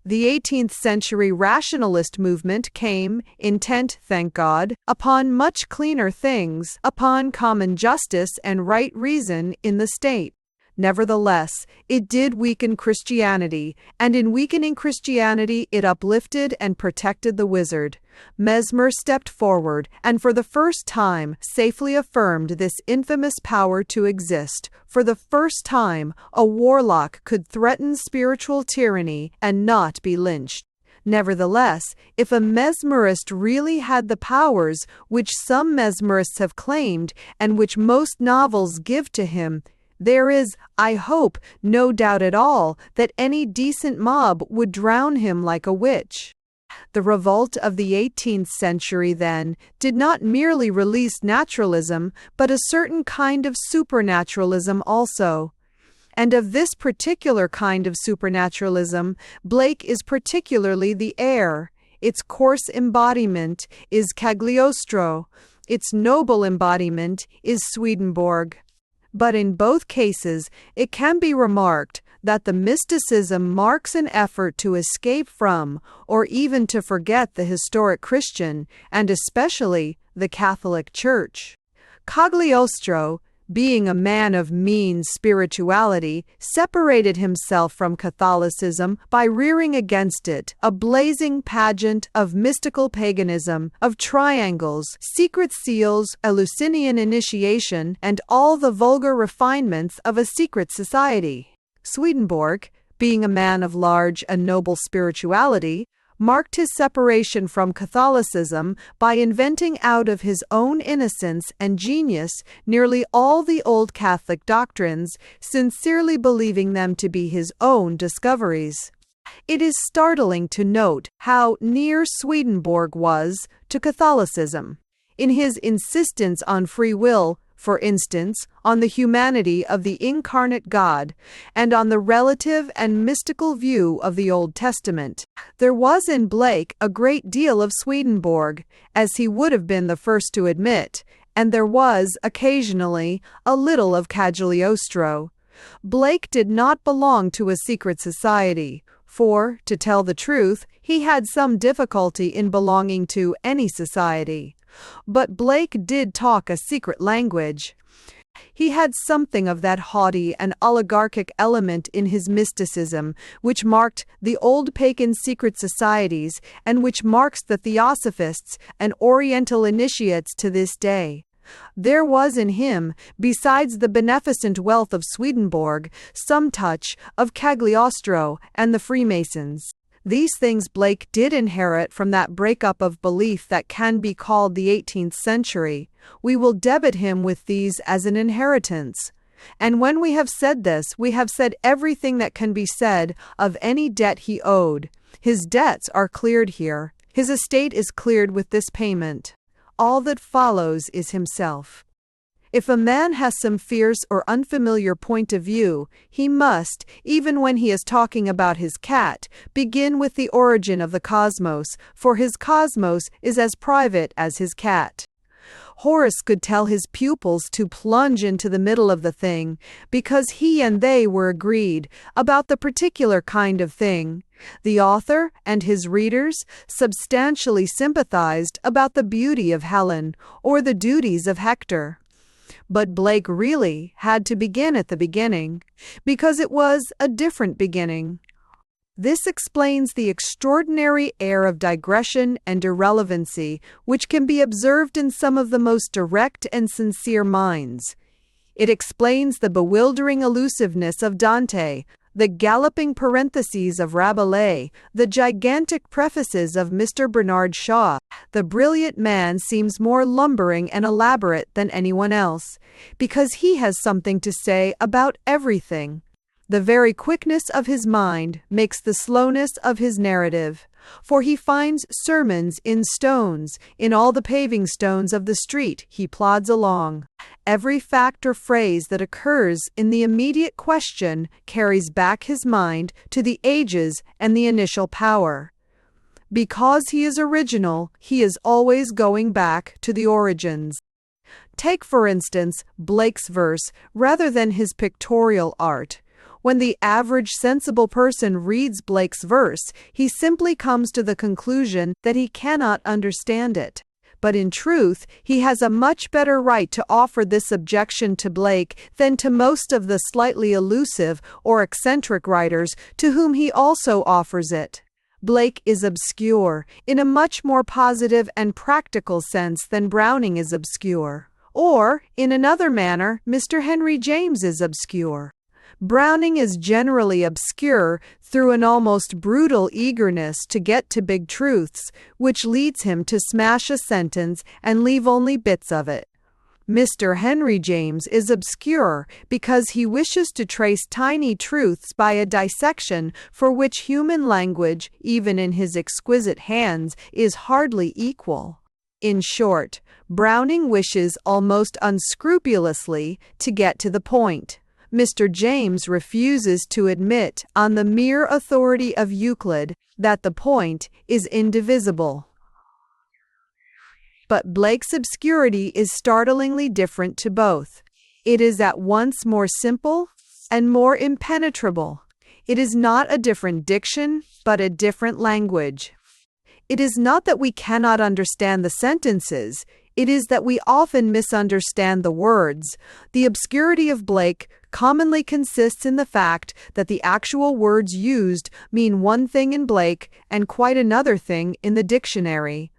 [SPEAKER 1] The 18th century rationalist movement came, intent, thank God, upon much cleaner things, upon common justice and right reason in the state. Nevertheless, it did weaken Christianity, and in weakening Christianity it uplifted and protected the wizard. Mesmer stepped forward, and for the first time safely affirmed this infamous power to exist. For the first time, a warlock could threaten spiritual tyranny and not be lynched. Nevertheless, if a mesmerist really had the powers which some mesmerists have claimed, and which most novels give to him, there is, I hope, no doubt at all that any decent mob would drown him like a witch. The revolt of the 18th century, then, did not merely release naturalism, but a certain kind of supernaturalism also. And of this particular kind of supernaturalism, Blake is particularly the heir. Its coarse embodiment is Cagliostro. Its noble embodiment is Swedenborg. But in both cases, it can be remarked that the mysticism marks an effort to escape from, or even to forget, the historic Christian, and especially the Catholic Church. Cagliostro, being a man of mean spirituality, separated himself from Catholicism by rearing against it a blazing pageant of mystical paganism, of triangles, secret seals, Eleusinian initiation, and all the vulgar refinements of a secret society. Swedenborg, being a man of large and noble spirituality, marked his separation from Catholicism by inventing out of his own innocence and genius nearly all the old Catholic doctrines, sincerely believing them to be his own discoveries. It is startling to note how near Swedenborg was to Catholicism. In his insistence on free will, for instance, on the humanity of the incarnate God, and on the relative and mystical view of the Old Testament, there was in Blake a great deal of Swedenborg, as he would have been the first to admit, and there was, occasionally, a little of Cagliostro. Blake did not belong to a secret society, for, to tell the truth, he had some difficulty in belonging to any society. But Blake did talk a secret language. He had something of that haughty and oligarchic element in his mysticism which marked the old pagan secret societies and which marks the theosophists and Oriental initiates to this day. There was in him, besides the beneficent wealth of Swedenborg, some touch of Cagliostro and the Freemasons. These things Blake did inherit from that break-up of belief that can be called the 18th century. We will debit him with these as an inheritance. And when we have said this, we have said everything that can be said of any debt he owed. His debts are cleared here. His estate is cleared with this payment. All that follows is himself. If a man has some fierce or unfamiliar point of view, he must, even when he is talking about his cat, begin with the origin of the cosmos, for his cosmos is as private as his cat. Horace could tell his pupils to plunge into the middle of the thing, because he and they were agreed about the particular kind of thing. The author and his readers substantially sympathized about the beauty of Helen or the duties of Hector. But Blake really had to begin at the beginning, because it was a different beginning. This explains the extraordinary air of digression and irrelevancy which can be observed in some of the most direct and sincere minds. It explains the bewildering elusiveness of Dante, the galloping parentheses of Rabelais, the gigantic prefaces of Mr. Bernard Shaw. The brilliant man seems more lumbering and elaborate than anyone else, because he has something to say about everything. The very quickness of his mind makes the slowness of his narrative, for he finds sermons in stones, in all the paving stones of the street he plods along. Every fact or phrase that occurs in the immediate question carries back his mind to the ages and the initial power. Because he is original, he is always going back to the origins. Take, for instance, Blake's verse rather than his pictorial art. When the average sensible person reads Blake's verse, he simply comes to the conclusion that he cannot understand it. But in truth, he has a much better right to offer this objection to Blake than to most of the slightly elusive or eccentric writers to whom he also offers it. Blake is obscure in a much more positive and practical sense than Browning is obscure. Or, in another manner, Mr. Henry James is obscure. Browning is generally obscure through an almost brutal eagerness to get to big truths, which leads him to smash a sentence and leave only bits of it. Mr. Henry James is obscure because he wishes to trace tiny truths by a dissection for which human language, even in his exquisite hands, is hardly equal. In short, Browning wishes almost unscrupulously to get to the point. Mr. James refuses to admit, on the mere authority of Euclid, that the point is indivisible. But Blake's obscurity is startlingly different to both. It is at once more simple and more impenetrable. It is not a different diction, but a different language. It is not that we cannot understand the sentences, it is that we often misunderstand the words. The obscurity of Blake commonly consists in the fact that the actual words used mean one thing in Blake and quite another thing in the dictionary.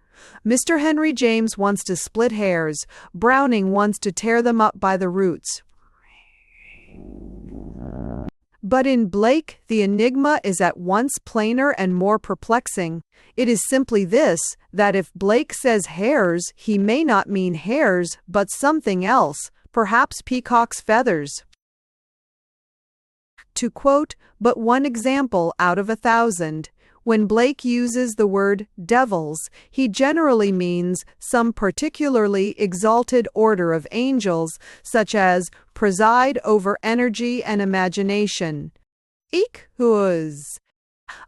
[SPEAKER 1] Mr. Henry James wants to split hairs. Browning wants to tear them up by the roots. But in Blake, the enigma is at once plainer and more perplexing. It is simply this, that if Blake says hairs, he may not mean hairs, but something else, perhaps peacock's feathers. To quote but one example out of 1,000, when Blake uses the word devils, he generally means some particularly exalted order of angels, such as preside over energy and imagination. Ichus.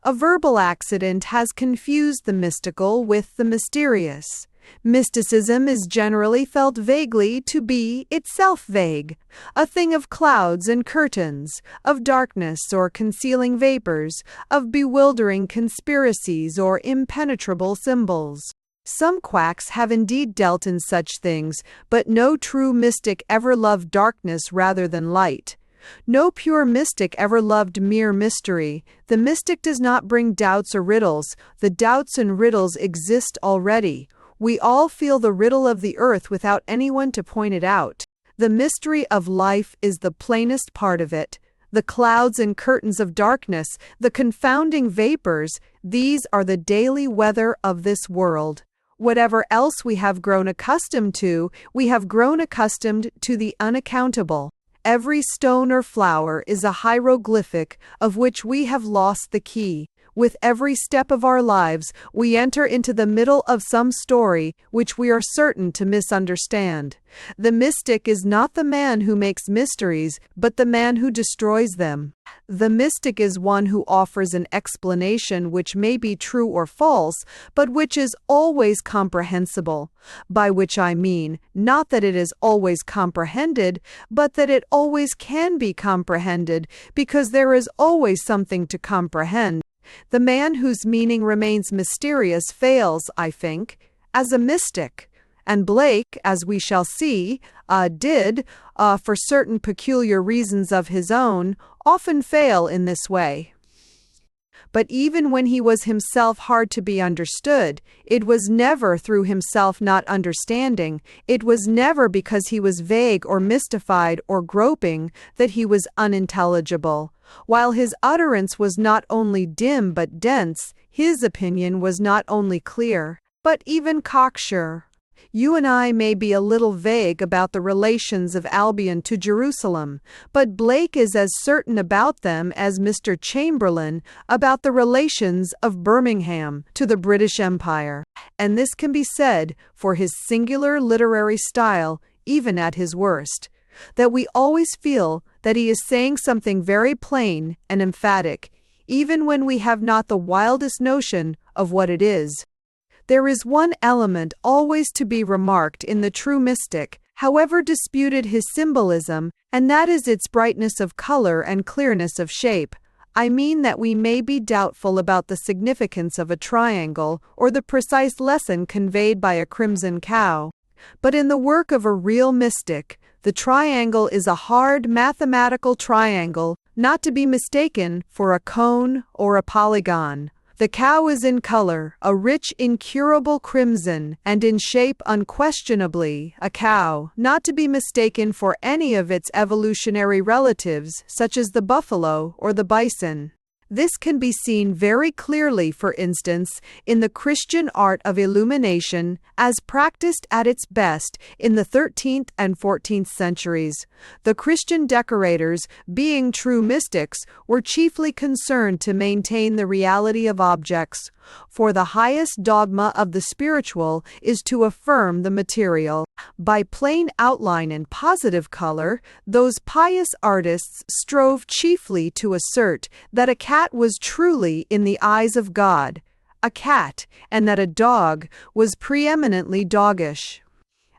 [SPEAKER 1] A verbal accident has confused the mystical with the mysterious. Mysticism is generally felt vaguely to be itself vague, a thing of clouds and curtains, of darkness or concealing vapors, of bewildering conspiracies or impenetrable symbols. Some quacks have indeed dealt in such things, but no true mystic ever loved darkness rather than light. No pure mystic ever loved mere mystery. The mystic does not bring doubts or riddles. The doubts and riddles exist already. We all feel the riddle of the earth without anyone to point it out. The mystery of life is the plainest part of it. The clouds and curtains of darkness, the confounding vapors, these are the daily weather of this world. Whatever else we have grown accustomed to, we have grown accustomed to the unaccountable. Every stone or flower is a hieroglyphic of which we have lost the key. With every step of our lives, we enter into the middle of some story which we are certain to misunderstand. The mystic is not the man who makes mysteries, but the man who destroys them. The mystic is one who offers an explanation which may be true or false, but which is always comprehensible. By which I mean, not that it is always comprehended, but that it always can be comprehended, because there is always something to comprehend. The man whose meaning remains mysterious fails, I think, as a mystic. And Blake, as we shall see, did, for certain peculiar reasons of his own, often fail in this way. But even when he was himself hard to be understood, it was never through himself not understanding, it was never because he was vague or mystified or groping that he was unintelligible. While his utterance was not only dim but dense, his opinion was not only clear, but even cocksure. You and I may be a little vague about the relations of Albion to Jerusalem, but Blake is as certain about them as Mr. Chamberlain about the relations of Birmingham to the British Empire. And this can be said, for his singular literary style, even at his worst. That we always feel that he is saying something very plain and emphatic, even when we have not the wildest notion of what it is. There is one element always to be remarked in the true mystic, however disputed his symbolism, and that is its brightness of color and clearness of shape. I mean that we may be doubtful about the significance of a triangle or the precise lesson conveyed by a crimson cow. But in the work of a real mystic, the triangle is a hard mathematical triangle, not to be mistaken for a cone or a polygon. The cow is in color, a rich incurable crimson, and in shape unquestionably a cow, not to be mistaken for any of its evolutionary relatives, such as the buffalo or the bison. This can be seen very clearly, for instance, in the Christian art of illumination, as practiced at its best in the 13th and 14th centuries. The Christian decorators, being true mystics, were chiefly concerned to maintain the reality of objects, for the highest dogma of the spiritual is to affirm the material. By plain outline and positive color, those pious artists strove chiefly to assert that a cat was truly in the eyes of God, a cat, and that a dog was preeminently doggish.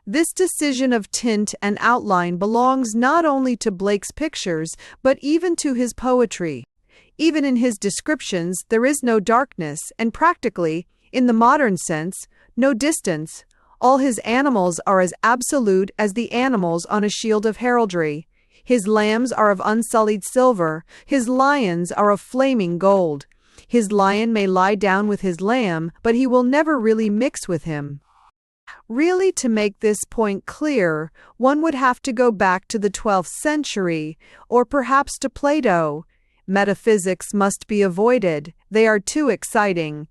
[SPEAKER 1] This decision of tint and outline belongs not only to Blake's pictures, but even to his poetry. Even in his descriptions there is no darkness, and practically, in the modern sense, no distance. All his animals are as absolute as the animals on a shield of heraldry. His lambs are of unsullied silver, his lions are of flaming gold. His lion may lie down with his lamb, but he will never really mix with him. Really, to make this point clear, one would have to go back to the 12th century, or perhaps to Plato. Metaphysics must be avoided, they are too exciting.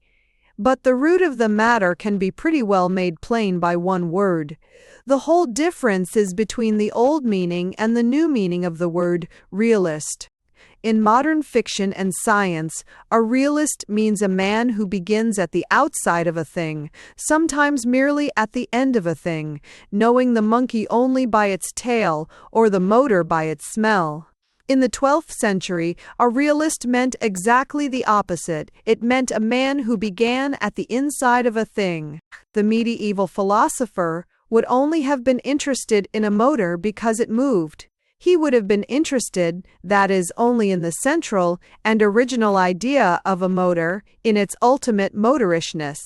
[SPEAKER 1] But the root of the matter can be pretty well made plain by one word. The whole difference is between the old meaning and the new meaning of the word realist. In modern fiction and science, a realist means a man who begins at the outside of a thing, sometimes merely at the end of a thing, knowing the monkey only by its tail or the motor by its smell. In the 12th century, a realist meant exactly the opposite. It meant a man who began at the inside of a thing. The medieval philosopher would only have been interested in a motor because it moved. He would have been interested, that is, only in the central and original idea of a motor, in its ultimate motorishness.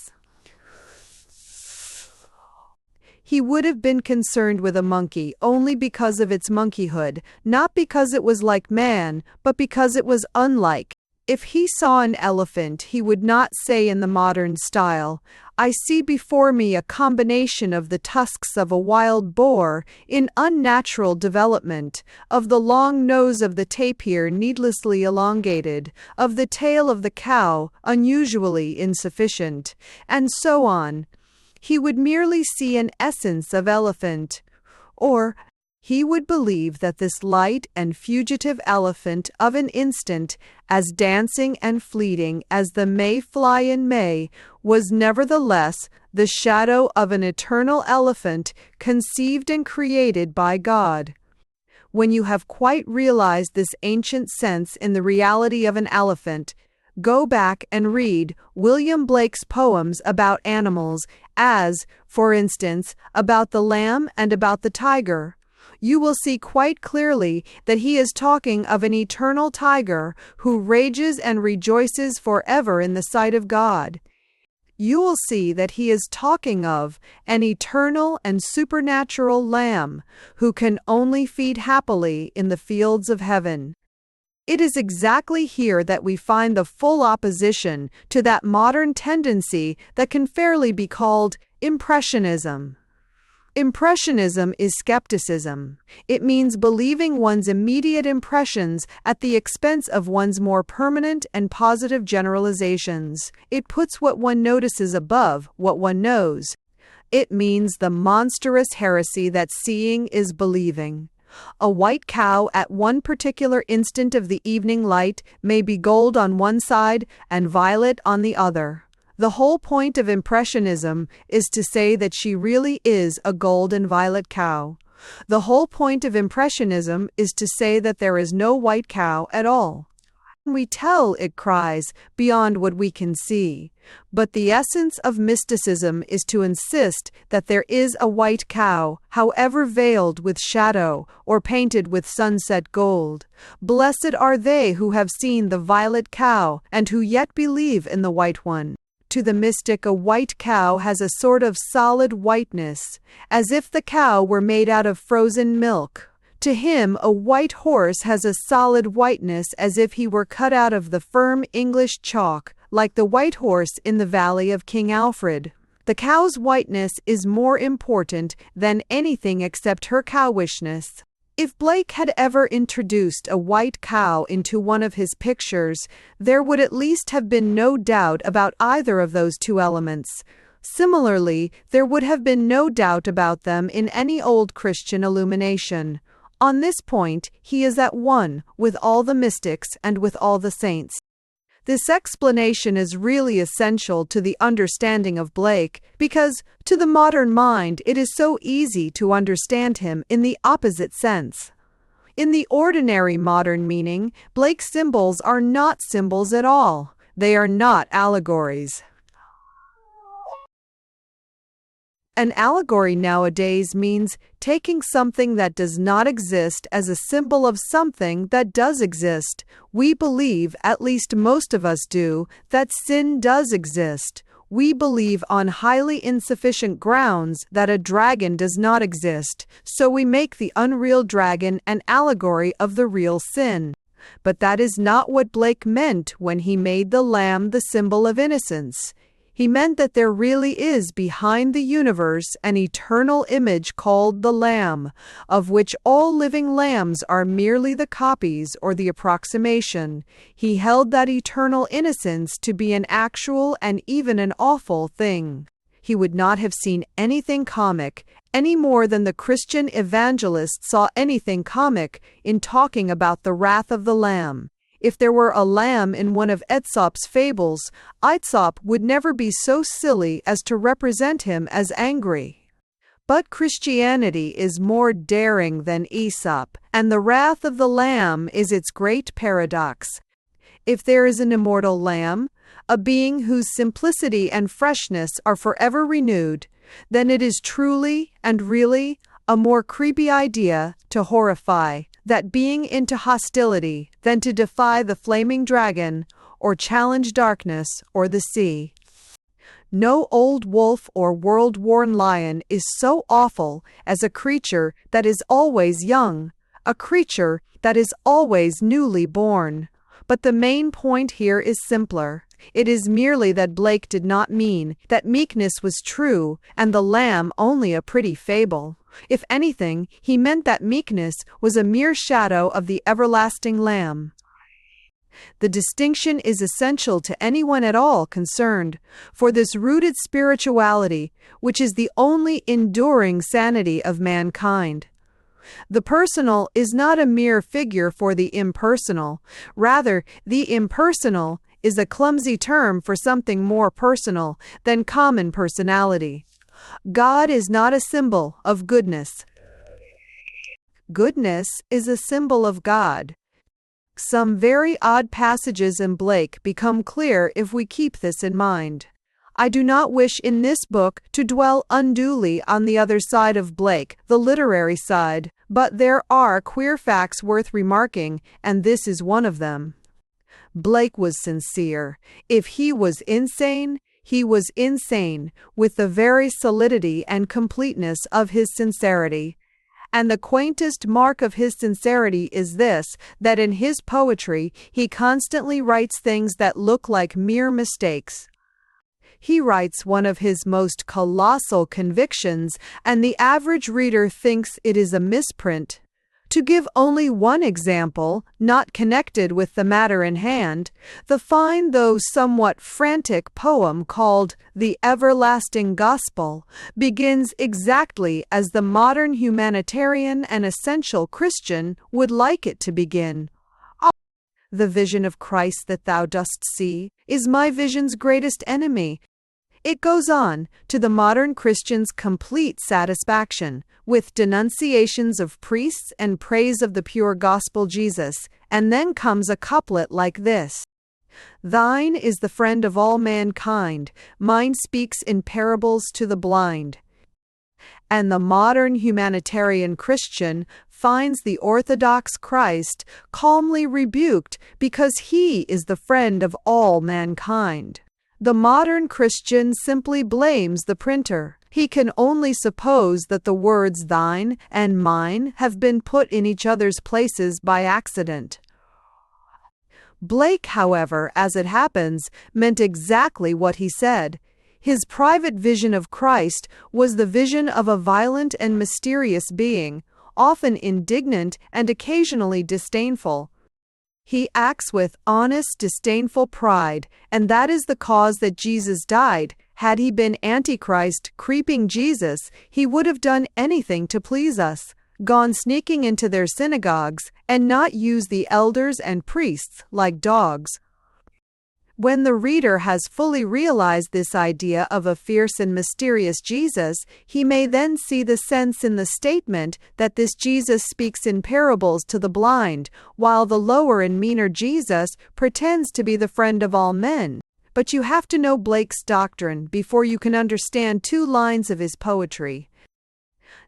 [SPEAKER 1] He would have been concerned with a monkey only because of its monkeyhood, not because it was like man, but because it was unlike. If he saw an elephant, he would not say in the modern style, "I see before me a combination of the tusks of a wild boar in unnatural development, of the long nose of the tapir needlessly elongated, of the tail of the cow unusually insufficient," and so on. He would merely see an essence of elephant, or he would believe that this light and fugitive elephant of an instant, as dancing and fleeting as the May-fly in May, was nevertheless the shadow of an eternal elephant conceived and created by God. When you have quite realized this ancient sense in the reality of an elephant, go back and read William Blake's poems about animals, as, for instance, about the lamb and about the tiger. You will see quite clearly that he is talking of an eternal tiger who rages and rejoices forever in the sight of God. You will see that he is talking of an eternal and supernatural lamb who can only feed happily in the fields of heaven. It is exactly here that we find the full opposition to that modern tendency that can fairly be called Impressionism. Impressionism is skepticism. It means believing one's immediate impressions at the expense of one's more permanent and positive generalizations. It puts what one notices above what one knows. It means the monstrous heresy that seeing is believing. A white cow at one particular instant of the evening light may be gold on one side and violet on the other. The whole point of Impressionism is to say that she really is a gold and violet cow. The whole point of Impressionism is to say that there is no white cow at all. We tell, it cries, beyond what we can see. But the essence of mysticism is to insist that there is a white cow, however veiled with shadow or painted with sunset gold. Blessed are they who have seen the violet cow and who yet believe in the white one. To the mystic, a white cow has a sort of solid whiteness, as if the cow were made out of frozen milk. To him, a white horse has a solid whiteness as if he were cut out of the firm English chalk, like the white horse in the Valley of King Alfred. The cow's whiteness is more important than anything except her cowishness. If Blake had ever introduced a white cow into one of his pictures, there would at least have been no doubt about either of those two elements. Similarly, there would have been no doubt about them in any old Christian illumination. On this point, he is at one with all the mystics and with all the saints. This explanation is really essential to the understanding of Blake, because, to the modern mind, it is so easy to understand him in the opposite sense. In the ordinary modern meaning, Blake's symbols are not symbols at all. They are not allegories. An allegory nowadays means taking something that does not exist as a symbol of something that does exist. We believe, at least most of us do, that sin does exist. We believe on highly insufficient grounds that a dragon does not exist, so we make the unreal dragon an allegory of the real sin. But that is not what Blake meant when he made the lamb the symbol of innocence. He meant that there really is behind the universe an eternal image called the Lamb, of which all living lambs are merely the copies or the approximation. He held that eternal innocence to be an actual and even an awful thing. He would not have seen anything comic, any more than the Christian evangelist saw anything comic in talking about the wrath of the Lamb. If there were a lamb in one of Aesop's fables, Aesop would never be so silly as to represent him as angry. But Christianity is more daring than Aesop, and the wrath of the Lamb is its great paradox. If there is an immortal lamb, a being whose simplicity and freshness are forever renewed, then it is truly and really a more creepy idea to horrify that being into hostility than to defy the flaming dragon or challenge darkness or the sea. No old wolf or world-worn lion is so awful as a creature that is always young, a creature that is always newly born. But the main point here is simpler. It is merely that Blake did not mean that meekness was true and the lamb only a pretty fable. If anything, he meant that meekness was a mere shadow of the everlasting Lamb. The distinction is essential to anyone at all concerned, for this rooted spirituality, which is the only enduring sanity of mankind. The personal is not a mere figure for the impersonal. Rather, the impersonal is a clumsy term for something more personal than common personality. God is not a symbol of goodness. Goodness is a symbol of God. Some very odd passages in Blake become clear if we keep this in mind. I do not wish in this book to dwell unduly on the other side of Blake, the literary side, but there are queer facts worth remarking, and this is one of them. Blake was sincere. If he was insane, he was insane with the very solidity and completeness of his sincerity. And the quaintest mark of his sincerity is this, that in his poetry he constantly writes things that look like mere mistakes. He writes one of his most colossal convictions, and the average reader thinks it is a misprint. To give only one example, not connected with the matter in hand, the fine though somewhat frantic poem called The Everlasting Gospel begins exactly as the modern humanitarian and essential Christian would like it to begin. The vision of Christ that thou dost see is my vision's greatest enemy. It goes on, to the modern Christian's complete satisfaction, with denunciations of priests and praise of the pure gospel Jesus, and then comes a couplet like this. Thine is the friend of all mankind, mine speaks in parables to the blind. And the modern humanitarian Christian finds the Orthodox Christ calmly rebuked because he is the friend of all mankind. The modern Christian simply blames the printer. He can only suppose that the words thine and mine have been put in each other's places by accident. Blake, however, as it happens, meant exactly what he said. His private vision of Christ was the vision of a violent and mysterious being, often indignant and occasionally disdainful. He acts with honest, disdainful pride, and that is the cause that Jesus died. Had he been Antichrist, creeping Jesus, he would have done anything to please us, gone sneaking into their synagogues, and not used the elders and priests like dogs. When the reader has fully realized this idea of a fierce and mysterious Jesus, he may then see the sense in the statement that this Jesus speaks in parables to the blind, while the lower and meaner Jesus pretends to be the friend of all men. But you have to know Blake's doctrine before you can understand 2 lines of his poetry.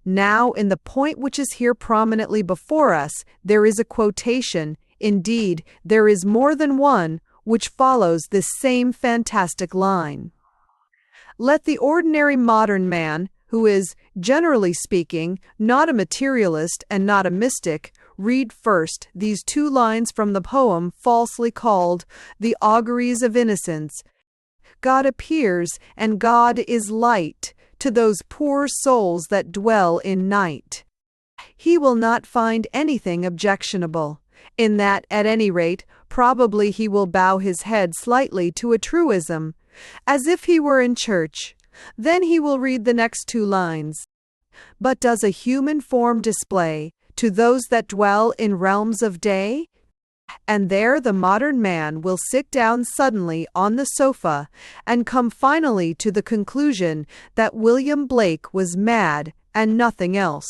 [SPEAKER 1] Now, in the point which is here prominently before us, there is a quotation, indeed, there is more than one, which follows this same fantastic line. Let the ordinary modern man, who is, generally speaking, not a materialist and not a mystic, read first these 2 lines from the poem falsely called The Auguries of Innocence. God appears, and God is light to those poor souls that dwell in night. He will not find anything objectionable. In that, at any rate, probably he will bow his head slightly to a truism, as if he were in church. Then he will read the next 2 lines. But does a human form display, to those that dwell in realms of day? And there the modern man will sit down suddenly on the sofa and come finally to the conclusion that William Blake was mad and nothing else.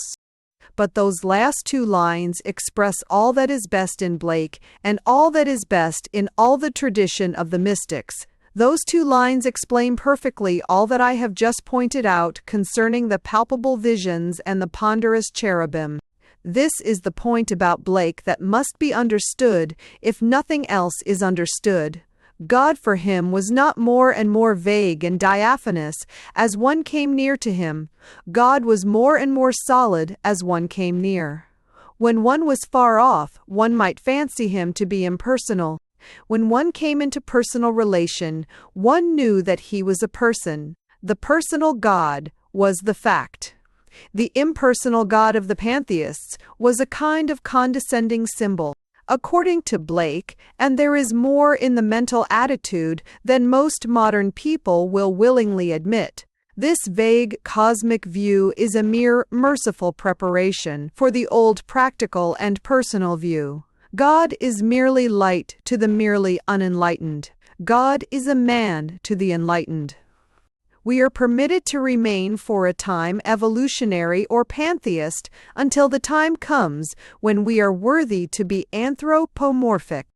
[SPEAKER 1] But those last 2 lines express all that is best in Blake and all that is best in all the tradition of the mystics. Those 2 lines explain perfectly all that I have just pointed out concerning the palpable visions and the ponderous cherubim. This is the point about Blake that must be understood if nothing else is understood. God for him was not more and more vague and diaphanous as one came near to him. God was more and more solid as one came near. When one was far off, one might fancy him to be impersonal. When one came into personal relation, one knew that he was a person. The personal God was the fact. The impersonal God of the pantheists was a kind of condescending symbol. According to Blake, and there is more in the mental attitude than most modern people will willingly admit. This vague cosmic view is a mere merciful preparation for the old practical and personal view. God is merely light to the merely unenlightened. God is a man to the enlightened. We are permitted to remain for a time evolutionary or pantheist until the time comes when we are worthy to be anthropomorphic.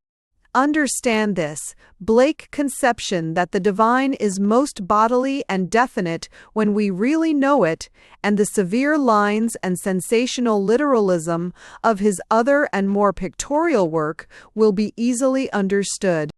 [SPEAKER 1] Understand this, Blake's conception that the divine is most bodily and definite when we really know it, and the severe lines and sensational literalism of his other and more pictorial work will be easily understood.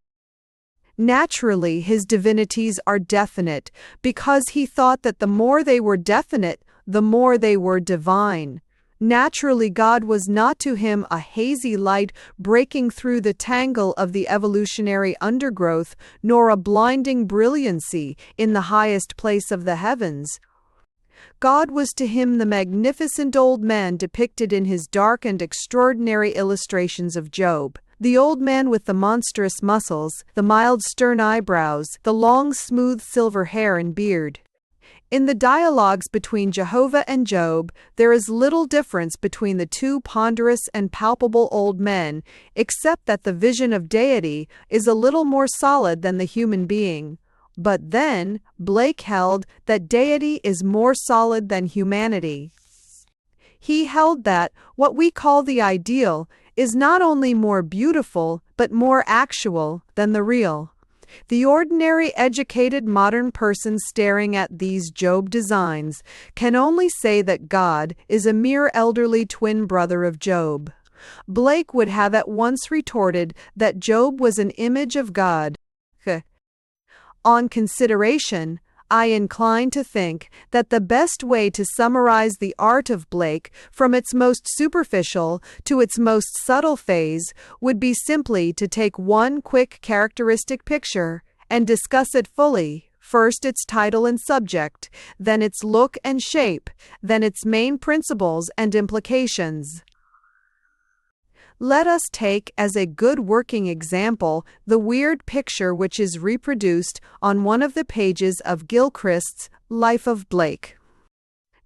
[SPEAKER 1] Naturally, his divinities are definite, because he thought that the more they were definite, the more they were divine. Naturally, God was not to him a hazy light breaking through the tangle of the evolutionary undergrowth, nor a blinding brilliancy in the highest place of the heavens. God was to him the magnificent old man depicted in his dark and extraordinary illustrations of Job. The old man with the monstrous muscles, the mild stern eyebrows, the long smooth silver hair and beard. In the dialogues between Jehovah and Job, there is little difference between the 2 ponderous and palpable old men, except that the vision of deity is a little more solid than the human being. But then, Blake held that deity is more solid than humanity. He held that what we call the ideal is not only more beautiful but more actual than the real. The ordinary educated modern person staring at these Job designs can only say that God is a mere elderly twin brother of Job. Blake would have at once retorted that Job was an image of God. On consideration, I incline to think that the best way to summarize the art of Blake from its most superficial to its most subtle phase would be simply to take one quick characteristic picture and discuss it fully, first its title and subject, then its look and shape, then its main principles and implications. Let us take as a good working example the weird picture which is reproduced on one of the pages of Gilchrist's Life of Blake.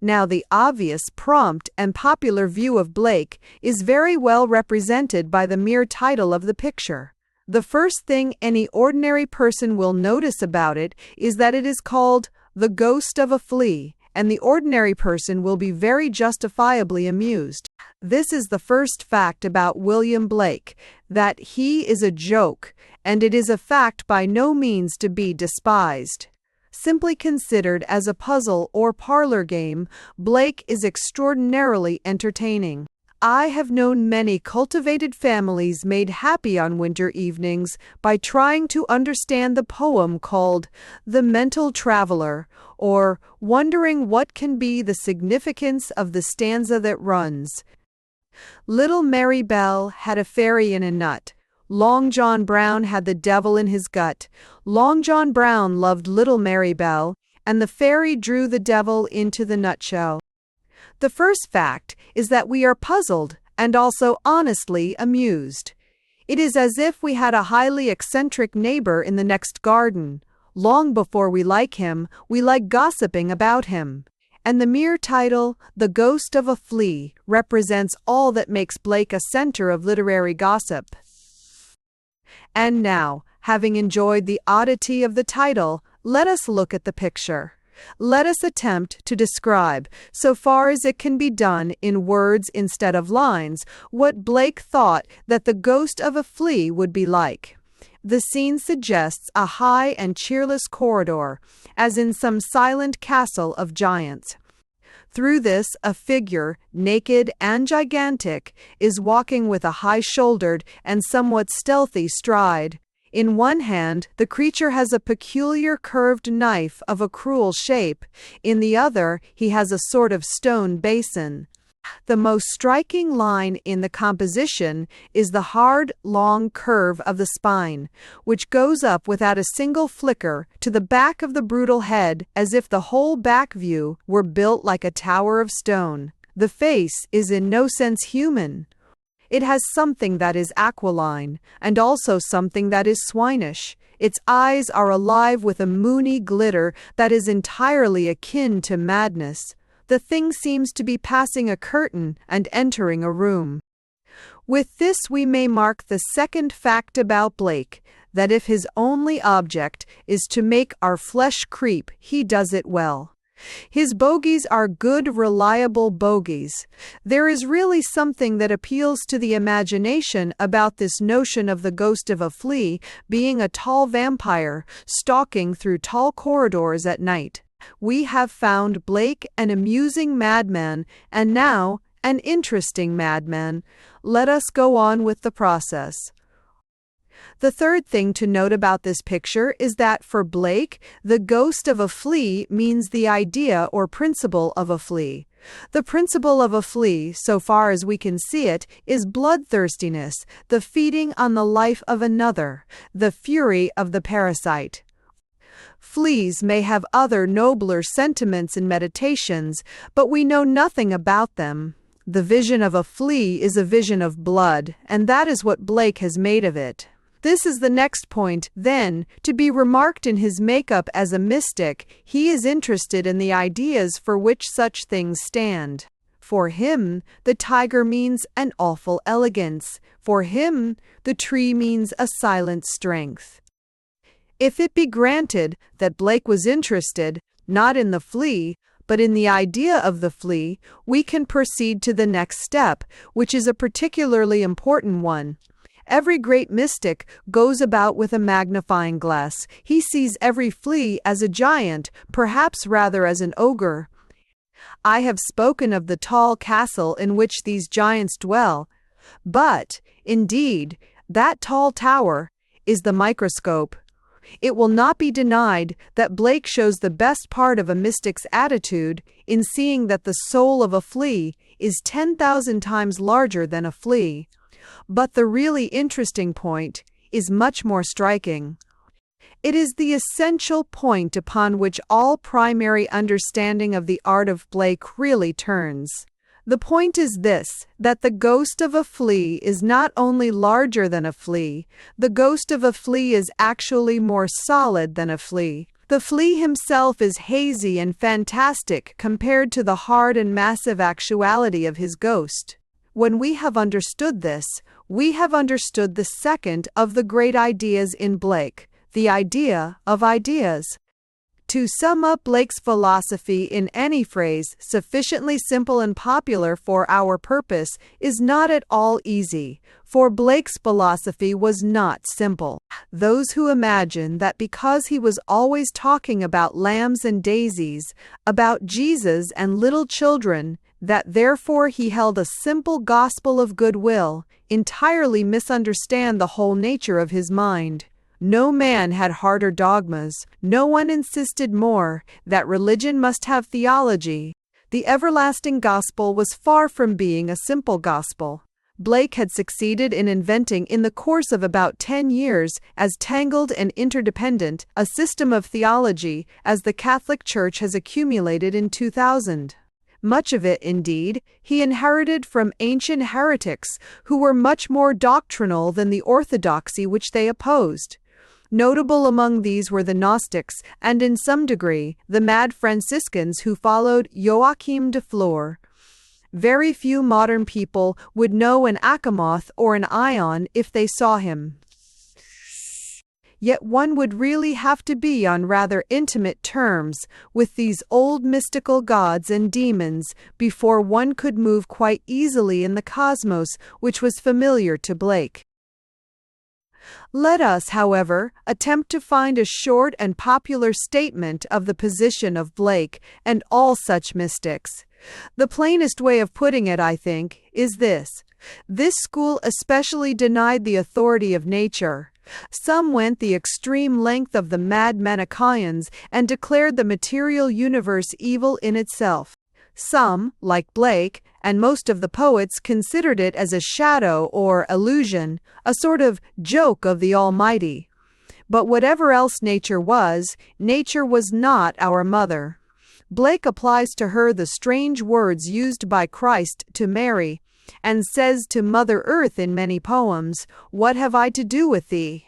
[SPEAKER 1] Now, the obvious, prompt, and popular view of Blake is very well represented by the mere title of the picture. The first thing any ordinary person will notice about it is that it is called The Ghost of a Flea, and the ordinary person will be very justifiably amused. This is the first fact about William Blake, that he is a joke, and it is a fact by no means to be despised. Simply considered as a puzzle or parlor game, Blake is extraordinarily entertaining. I have known many cultivated families made happy on winter evenings by trying to understand the poem called The Mental Traveler, or wondering what can be the significance of the stanza that runs, Little Mary Bell had a fairy in a nut. Long John Brown had the devil in his gut. Long John Brown loved little Mary Bell, and the fairy drew the devil into the nutshell. The first fact is that we are puzzled and also honestly amused. It is as if we had a highly eccentric neighbor in the next garden. Long before we like him, we like gossiping about him. And the mere title, The Ghost of a Flea, represents all that makes Blake a center of literary gossip. And now, having enjoyed the oddity of the title, let us look at the picture. Let us attempt to describe, so far as it can be done in words instead of lines, what Blake thought that the ghost of a flea would be like. The scene suggests a high and cheerless corridor, as in some silent castle of giants. Through this, a figure, naked and gigantic, is walking with a high-shouldered and somewhat stealthy stride. In one hand, the creature has a peculiar curved knife of a cruel shape. In the other, he has a sort of stone basin. The most striking line in the composition is the hard, long curve of the spine, which goes up without a single flicker to the back of the brutal head, as if the whole back view were built like a tower of stone. The face is in no sense human. It has something that is aquiline, and also something that is swinish. Its eyes are alive with a moony glitter that is entirely akin to madness. The thing seems to be passing a curtain and entering a room. With this we may mark the second fact about Blake, that if his only object is to make our flesh creep, he does it well. His bogies are good, reliable bogies. There is really something that appeals to the imagination about this notion of the ghost of a flea being a tall vampire stalking through tall corridors at night. We have found Blake an amusing madman, and now an interesting madman. Let us go on with the process. The third thing to note about this picture is that for Blake, the ghost of a flea means the idea or principle of a flea. The principle of a flea, so far as we can see it, is bloodthirstiness, the feeding on the life of another, the fury of the parasite. Fleas may have other nobler sentiments and meditations, but we know nothing about them. The vision of a flea is a vision of blood, and that is what Blake has made of it. This is the next point, then, to be remarked in his makeup as a mystic. He is interested in the ideas for which such things stand. For him, the tiger means an awful elegance. For him, the tree means a silent strength. If it be granted that Blake was interested, not in the flea, but in the idea of the flea, we can proceed to the next step, which is a particularly important one. Every great mystic goes about with a magnifying glass. He sees every flea as a giant, perhaps rather as an ogre. I have spoken of the tall castle in which these giants dwell, but, indeed, that tall tower is the microscope. It will not be denied that Blake shows the best part of a mystic's attitude in seeing that the soul of a flea is 10,000 times larger than a flea. But the really interesting point is much more striking. It is the essential point upon which all primary understanding of the art of Blake really turns. The point is this, that the ghost of a flea is not only larger than a flea, the ghost of a flea is actually more solid than a flea. The flea himself is hazy and fantastic compared to the hard and massive actuality of his ghost. When we have understood this, we have understood the second of the great ideas in Blake, the idea of ideas. To sum up Blake's philosophy in any phrase sufficiently simple and popular for our purpose is not at all easy, for Blake's philosophy was not simple. Those who imagine that because he was always talking about lambs and daisies, about Jesus and little children, that therefore he held a simple gospel of goodwill, entirely misunderstand the whole nature of his mind. No man had harder dogmas, no one insisted more, that religion must have theology. The everlasting gospel was far from being a simple gospel. Blake had succeeded in inventing in the course of about 10 years, as tangled and interdependent, a system of theology as the Catholic Church has accumulated in 2000. Much of it, indeed, he inherited from ancient heretics who were much more doctrinal than the orthodoxy which they opposed. Notable among these were the Gnostics, and in some degree, the mad Franciscans who followed Joachim de Fleur. Very few modern people would know an Achamoth or an Ion if they saw him. Yet one would really have to be on rather intimate terms with these old mystical gods and demons before one could move quite easily in the cosmos which was familiar to Blake. Let us, however, attempt to find a short and popular statement of the position of Blake and all such mystics. The plainest way of putting it, I think, is this. This school especially denied the authority of nature. Some went the extreme length of the mad Manichaeans and declared the material universe evil in itself. Some, like Blake, and most of the poets considered it as a shadow or illusion, a sort of joke of the Almighty. But whatever else nature was not our mother. Blake applies to her the strange words used by Christ to Mary, and says to Mother Earth in many poems, "What have I to do with thee?"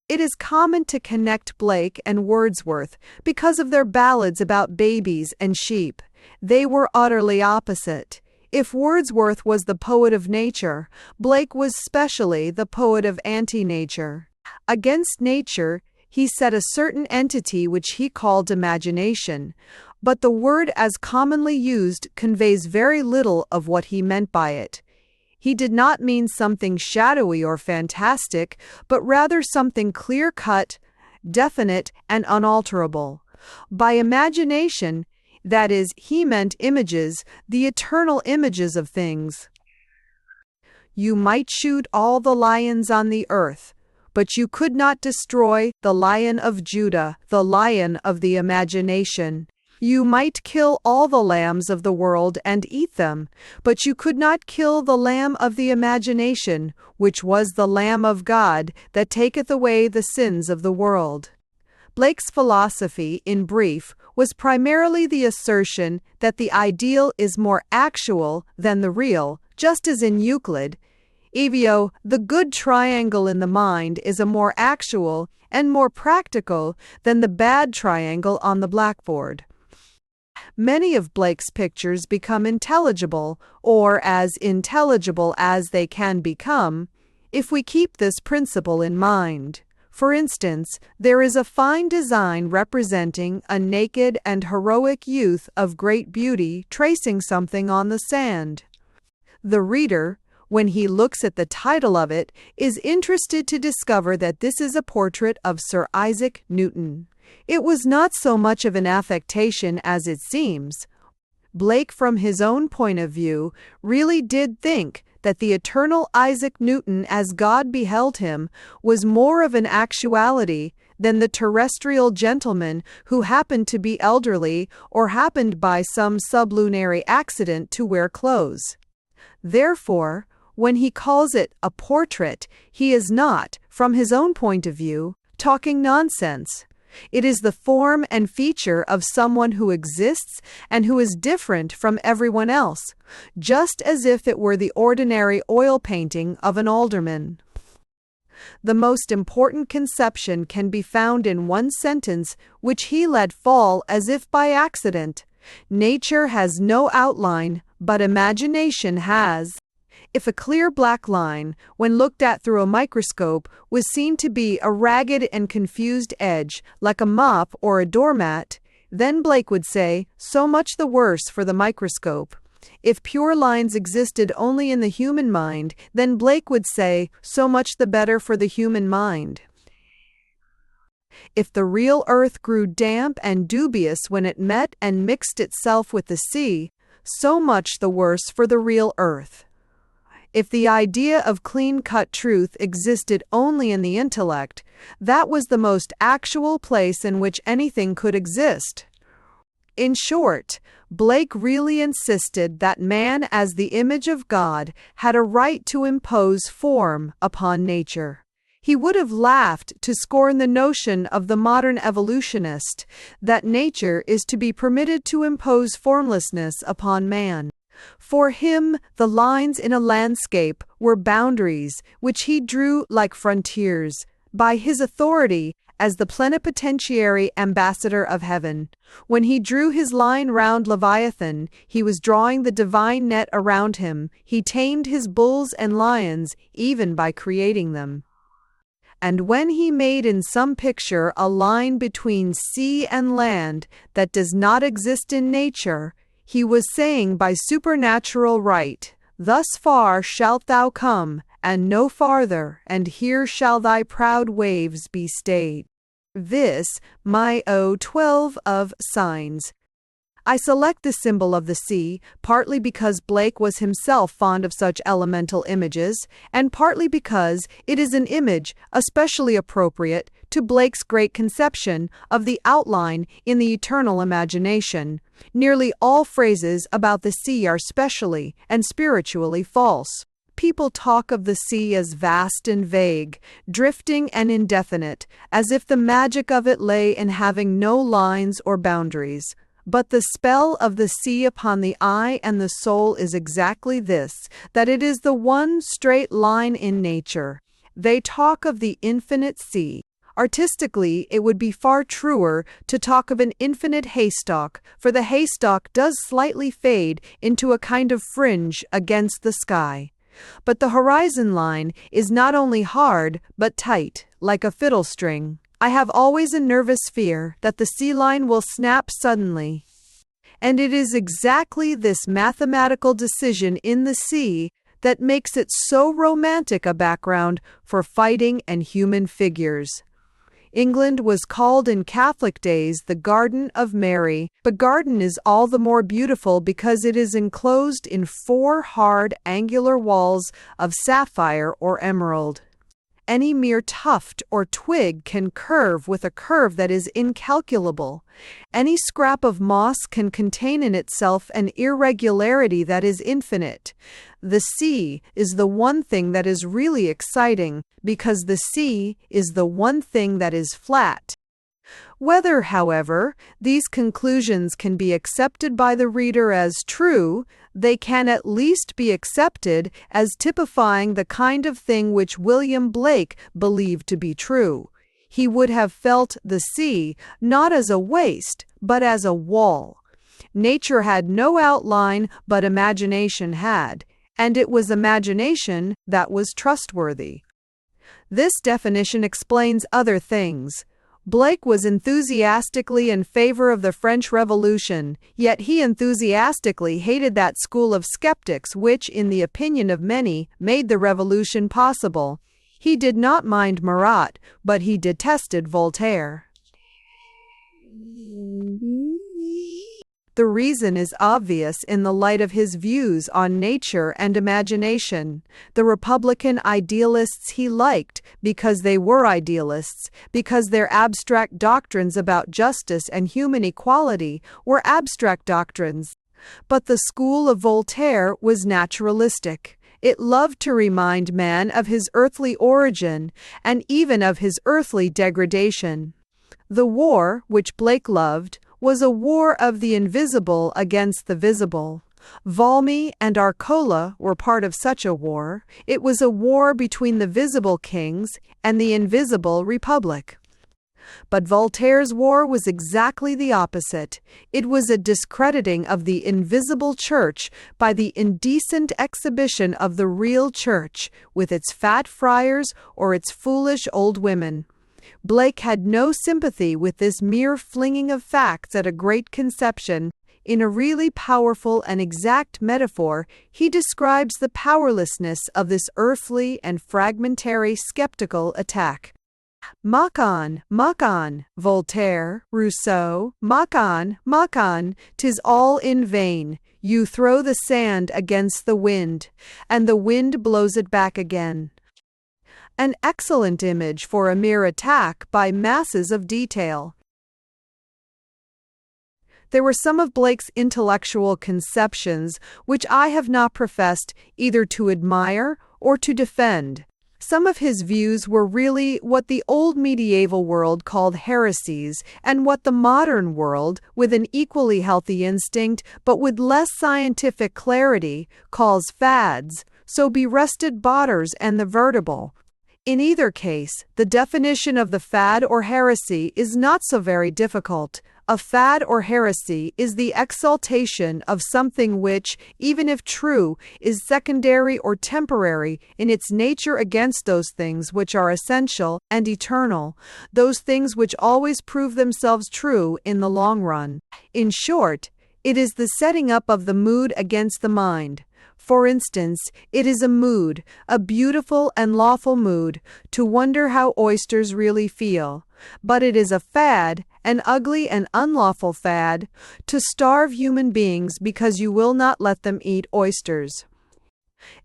[SPEAKER 1] It is common to connect Blake and Wordsworth because of their ballads about babies and sheep. They were utterly opposite. If Wordsworth was the poet of nature, Blake was specially the poet of anti-nature. Against nature, he set a certain entity which he called imagination, but the word as commonly used conveys very little of what he meant by it. He did not mean something shadowy or fantastic, but rather something clear-cut, definite, and unalterable. By imagination, that is, he meant images, the eternal images of things. You might shoot all the lions on the earth, but you could not destroy the Lion of Judah, the lion of the imagination. You might kill all the lambs of the world and eat them, but you could not kill the Lamb of the imagination, which was the Lamb of God, that taketh away the sins of the world. Blake's philosophy, in brief, was primarily the assertion that the ideal is more actual than the real, just as in Euclid. Evio, the good triangle in the mind is a more actual and more practical than the bad triangle on the blackboard. Many of Blake's pictures become intelligible, or as intelligible as they can become, if we keep this principle in mind. For instance, there is a fine design representing a naked and heroic youth of great beauty tracing something on the sand. The reader, when he looks at the title of it, is interested to discover that this is a portrait of Sir Isaac Newton. It was not so much of an affectation as it seems. Blake, from his own point of view, really did think that the eternal Isaac Newton, as God beheld him, was more of an actuality than the terrestrial gentleman who happened to be elderly or happened by some sublunary accident to wear clothes. Therefore, when he calls it a portrait, he is not, from his own point of view, talking nonsense. It is the form and feature of someone who exists and who is different from everyone else, just as if it were the ordinary oil painting of an alderman. The most important conception can be found in one sentence which he let fall as if by accident. Nature has no outline, but imagination has. If a clear black line, when looked at through a microscope, was seen to be a ragged and confused edge, like a mop or a doormat, then Blake would say, so much the worse for the microscope. If pure lines existed only in the human mind, then Blake would say, so much the better for the human mind. If the real earth grew damp and dubious when it met and mixed itself with the sea, so much the worse for the real earth. If the idea of clean-cut truth existed only in the intellect, that was the most actual place in which anything could exist. In short, Blake really insisted that man as the image of God had a right to impose form upon nature. He would have laughed to scorn the notion of the modern evolutionist that nature is to be permitted to impose formlessness upon man. For him, the lines in a landscape were boundaries which he drew like frontiers, by his authority as the plenipotentiary ambassador of heaven. When he drew his line round Leviathan, he was drawing the divine net around him. He tamed his bulls and lions, even by creating them. And when he made in some picture a line between sea and land that does not exist in nature, he was saying by supernatural right, thus far shalt thou come, and no farther, and here shall thy proud waves be stayed. This, my O12 of signs. I select the symbol of the sea, partly because Blake was himself fond of such elemental images, and partly because it is an image especially appropriate to Blake's great conception of the outline in the eternal imagination. Nearly all phrases about the sea are specially and spiritually false. People talk of the sea as vast and vague, drifting and indefinite, as if the magic of it lay in having no lines or boundaries. But the spell of the sea upon the eye and the soul is exactly this, that it is the one straight line in nature. They talk of the infinite sea. Artistically, it would be far truer to talk of an infinite haystack, for the haystack does slightly fade into a kind of fringe against the sky. But the horizon line is not only hard, but tight, like a fiddle string. I have always a nervous fear that the sea line will snap suddenly. And it is exactly this mathematical decision in the sea that makes it so romantic a background for fighting and human figures. England was called in Catholic days the Garden of Mary. The garden is all the more beautiful because it is enclosed in 4 hard, angular walls of sapphire or emerald. Any mere tuft or twig can curve with a curve that is incalculable. Any scrap of moss can contain in itself an irregularity that is infinite. The sea is the one thing that is really exciting, because the sea is the one thing that is flat. Whether, however, these conclusions can be accepted by the reader as true, they can at least be accepted as typifying the kind of thing which William Blake believed to be true. He would have felt the sea not as a waste, but as a wall. Nature had no outline, but imagination had, and it was imagination that was trustworthy. This definition explains other things. Blake was enthusiastically in favor of the French Revolution, yet he enthusiastically hated that school of skeptics which, in the opinion of many, made the revolution possible. He did not mind Marat, but he detested Voltaire. The reason is obvious in the light of his views on nature and imagination. The Republican idealists he liked because they were idealists, because their abstract doctrines about justice and human equality were abstract doctrines. But the school of Voltaire was naturalistic. It loved to remind man of his earthly origin and even of his earthly degradation. The war, which Blake loved, was a war of the invisible against the visible. Valmy and Arcola were part of such a war. It was a war between the visible kings and the invisible republic. But Voltaire's war was exactly the opposite. It was a discrediting of the invisible church by the indecent exhibition of the real church, with its fat friars or its foolish old women. Blake had no sympathy with this mere flinging of facts at a great conception. In a really powerful and exact metaphor, he describes the powerlessness of this earthly and fragmentary skeptical attack. Mock on, Voltaire, Rousseau, mock on, 'tis all in vain. You throw the sand against the wind, and the wind blows it back again. An excellent image for a mere attack by masses of detail. There were some of Blake's intellectual conceptions which I have not professed either to admire or to defend. Some of his views were really what the old medieval world called heresies, and what the modern world, with an equally healthy instinct but with less scientific clarity, calls fads. So be rested botters and the vertebral. In either case, the definition of the fad or heresy is not so very difficult. A fad or heresy is the exaltation of something which, even if true, is secondary or temporary in its nature against those things which are essential and eternal, those things which always prove themselves true in the long run. In short, it is the setting up of the mood against the mind. For instance, it is a mood, a beautiful and lawful mood, to wonder how oysters really feel. But it is a fad, an ugly and unlawful fad, to starve human beings because you will not let them eat oysters.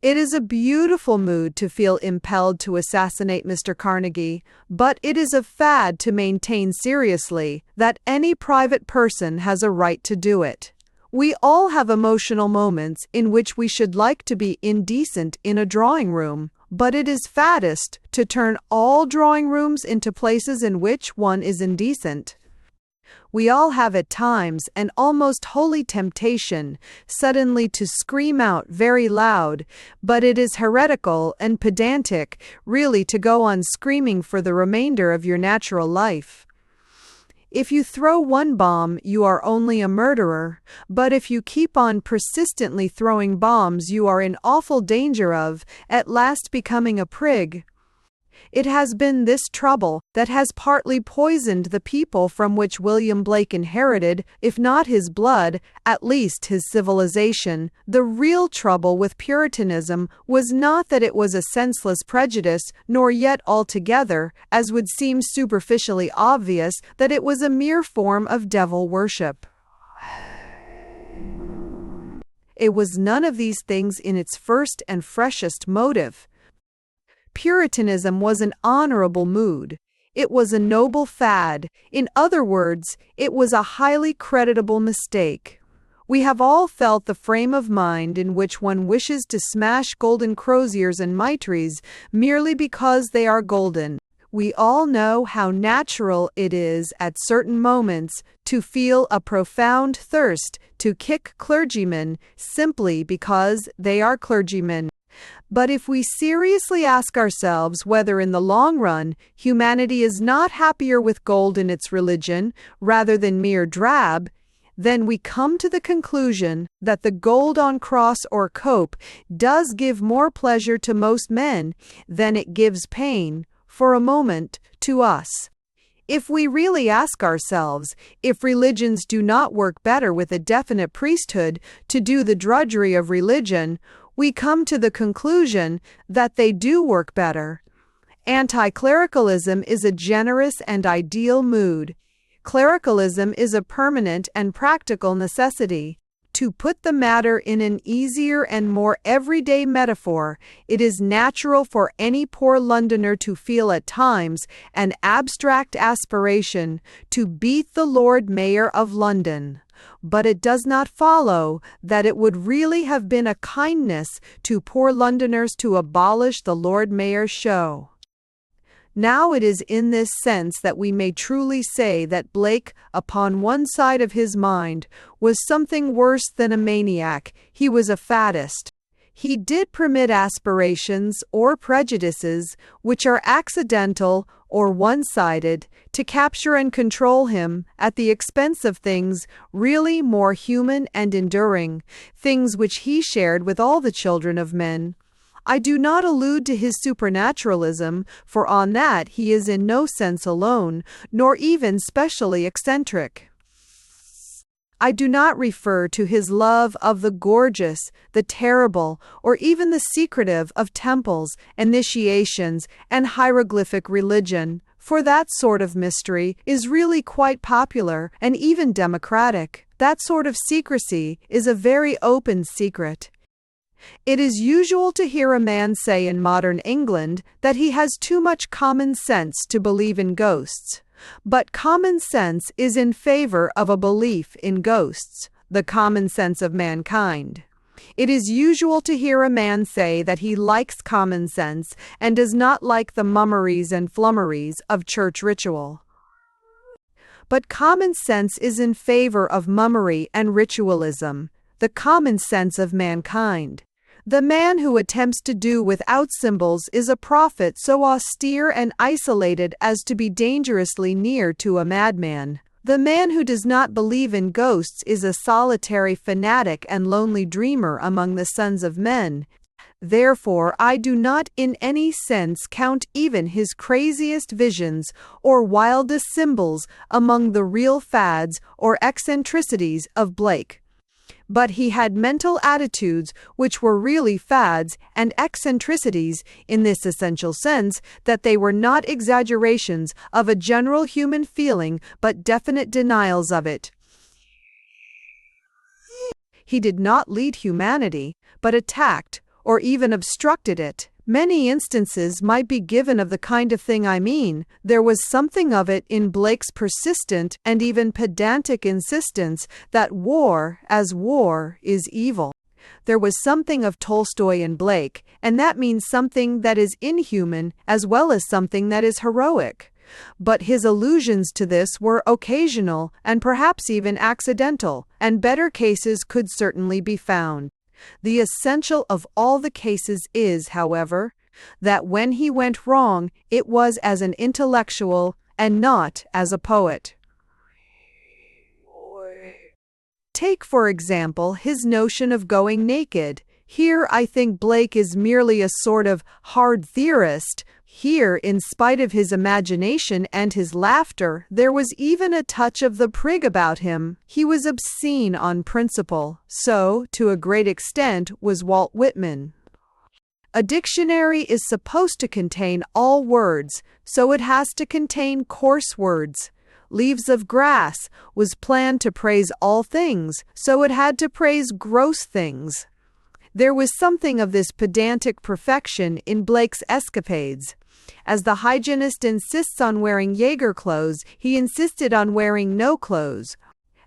[SPEAKER 1] It is a beautiful mood to feel impelled to assassinate Mr. Carnegie, but it is a fad to maintain seriously that any private person has a right to do it. We all have emotional moments in which we should like to be indecent in a drawing room, but it is faddist to turn all drawing rooms into places in which one is indecent. We all have at times an almost holy temptation suddenly to scream out very loud, but it is heretical and pedantic really to go on screaming for the remainder of your natural life. If you throw one bomb, you are only a murderer, but if you keep on persistently throwing bombs, you are in awful danger of, at last, becoming a prig. It has been this trouble that has partly poisoned the people from which William Blake inherited, if not his blood, at least his civilization. The real trouble with Puritanism was not that it was a senseless prejudice, nor yet altogether, as would seem superficially obvious, that it was a mere form of devil worship. It was none of these things in its first and freshest motive. Puritanism was an honorable mood. It was a noble fad. In other words, it was a highly creditable mistake. We have all felt the frame of mind in which one wishes to smash golden croziers and mitres merely because they are golden. We all know how natural it is at certain moments to feel a profound thirst to kick clergymen simply because they are clergymen. But if we seriously ask ourselves whether in the long run humanity is not happier with gold in its religion rather than mere drab, then we come to the conclusion that the gold on cross or cope does give more pleasure to most men than it gives pain, for a moment, to us. If we really ask ourselves if religions do not work better with a definite priesthood to do the drudgery of religion, we come to the conclusion that they do work better. Anti-clericalism is a generous and ideal mood. Clericalism is a permanent and practical necessity. To put the matter in an easier and more everyday metaphor, it is natural for any poor Londoner to feel at times an abstract aspiration to beat the Lord Mayor of London. But it does not follow that it would really have been a kindness to poor Londoners to abolish the Lord Mayor's show. Now it is in this sense that we may truly say that Blake, upon one side of his mind, was something worse than a maniac. He was a faddist. He did permit aspirations or prejudices, which are accidental or one-sided, to capture and control him at the expense of things really more human and enduring, things which he shared with all the children of men. I do not allude to his supernaturalism, for on that he is in no sense alone, nor even specially eccentric. I do not refer to his love of the gorgeous, the terrible, or even the secretive of temples, initiations, and hieroglyphic religion, for that sort of mystery is really quite popular and even democratic. That sort of secrecy is a very open secret. It is usual to hear a man say in modern England that he has too much common sense to believe in ghosts. But common sense is in favor of a belief in ghosts, the common sense of mankind. It is usual to hear a man say that he likes common sense and does not like the mummeries and flummeries of church ritual. But common sense is in favor of mummery and ritualism, the common sense of mankind. The man who attempts to do without symbols is a prophet so austere and isolated as to be dangerously near to a madman. The man who does not believe in ghosts is a solitary fanatic and lonely dreamer among the sons of men. Therefore, I do not in any sense count even his craziest visions or wildest symbols among the real fads or eccentricities of Blake. But he had mental attitudes which were really fads and eccentricities in this essential sense that they were not exaggerations of a general human feeling but definite denials of it. He did not lead humanity, but attacked or even obstructed it. Many instances might be given of the kind of thing I mean. There was something of it in Blake's persistent and even pedantic insistence that war, as war, is evil. There was something of Tolstoy in Blake, and that means something that is inhuman as well as something that is heroic. But his allusions to this were occasional and perhaps even accidental, and better cases could certainly be found. The essential of all the cases is, however, that when he went wrong, it was as an intellectual and not as a poet. Take, for example, his notion of going naked. Here I think Blake is merely a sort of hard theorist. Here, in spite of his imagination and his laughter, there was even a touch of the prig about him. He was obscene on principle. So, to a great extent, was Walt Whitman. A dictionary is supposed to contain all words, so it has to contain coarse words. Leaves of Grass was planned to praise all things, so it had to praise gross things. There was something of this pedantic perfection in Blake's escapades. As the hygienist insists on wearing Jaeger clothes, he insisted on wearing no clothes.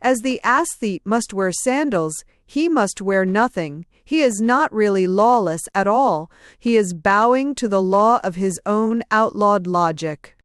[SPEAKER 1] As the aesthete must wear sandals, he must wear nothing. He is not really lawless at all. He is bowing to the law of his own outlawed logic.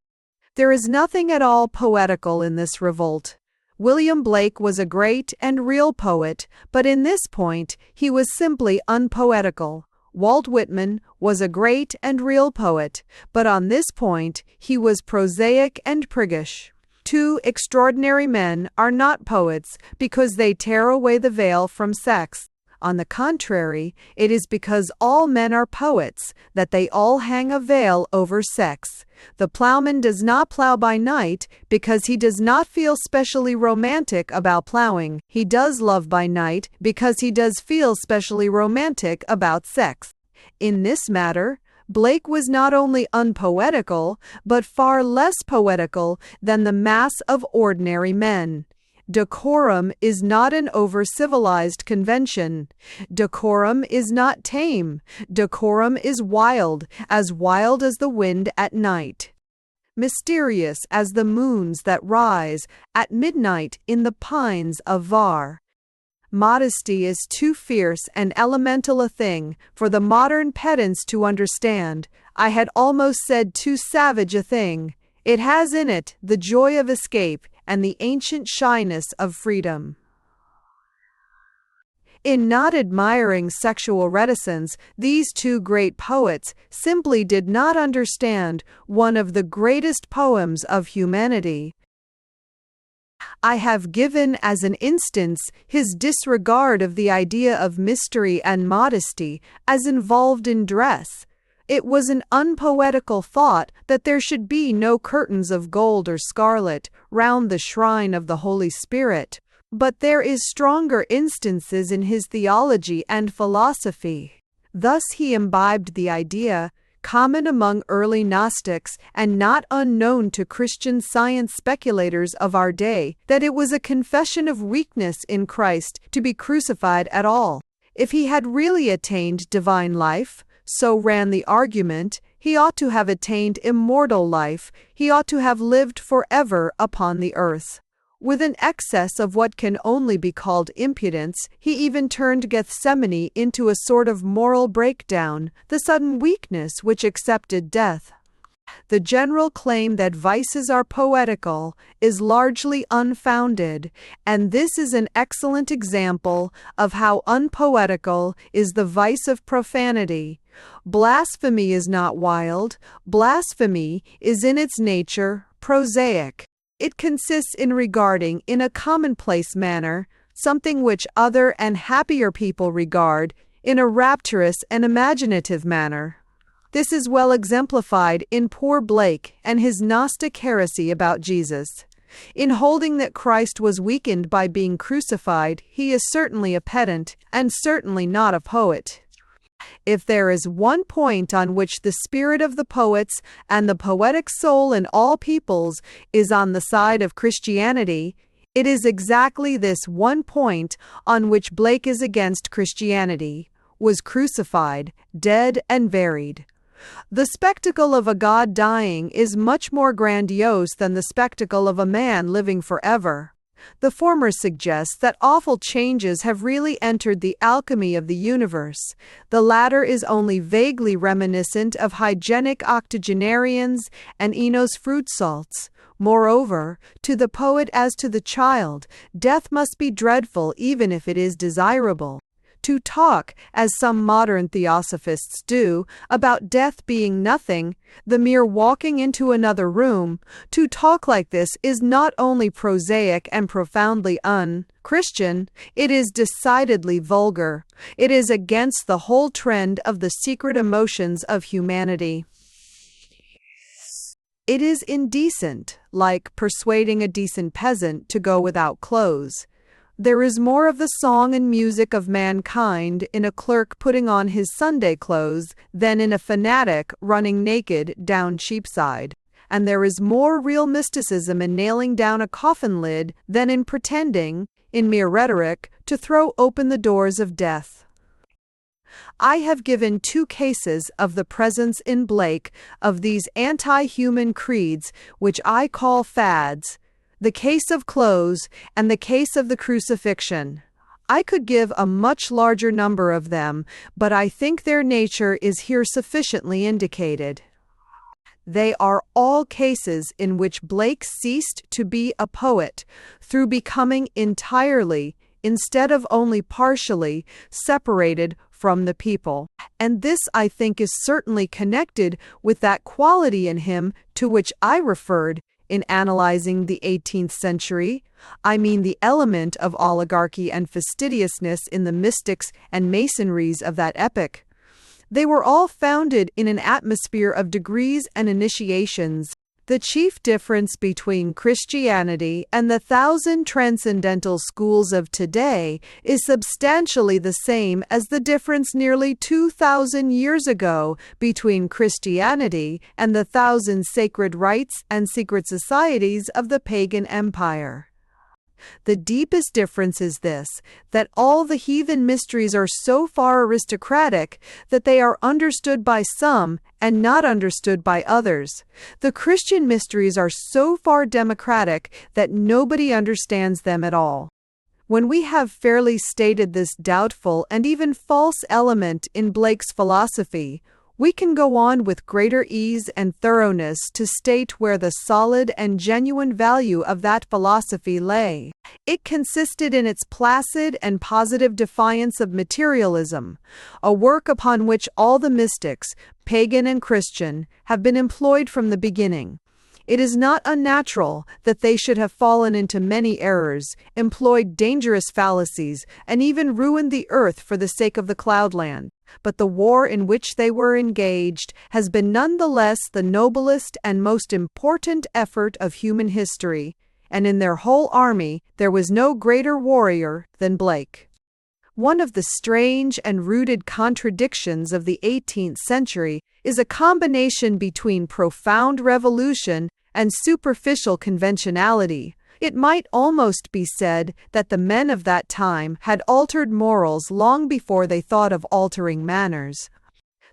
[SPEAKER 1] There is nothing at all poetical in this revolt. William Blake was a great and real poet, but in this point he was simply unpoetical. Walt Whitman was a great and real poet, but on this point he was prosaic and priggish. Two extraordinary men are not poets because they tear away the veil from sex. On the contrary, it is because all men are poets that they all hang a veil over sex. The plowman does not plow by night because he does not feel specially romantic about plowing. He does love by night because he does feel specially romantic about sex. In this matter, Blake was not only unpoetical, but far less poetical than the mass of ordinary men. Decorum is not an over-civilized convention. Decorum is not tame. Decorum is wild as the wind at night. Mysterious as the moons that rise at midnight in the pines of Var. Modesty is too fierce and elemental a thing for the modern pedants to understand. I had almost said too savage a thing. It has in it the joy of escape and the ancient shyness of freedom. In not admiring sexual reticence, these two great poets simply did not understand one of the greatest poems of humanity. I have given as an instance his disregard of the idea of mystery and modesty as involved in dress. It was an unpoetical thought that there should be no curtains of gold or scarlet round the shrine of the Holy Spirit, but there is stronger instances in his theology and philosophy. Thus he imbibed the idea, common among early Gnostics and not unknown to Christian science speculators of our day, that it was a confession of weakness in Christ to be crucified at all. If he had really attained divine life, so ran the argument, he ought to have attained immortal life, he ought to have lived forever upon the earth. With an excess of what can only be called impudence, he even turned Gethsemane into a sort of moral breakdown, the sudden weakness which accepted death. The general claim that vices are poetical is largely unfounded, and this is an excellent example of how unpoetical is the vice of profanity. Blasphemy is not wild. Blasphemy is in its nature prosaic. It consists in regarding in a commonplace manner something which other and happier people regard in a rapturous and imaginative manner. This is well exemplified in poor Blake and his Gnostic heresy about Jesus. In holding that Christ was weakened by being crucified, he is certainly a pedant and certainly not a poet. If there is one point on which the spirit of the poets and the poetic soul in all peoples is on the side of Christianity, it is exactly this one point on which Blake is against Christianity, was crucified, dead and buried. The spectacle of a God dying is much more grandiose than the spectacle of a man living forever. The former suggests that awful changes have really entered the alchemy of the universe. The latter is only vaguely reminiscent of hygienic octogenarians and Enos fruit salts. Moreover, to the poet as to the child, death must be dreadful even if it is desirable. To talk, as some modern theosophists do, about death being nothing, the mere walking into another room, to talk like this is not only prosaic and profoundly un-Christian, it is decidedly vulgar. It is against the whole trend of the secret emotions of humanity. It is indecent, like persuading a decent peasant to go without clothes. There is more of the song and music of mankind in a clerk putting on his Sunday clothes than in a fanatic running naked down Cheapside. And there is more real mysticism in nailing down a coffin lid than in pretending, in mere rhetoric, to throw open the doors of death. I have given two cases of the presence in Blake of these anti-human creeds which I call fads, the case of clothes and the case of the crucifixion. I could give a much larger number of them, but I think their nature is here sufficiently indicated. They are all cases in which Blake ceased to be a poet through becoming entirely, instead of only partially, separated from the people. And this, I think, is certainly connected with that quality in him to which I referred, in analyzing the 18th century. I mean the element of oligarchy and fastidiousness in the mystics and masonries of that epoch. They were all founded in an atmosphere of degrees and initiations. The chief difference between Christianity and the thousand transcendental schools of today is substantially the same as the difference nearly 2,000 years ago between Christianity and the thousand sacred rites and secret societies of the pagan empire. The deepest difference is this, that all the heathen mysteries are so far aristocratic that they are understood by some and not understood by others. The Christian mysteries are so far democratic that nobody understands them at all. When we have fairly stated this doubtful and even false element in Blake's philosophy, we can go on with greater ease and thoroughness to state where the solid and genuine value of that philosophy lay. It consisted in its placid and positive defiance of materialism, a work upon which all the mystics, pagan and Christian, have been employed from the beginning. It is not unnatural that they should have fallen into many errors, employed dangerous fallacies, and even ruined the earth for the sake of the cloudland. But the war in which they were engaged has been none the less the noblest and most important effort of human history, and in their whole army there was no greater warrior than Blake. One of the strange and rooted contradictions of the 18th century is a combination between profound revolution and superficial conventionality. It might almost be said that the men of that time had altered morals long before they thought of altering manners.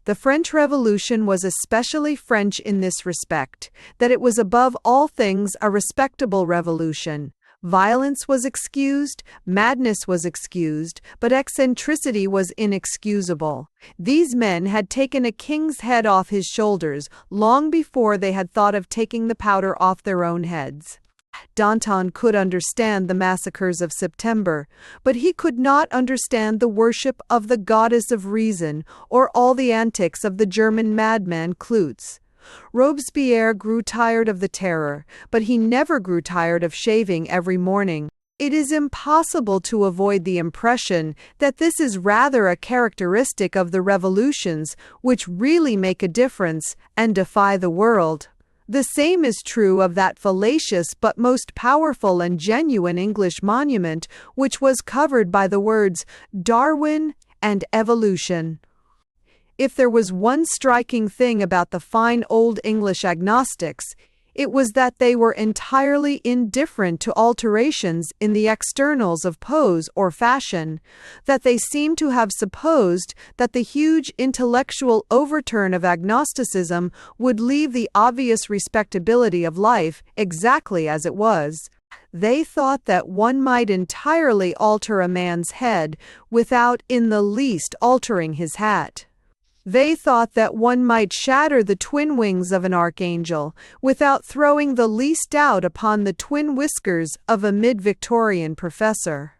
[SPEAKER 1] The French Revolution was especially French in this respect, that it was above all things a respectable revolution. Violence was excused, madness was excused, but eccentricity was inexcusable. These men had taken a king's head off his shoulders long before they had thought of taking the powder off their own heads. Danton could understand the massacres of September, but he could not understand the worship of the goddess of reason or all the antics of the German madman Cloots. Robespierre grew tired of the terror, but he never grew tired of shaving every morning. It is impossible to avoid the impression that this is rather a characteristic of the revolutions which really make a difference and defy the world. The same is true of that fallacious but most powerful and genuine English monument which was covered by the words Darwin and Evolution. If there was one striking thing about the fine old English agnostics, it was that they were entirely indifferent to alterations in the externals of pose or fashion, that they seemed to have supposed that the huge intellectual overturn of agnosticism would leave the obvious respectability of life exactly as it was. They thought that one might entirely alter a man's head without in the least altering his hat. They thought that one might shatter the twin wings of an archangel without throwing the least doubt upon the twin whiskers of a mid-Victorian professor.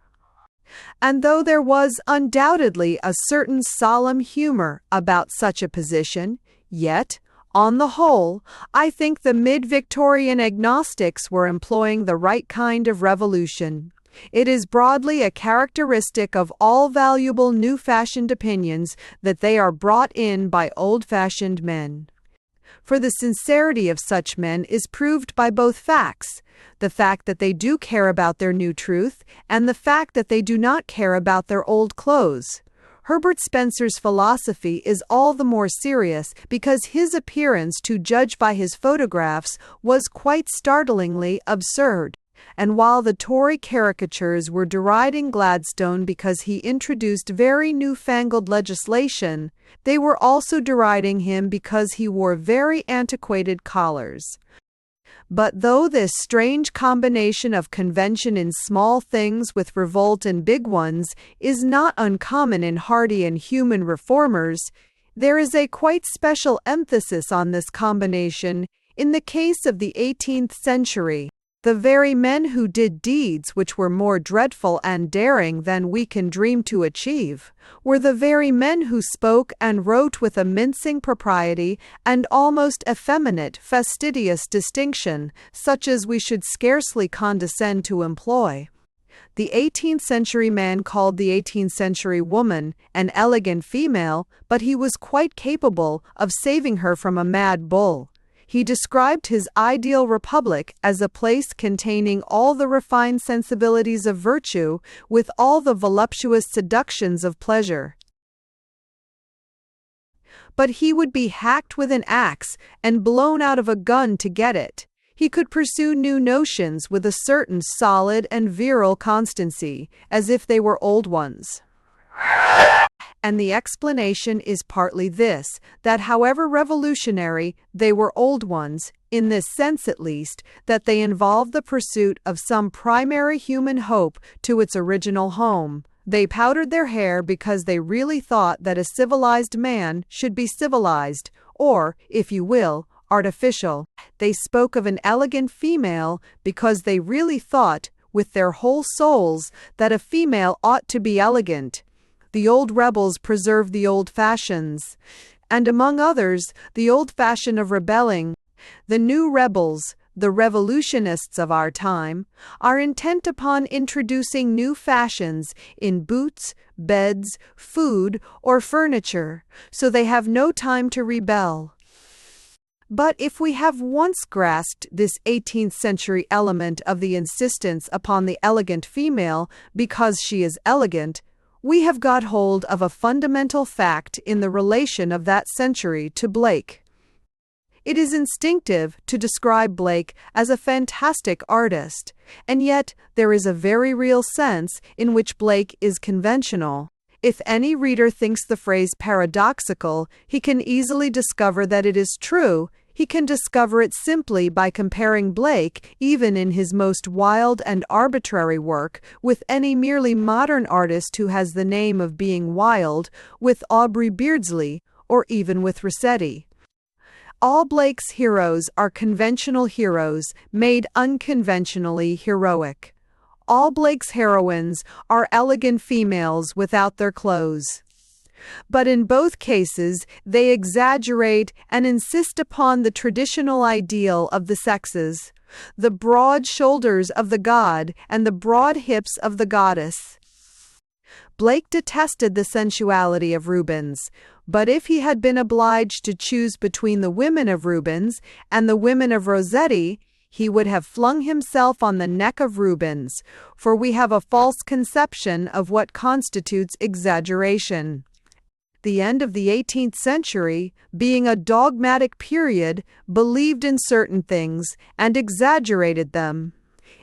[SPEAKER 1] And though there was undoubtedly a certain solemn humor about such a position, yet, on the whole, I think the mid-Victorian agnostics were employing the right kind of revolution. It is broadly a characteristic of all valuable new-fashioned opinions that they are brought in by old-fashioned men. For the sincerity of such men is proved by both facts, the fact that they do care about their new truth, and the fact that they do not care about their old clothes. Herbert Spencer's philosophy is all the more serious because his appearance, to judge by his photographs, was quite startlingly absurd. And while the Tory caricatures were deriding Gladstone because he introduced very newfangled legislation, they were also deriding him because he wore very antiquated collars. But though this strange combination of convention in small things with revolt in big ones is not uncommon in hardy and human reformers, there is a quite special emphasis on this combination in the case of the 18th century. The very men who did deeds which were more dreadful and daring than we can dream to achieve, were the very men who spoke and wrote with a mincing propriety and almost effeminate fastidious distinction, such as we should scarcely condescend to employ. The 18th-century man called the 18th-century woman an elegant female, but he was quite capable of saving her from a mad bull. He described his ideal republic as a place containing all the refined sensibilities of virtue, with all the voluptuous seductions of pleasure. But he would be hacked with an axe and blown out of a gun to get it. He could pursue new notions with a certain solid and virile constancy, as if they were old ones. And the explanation is partly this, that however revolutionary, they were old ones, in this sense at least, that they involved the pursuit of some primary human hope to its original home. They powdered their hair because they really thought that a civilized man should be civilized, or, if you will, artificial. They spoke of an elegant female because they really thought, with their whole souls, that a female ought to be elegant. The old rebels preserved the old fashions, and among others, the old fashion of rebelling. The new rebels, the revolutionists of our time, are intent upon introducing new fashions in boots, beds, food, or furniture, so they have no time to rebel. But if we have once grasped this 18th-century element of the insistence upon the elegant female because she is elegant, we have got hold of a fundamental fact in the relation of that century to Blake. It is instinctive to describe Blake as a fantastic artist, and yet there is a very real sense in which Blake is conventional. If any reader thinks the phrase paradoxical, he can easily discover that it is true. He can discover it simply by comparing Blake, even in his most wild and arbitrary work, with any merely modern artist who has the name of being wild, with Aubrey Beardsley, or even with Rossetti. All Blake's heroes are conventional heroes, made unconventionally heroic. All Blake's heroines are elegant females without their clothes. But in both cases, they exaggerate and insist upon the traditional ideal of the sexes, the broad shoulders of the god and the broad hips of the goddess. Blake detested the sensuality of Rubens, but if he had been obliged to choose between the women of Rubens and the women of Rossetti, he would have flung himself on the neck of Rubens, for we have a false conception of what constitutes exaggeration. The end of the 18th century, being a dogmatic period, believed in certain things and exaggerated them.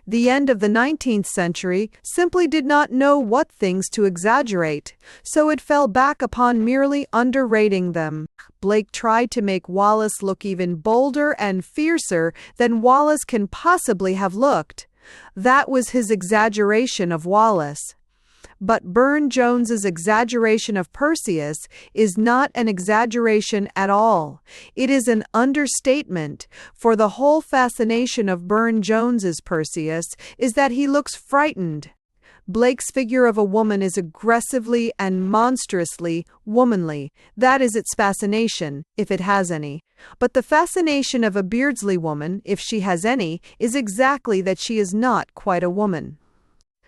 [SPEAKER 1] The end of the 19th century simply did not know what things to exaggerate, so it fell back upon merely underrating them. Blake tried to make Wallace look even bolder and fiercer than Wallace can possibly have looked. That was his exaggeration of Wallace. But Burne-Jones's exaggeration of Perseus is not an exaggeration at all. It is an understatement, for the whole fascination of Burne-Jones's Perseus is that he looks frightened. Blake's figure of a woman is aggressively and monstrously womanly. That is its fascination, if it has any. But the fascination of a Beardsley woman, if she has any, is exactly that she is not quite a woman.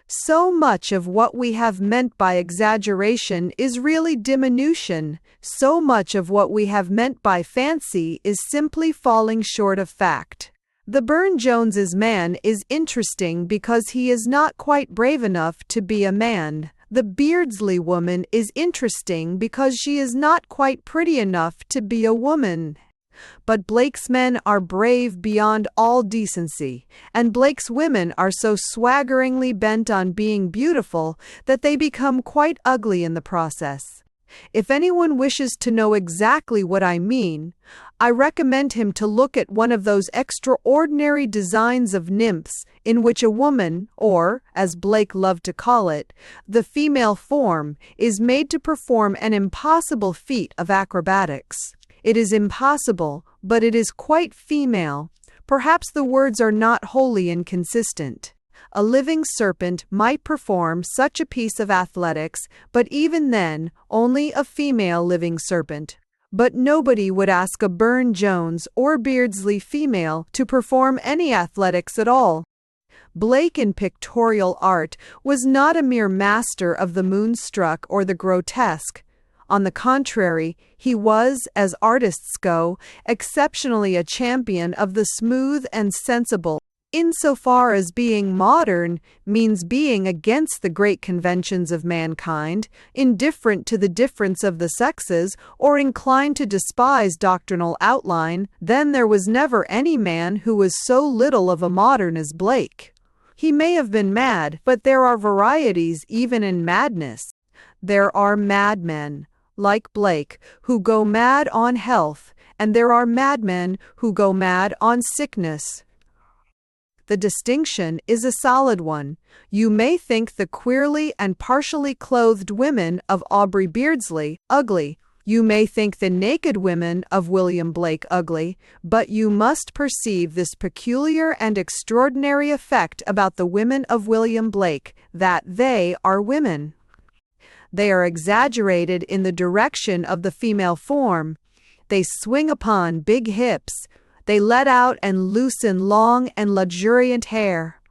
[SPEAKER 1] So much of what we have meant by exaggeration is really diminution. So much of what we have meant by fancy is simply falling short of fact. The Burne-Jones's man is interesting because he is not quite brave enough to be a man. The Beardsley woman is interesting because she is not quite pretty enough to be a woman. But Blake's men are brave beyond all decency, and Blake's women are so swaggeringly bent on being beautiful that they become quite ugly in the process. If anyone wishes to know exactly what I mean, I recommend him to look at one of those extraordinary designs of nymphs in which a woman, or, as Blake loved to call it, the female form, is made to perform an impossible feat of acrobatics. It is impossible, but it is quite female. Perhaps the words are not wholly inconsistent. A living serpent might perform such a piece of athletics, but even then, only a female living serpent. But nobody would ask a Burne-Jones or Beardsley female to perform any athletics at all. Blake in pictorial art was not a mere master of the moonstruck or the grotesque. On the contrary, he was, as artists go, exceptionally a champion of the smooth and sensible, insofar as being modern means being against the great conventions of mankind, indifferent to the difference of the sexes, or inclined to despise doctrinal outline. Then there was never any man who was so little of a modern as Blake. He may have been mad, but there are varieties even in madness. There are madmen, like Blake, who go mad on health, and there are madmen who go mad on sickness. The distinction is a solid one. You may think the queerly and partially clothed women of Aubrey Beardsley ugly. You may think the naked women of William Blake ugly, but you must perceive this peculiar and extraordinary effect about the women of William Blake, that they are women. They are exaggerated in the direction of the female form. They swing upon big hips. They let out and loosen long and luxuriant hair.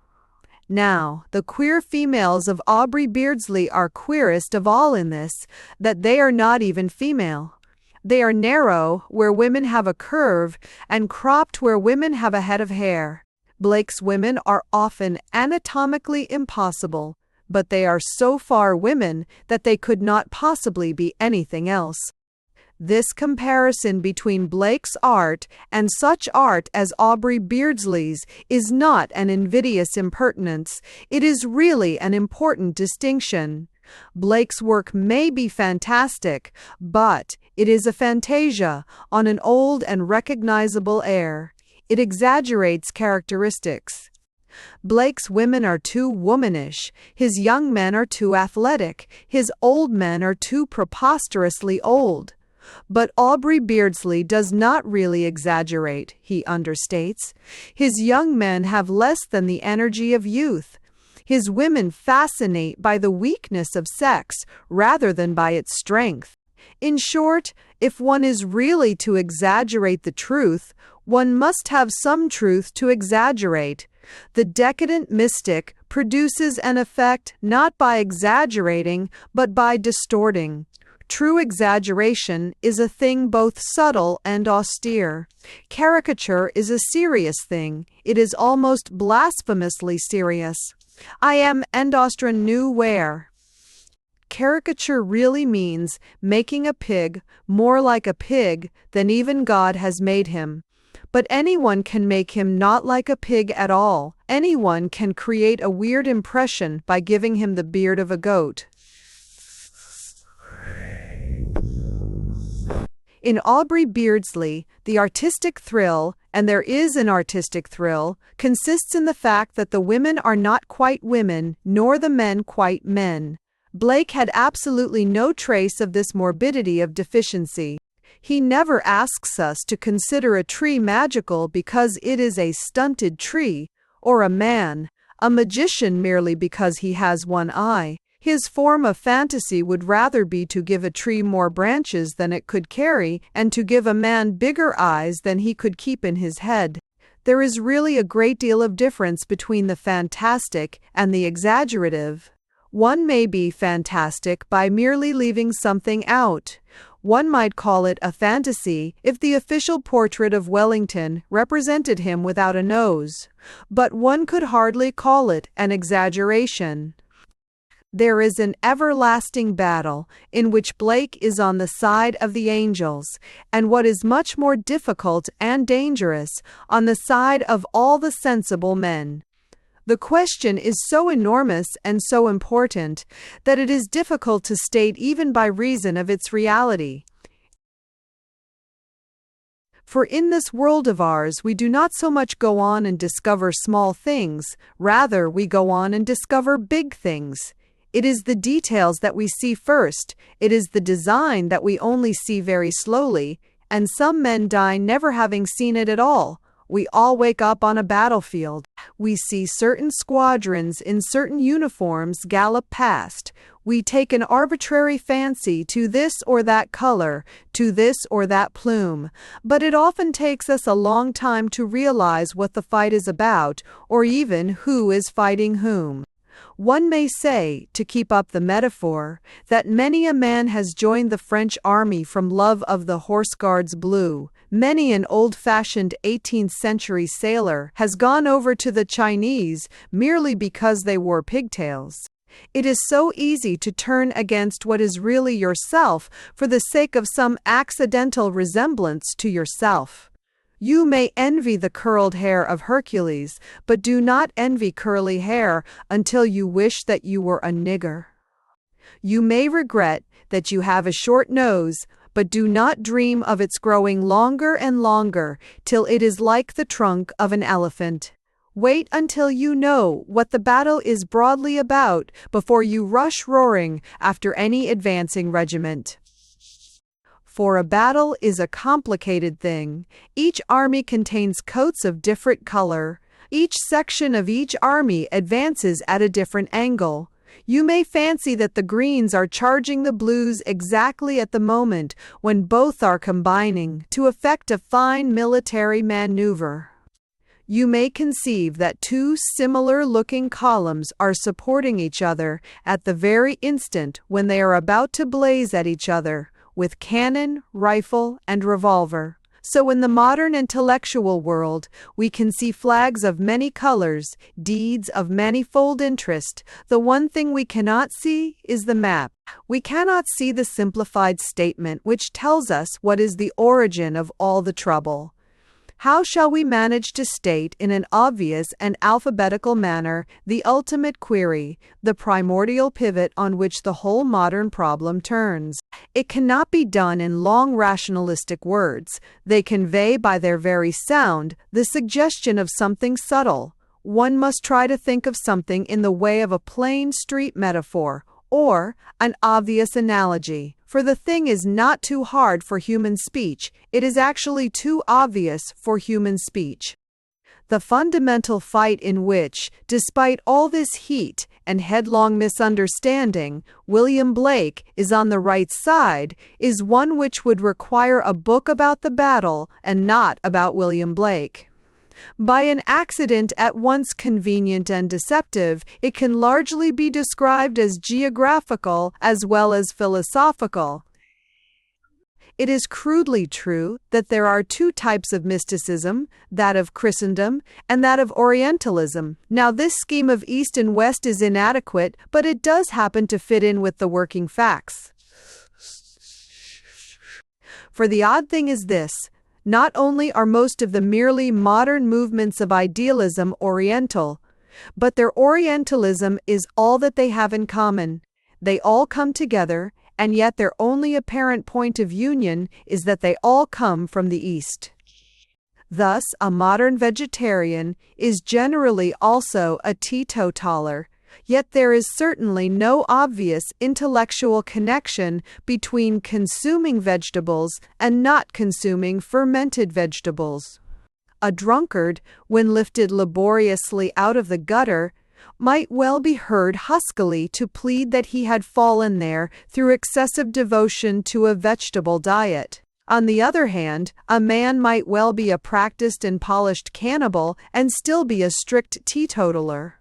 [SPEAKER 1] Now, the queer females of Aubrey Beardsley are queerest of all in this, that they are not even female. They are narrow where women have a curve, and cropped where women have a head of hair. Blake's women are often anatomically impossible, but they are so far women that they could not possibly be anything else. This comparison between Blake's art and such art as Aubrey Beardsley's is not an invidious impertinence, it is really an important distinction. Blake's work may be fantastic, but it is a fantasia on an old and recognizable air. It exaggerates characteristics. Blake's women are too womanish, his young men are too athletic, his old men are too preposterously old. But Aubrey Beardsley does not really exaggerate, he understates. His young men have less than the energy of youth. His women fascinate by the weakness of sex rather than by its strength. In short, if one is really to exaggerate the truth, one must have some truth to exaggerate. The decadent mystic produces an effect not by exaggerating, but by distorting. True exaggeration is a thing both subtle and austere. Caricature is a serious thing. It is almost blasphemously serious. I am endostren nu where. Caricature really means making a pig more like a pig than even God has made him. But anyone can make him not like a pig at all. Anyone can create a weird impression by giving him the beard of a goat. In Aubrey Beardsley, the artistic thrill, and there is an artistic thrill, consists in the fact that the women are not quite women, nor the men quite men. Blake had absolutely no trace of this morbidity of deficiency. He never asks us to consider a tree magical because it is a stunted tree, or a magician merely because he has one eye. His form of fantasy would rather be to give a tree more branches than it could carry, and to give a man bigger eyes than he could keep in his head. There is really a great deal of difference between the fantastic and the exaggerative. One may be fantastic by merely leaving something out. One might call it a fantasy if the official portrait of Wellington represented him without a nose. But one could hardly call it an exaggeration. There is an everlasting battle in which Blake is on the side of the angels, and what is much more difficult and dangerous, on the side of all the sensible men. The question is so enormous and so important that it is difficult to state even by reason of its reality. For in this world of ours we do not so much go on and discover small things, rather we go on and discover big things. It is the details that we see first, it is the design that we only see very slowly, and some men die never having seen it at all, We all wake up on a battlefield. We see certain squadrons in certain uniforms gallop past. We take an arbitrary fancy to this or that color, to this or that plume, but it often takes us a long time to realize what the fight is about, or even who is fighting whom. One may say, to keep up the metaphor, that many a man has joined the French army from love of the Horse Guards blue. Many an old-fashioned 18th-century sailor has gone over to the Chinese merely because they wore pigtails. It is so easy to turn against what is really yourself for the sake of some accidental resemblance to yourself. You may envy the curled hair of Hercules, but do not envy curly hair until you wish that you were a nigger. You may regret that you have a short nose, but do not dream of its growing longer and longer till it is like the trunk of an elephant. Wait until you know what the battle is broadly about before you rush roaring after any advancing regiment. For a battle is a complicated thing. Each army contains coats of different color. Each section of each army advances at a different angle. You may fancy that the greens are charging the blues exactly at the moment when both are combining to effect a fine military maneuver. You may conceive that two similar-looking columns are supporting each other at the very instant when they are about to blaze at each other, with cannon, rifle, and revolver. So in the modern intellectual world, we can see flags of many colors, deeds of manifold interest. The one thing we cannot see is the map. We cannot see the simplified statement which tells us what is the origin of all the trouble. How shall we manage to state in an obvious and alphabetical manner the ultimate query, the primordial pivot on which the whole modern problem turns? It cannot be done in long rationalistic words. They convey by their very sound the suggestion of something subtle. One must try to think of something in the way of a plain street metaphor, or an obvious analogy. For the thing is not too hard for human speech, it is actually too obvious for human speech. The fundamental fight in which, despite all this heat and headlong misunderstanding, William Blake is on the right side, is one which would require a book about the battle and not about William Blake. By an accident at once convenient and deceptive, it can largely be described as geographical as well as philosophical. It is crudely true that there are two types of mysticism, that of Christendom and that of Orientalism. Now this scheme of East and West is inadequate, but it does happen to fit in with the working facts. For the odd thing is this: not only are most of the merely modern movements of idealism Oriental, but their Orientalism is all that they have in common. They all come together, and yet their only apparent point of union is that they all come from the East. Thus, a modern vegetarian is generally also a teetotaler, yet there is certainly no obvious intellectual connection between consuming vegetables and not consuming fermented vegetables. A drunkard, when lifted laboriously out of the gutter, might well be heard huskily to plead that he had fallen there through excessive devotion to a vegetable diet. On the other hand, a man might well be a practiced and polished cannibal and still be a strict teetotaler.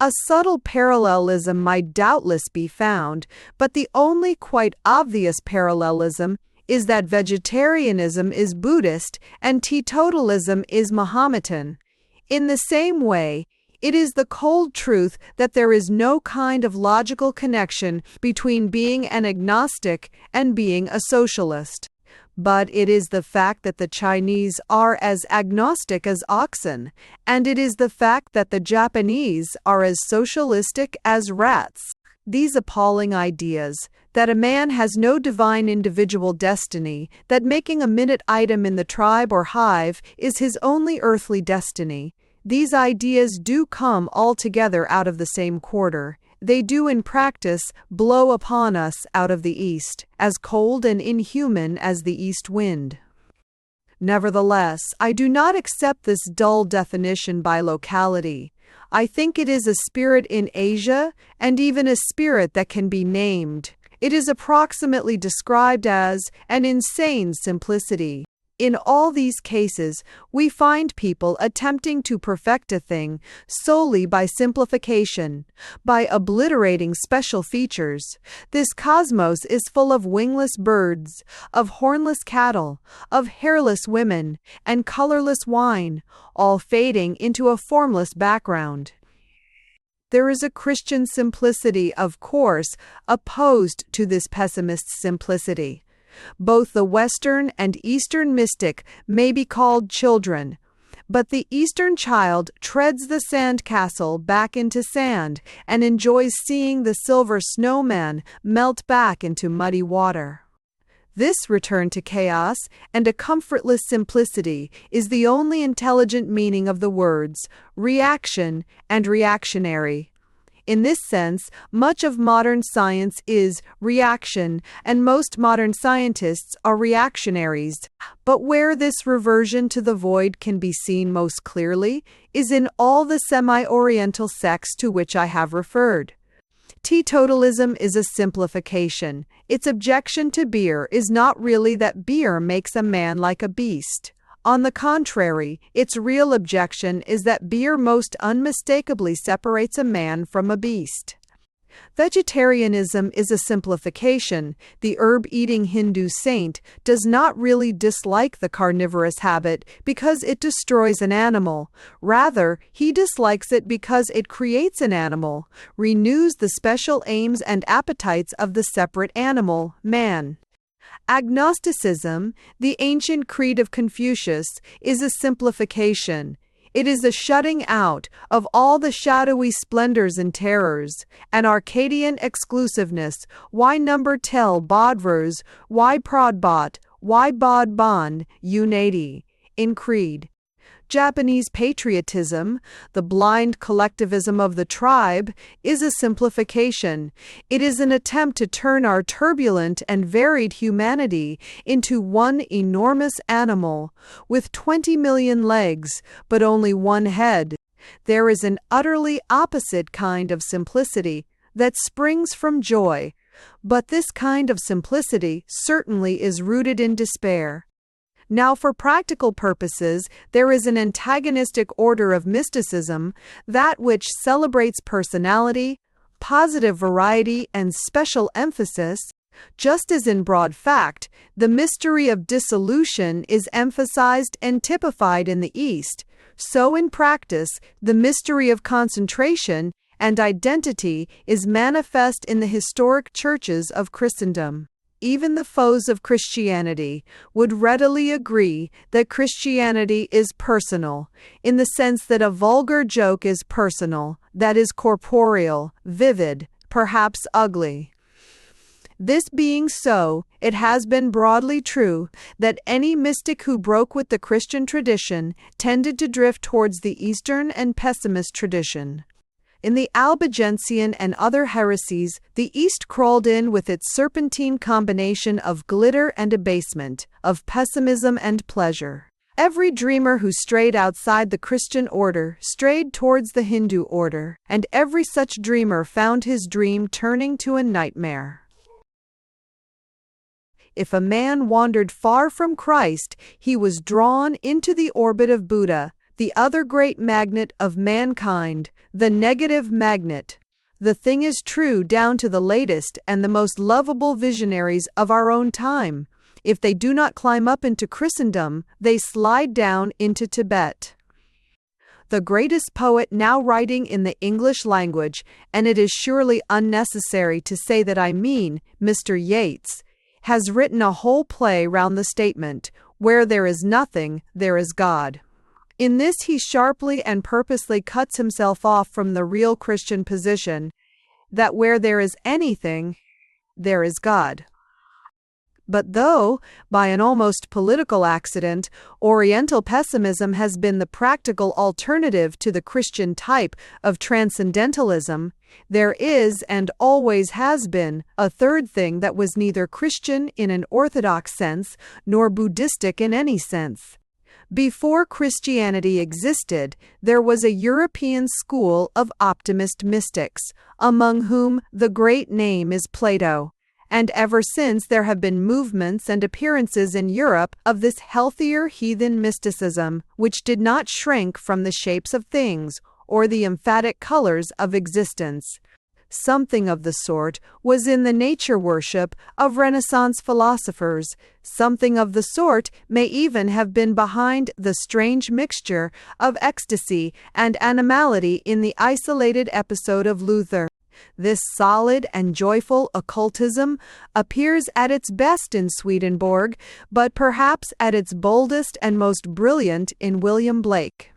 [SPEAKER 1] A subtle parallelism might doubtless be found, but the only quite obvious parallelism is that vegetarianism is Buddhist and teetotalism is Mohammedan. In the same way, it is the cold truth that there is no kind of logical connection between being an agnostic and being a socialist. But it is the fact that the Chinese are as agnostic as oxen, and it is the fact that the Japanese are as socialistic as rats. These appalling ideas, that a man has no divine individual destiny, that making a minute item in the tribe or hive is his only earthly destiny, these ideas do come altogether out of the same quarter. They do in practice blow upon us out of the east, as cold and inhuman as the east wind. Nevertheless, I do not accept this dull definition by locality. I think it is a spirit in Asia, and even a spirit that can be named. It is approximately described as an insane simplicity. In all these cases, we find people attempting to perfect a thing solely by simplification, by obliterating special features. This cosmos is full of wingless birds, of hornless cattle, of hairless women, and colorless wine, all fading into a formless background. There is a Christian simplicity, of course, opposed to this pessimist simplicity. Both the Western and Eastern mystic may be called children, but the Eastern child treads the sand castle back into sand and enjoys seeing the silver snowman melt back into muddy water. This return to chaos and a comfortless simplicity is the only intelligent meaning of the words reaction and reactionary. In this sense, much of modern science is reaction, and most modern scientists are reactionaries. But where this reversion to the void can be seen most clearly is in all the semi-Oriental sects to which I have referred. Teetotalism is a simplification. Its objection to beer is not really that beer makes a man like a beast. On the contrary, its real objection is that beer most unmistakably separates a man from a beast. Vegetarianism is a simplification. The herb-eating Hindu saint does not really dislike the carnivorous habit because it destroys an animal. Rather, he dislikes it because it creates an animal, renews the special aims and appetites of the separate animal, man. Agnosticism, the ancient creed of Confucius, is a simplification. It is a shutting out of all the shadowy splendors and terrors, an Arcadian exclusiveness. Why number tel bodvers, why prodbot, why bod bon, unity, in creed. Japanese patriotism, the blind collectivism of the tribe, is a simplification. It is an attempt to turn our turbulent and varied humanity into one enormous animal, with 20 million legs, but only one head. There is an utterly opposite kind of simplicity that springs from joy, but this kind of simplicity certainly is rooted in despair. Now, for practical purposes, there is an antagonistic order of mysticism, that which celebrates personality, positive variety, and special emphasis. Just as in broad fact, the mystery of dissolution is emphasized and typified in the East, so in practice, the mystery of concentration and identity is manifest in the historic churches of Christendom. Even the foes of Christianity would readily agree that Christianity is personal, in the sense that a vulgar joke is personal, that is corporeal, vivid, perhaps ugly. This being so, it has been broadly true that any mystic who broke with the Christian tradition tended to drift towards the Eastern and pessimist tradition. In the Albigensian and other heresies, the East crawled in with its serpentine combination of glitter and abasement, of pessimism and pleasure. Every dreamer who strayed outside the Christian order strayed towards the Hindu order, and every such dreamer found his dream turning to a nightmare. If a man wandered far from Christ, he was drawn into the orbit of Buddha, the other great magnet of mankind, the negative magnet. The thing is true down to the latest and the most lovable visionaries of our own time. If they do not climb up into Christendom, they slide down into Tibet. The greatest poet now writing in the English language, and it is surely unnecessary to say that I mean Mr. Yeats, has written a whole play round the statement, "Where there is nothing, there is God." In this he sharply and purposely cuts himself off from the real Christian position, that where there is anything, there is God. But though, by an almost political accident, Oriental pessimism has been the practical alternative to the Christian type of transcendentalism, there is, and always has been, a third thing that was neither Christian in an orthodox sense nor Buddhistic in any sense. Before Christianity existed, there was a European school of optimist mystics, among whom the great name is Plato. And ever since there have been movements and appearances in Europe of this healthier heathen mysticism, which did not shrink from the shapes of things or the emphatic colors of existence. Something of the sort was in the nature worship of Renaissance philosophers. Something of the sort may even have been behind the strange mixture of ecstasy and animality in the isolated episode of Luther. This solid and joyful occultism appears at its best in Swedenborg, but perhaps at its boldest and most brilliant in William Blake.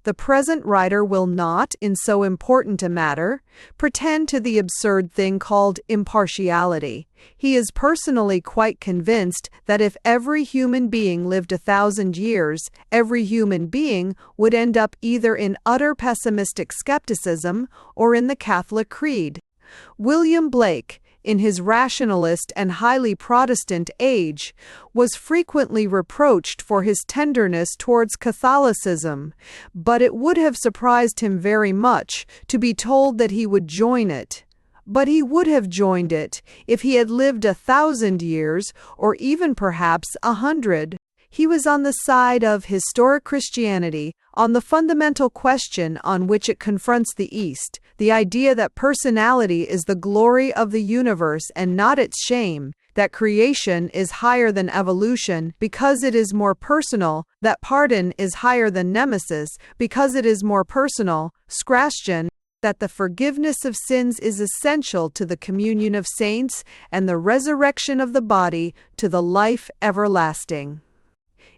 [SPEAKER 1] The present writer will not, in so important a matter, pretend to the absurd thing called impartiality. He is personally quite convinced that if every human being lived 1,000 years, every human being would end up either in utter pessimistic skepticism or in the Catholic Creed. William Blake, in his rationalist and highly Protestant age, was frequently reproached for his tenderness towards Catholicism, but it would have surprised him very much to be told that he would join it. But he would have joined it if he had lived 1,000 years, or even perhaps 100. He was on the side of historic Christianity, on the fundamental question on which it confronts the East, the idea that personality is the glory of the universe and not its shame, that creation is higher than evolution because it is more personal, that pardon is higher than nemesis because it is more personal, Scrastion, that the forgiveness of sins is essential to the communion of saints and the resurrection of the body to the life everlasting.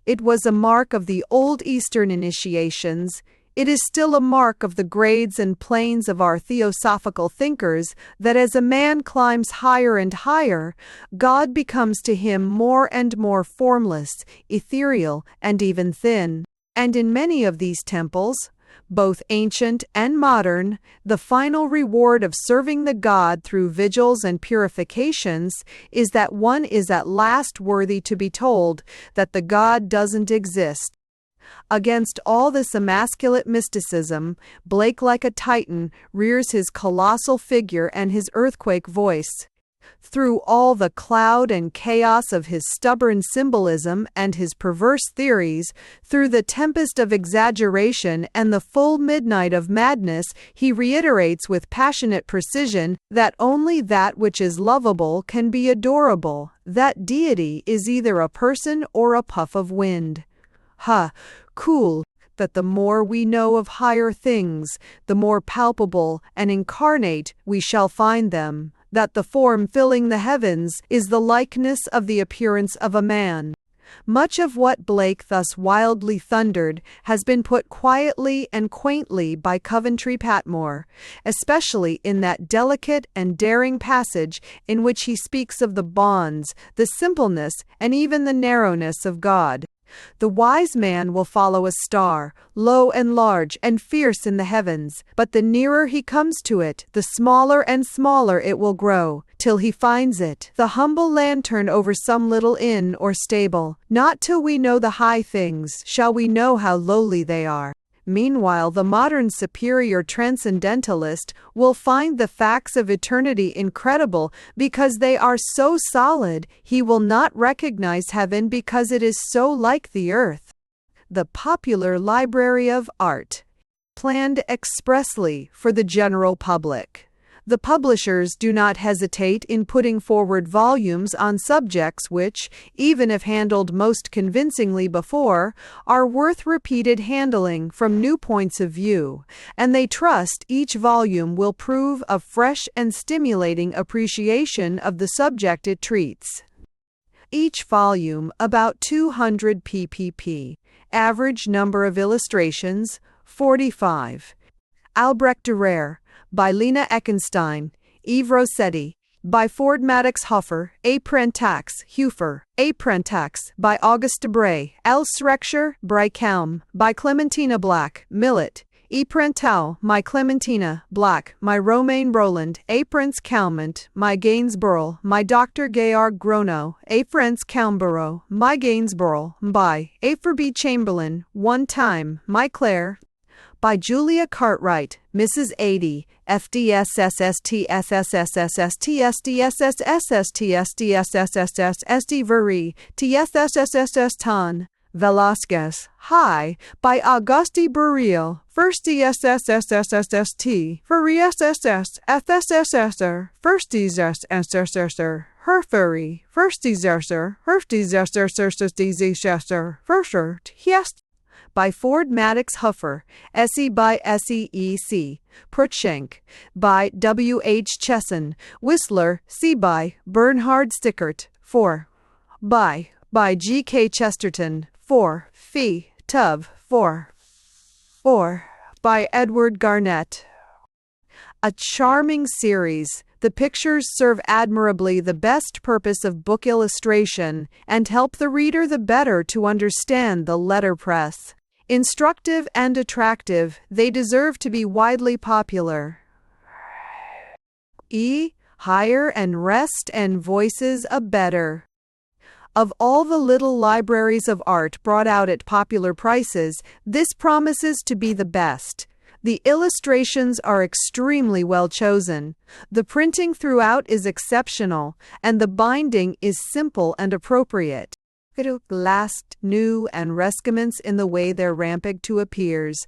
[SPEAKER 1] It was a mark of the old Eastern initiations. It is still a mark of the grades and planes of our theosophical thinkers that as a man climbs higher and higher, God becomes to him more and more formless, ethereal, and even thin. And in many of these temples, both ancient and modern, the final reward of serving the god through vigils and purifications is that one is at last worthy to be told that the god doesn't exist. Against all this emasculate mysticism, Blake, like a titan, rears his colossal figure and his earthquake voice. Through all the cloud and chaos of his stubborn symbolism and his perverse theories, through the tempest of exaggeration and the full midnight of madness, he reiterates with passionate precision that only that which is lovable can be adorable, that deity is either a person or a puff of wind. Cool, that the more we know of higher things, the more palpable and incarnate we shall find them, that the form filling the heavens is the likeness of the appearance of a man. Much of what Blake thus wildly thundered has been put quietly and quaintly by Coventry Patmore, especially in that delicate and daring passage in which he speaks of the bonds, the simpleness, and even the narrowness of God. The wise man will follow a star, low and large and fierce in the heavens, but the nearer he comes to it, the smaller and smaller it will grow, till he finds it, the humble lantern over some little inn or stable. Not till we know the high things shall we know how lowly they are. Meanwhile, the modern superior transcendentalist will find the facts of eternity incredible because they are so solid. He will not recognize heaven because it is so like the earth. The popular library of art, planned expressly for the general public. The publishers do not hesitate in putting forward volumes on subjects which, even if handled most convincingly before, are worth repeated handling from new points of view, and they trust each volume will prove a fresh and stimulating appreciation of the subject it treats. Each volume about 200 pp. Average number of illustrations, 45. Albrecht Dürer, by Lena Eckenstein, Yves Rossetti, by Ford Madox Huffer, Aprentax, Hufer, Aprentax, by Auguste Debray, L. Srexher, Brycalm, by Clementina Black, Millet, Eprentau, my Clementina, Black, my Romain Roland, Aprens Calment, my Gainsborough, my Dr. Georg Grono, Aprens Calmborough, my Gainsborough, by Aferby Chamberlain, one time, my Claire, by Julia Cartwright, Mrs. 80, FDSSSTSSSSTSDSSSSSTSDSSSSSSD Veri, TSSSSS Tan, Velasquez, High, by Auguste Burriel, First DSSSSSST, Furiesss, FSSSR, First DSSSSSR, Herferi, First DSSSR, First DSSSSSDZSSR, First, yes, by Ford Madox Huffer, SE by SEEC, Prutschenk, by W. H. Chesson, Whistler, C. by Bernhard Stickert, 4. By G. K. Chesterton, 4. Fee, Tuv, 4. 4. By Edward Garnett. A charming series, the pictures serve admirably the best purpose of book illustration and help the reader the better to understand the letterpress. Instructive and attractive, they deserve to be widely popular. Higher and rest and voices a better. Of all the little libraries of art brought out at popular prices, this promises to be the best. The illustrations are extremely well chosen. The printing throughout is exceptional, and the binding is simple and appropriate. Last, new, and rescaments in the way they're rampant to appears.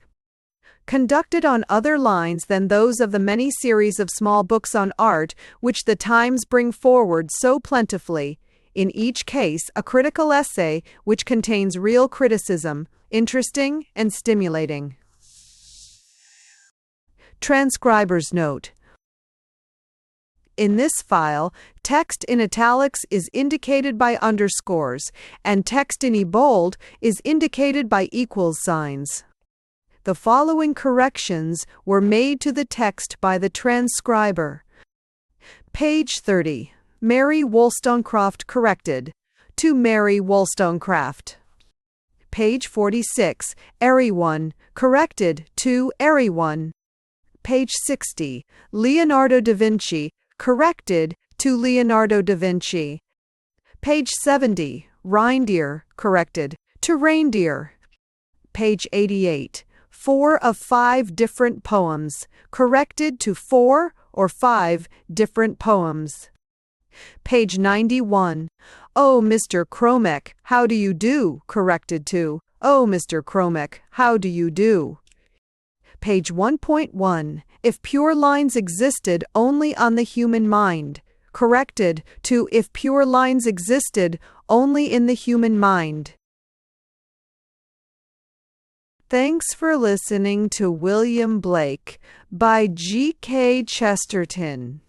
[SPEAKER 1] Conducted on other lines than those of the many series of small books on art which the Times bring forward so plentifully, in each case a critical essay which contains real criticism, interesting and stimulating. Transcriber's note. In this file, text in italics is indicated by underscores, and text in bold is indicated by equals signs. The following corrections were made to the text by the transcriber. Page 30. Mary Wollstonecraft corrected. To Mary Wollstonecraft. Page 46. Everyone corrected. To everyone. Page 60. Leonardo da Vinci corrected. To Leonardo da Vinci. Page 70. Reindeer corrected. To reindeer. Page 88. 4 of 5 different poems corrected to 4 or 5 different poems. Page 91. Oh, Mr. Cromek, how do you do? Corrected to, oh, Mr. Cromek, how do you do? Page 1.1. If pure lines existed only on the human mind. Corrected to, if pure lines existed only in the human mind. Thanks for listening to William Blake by G. K. Chesterton.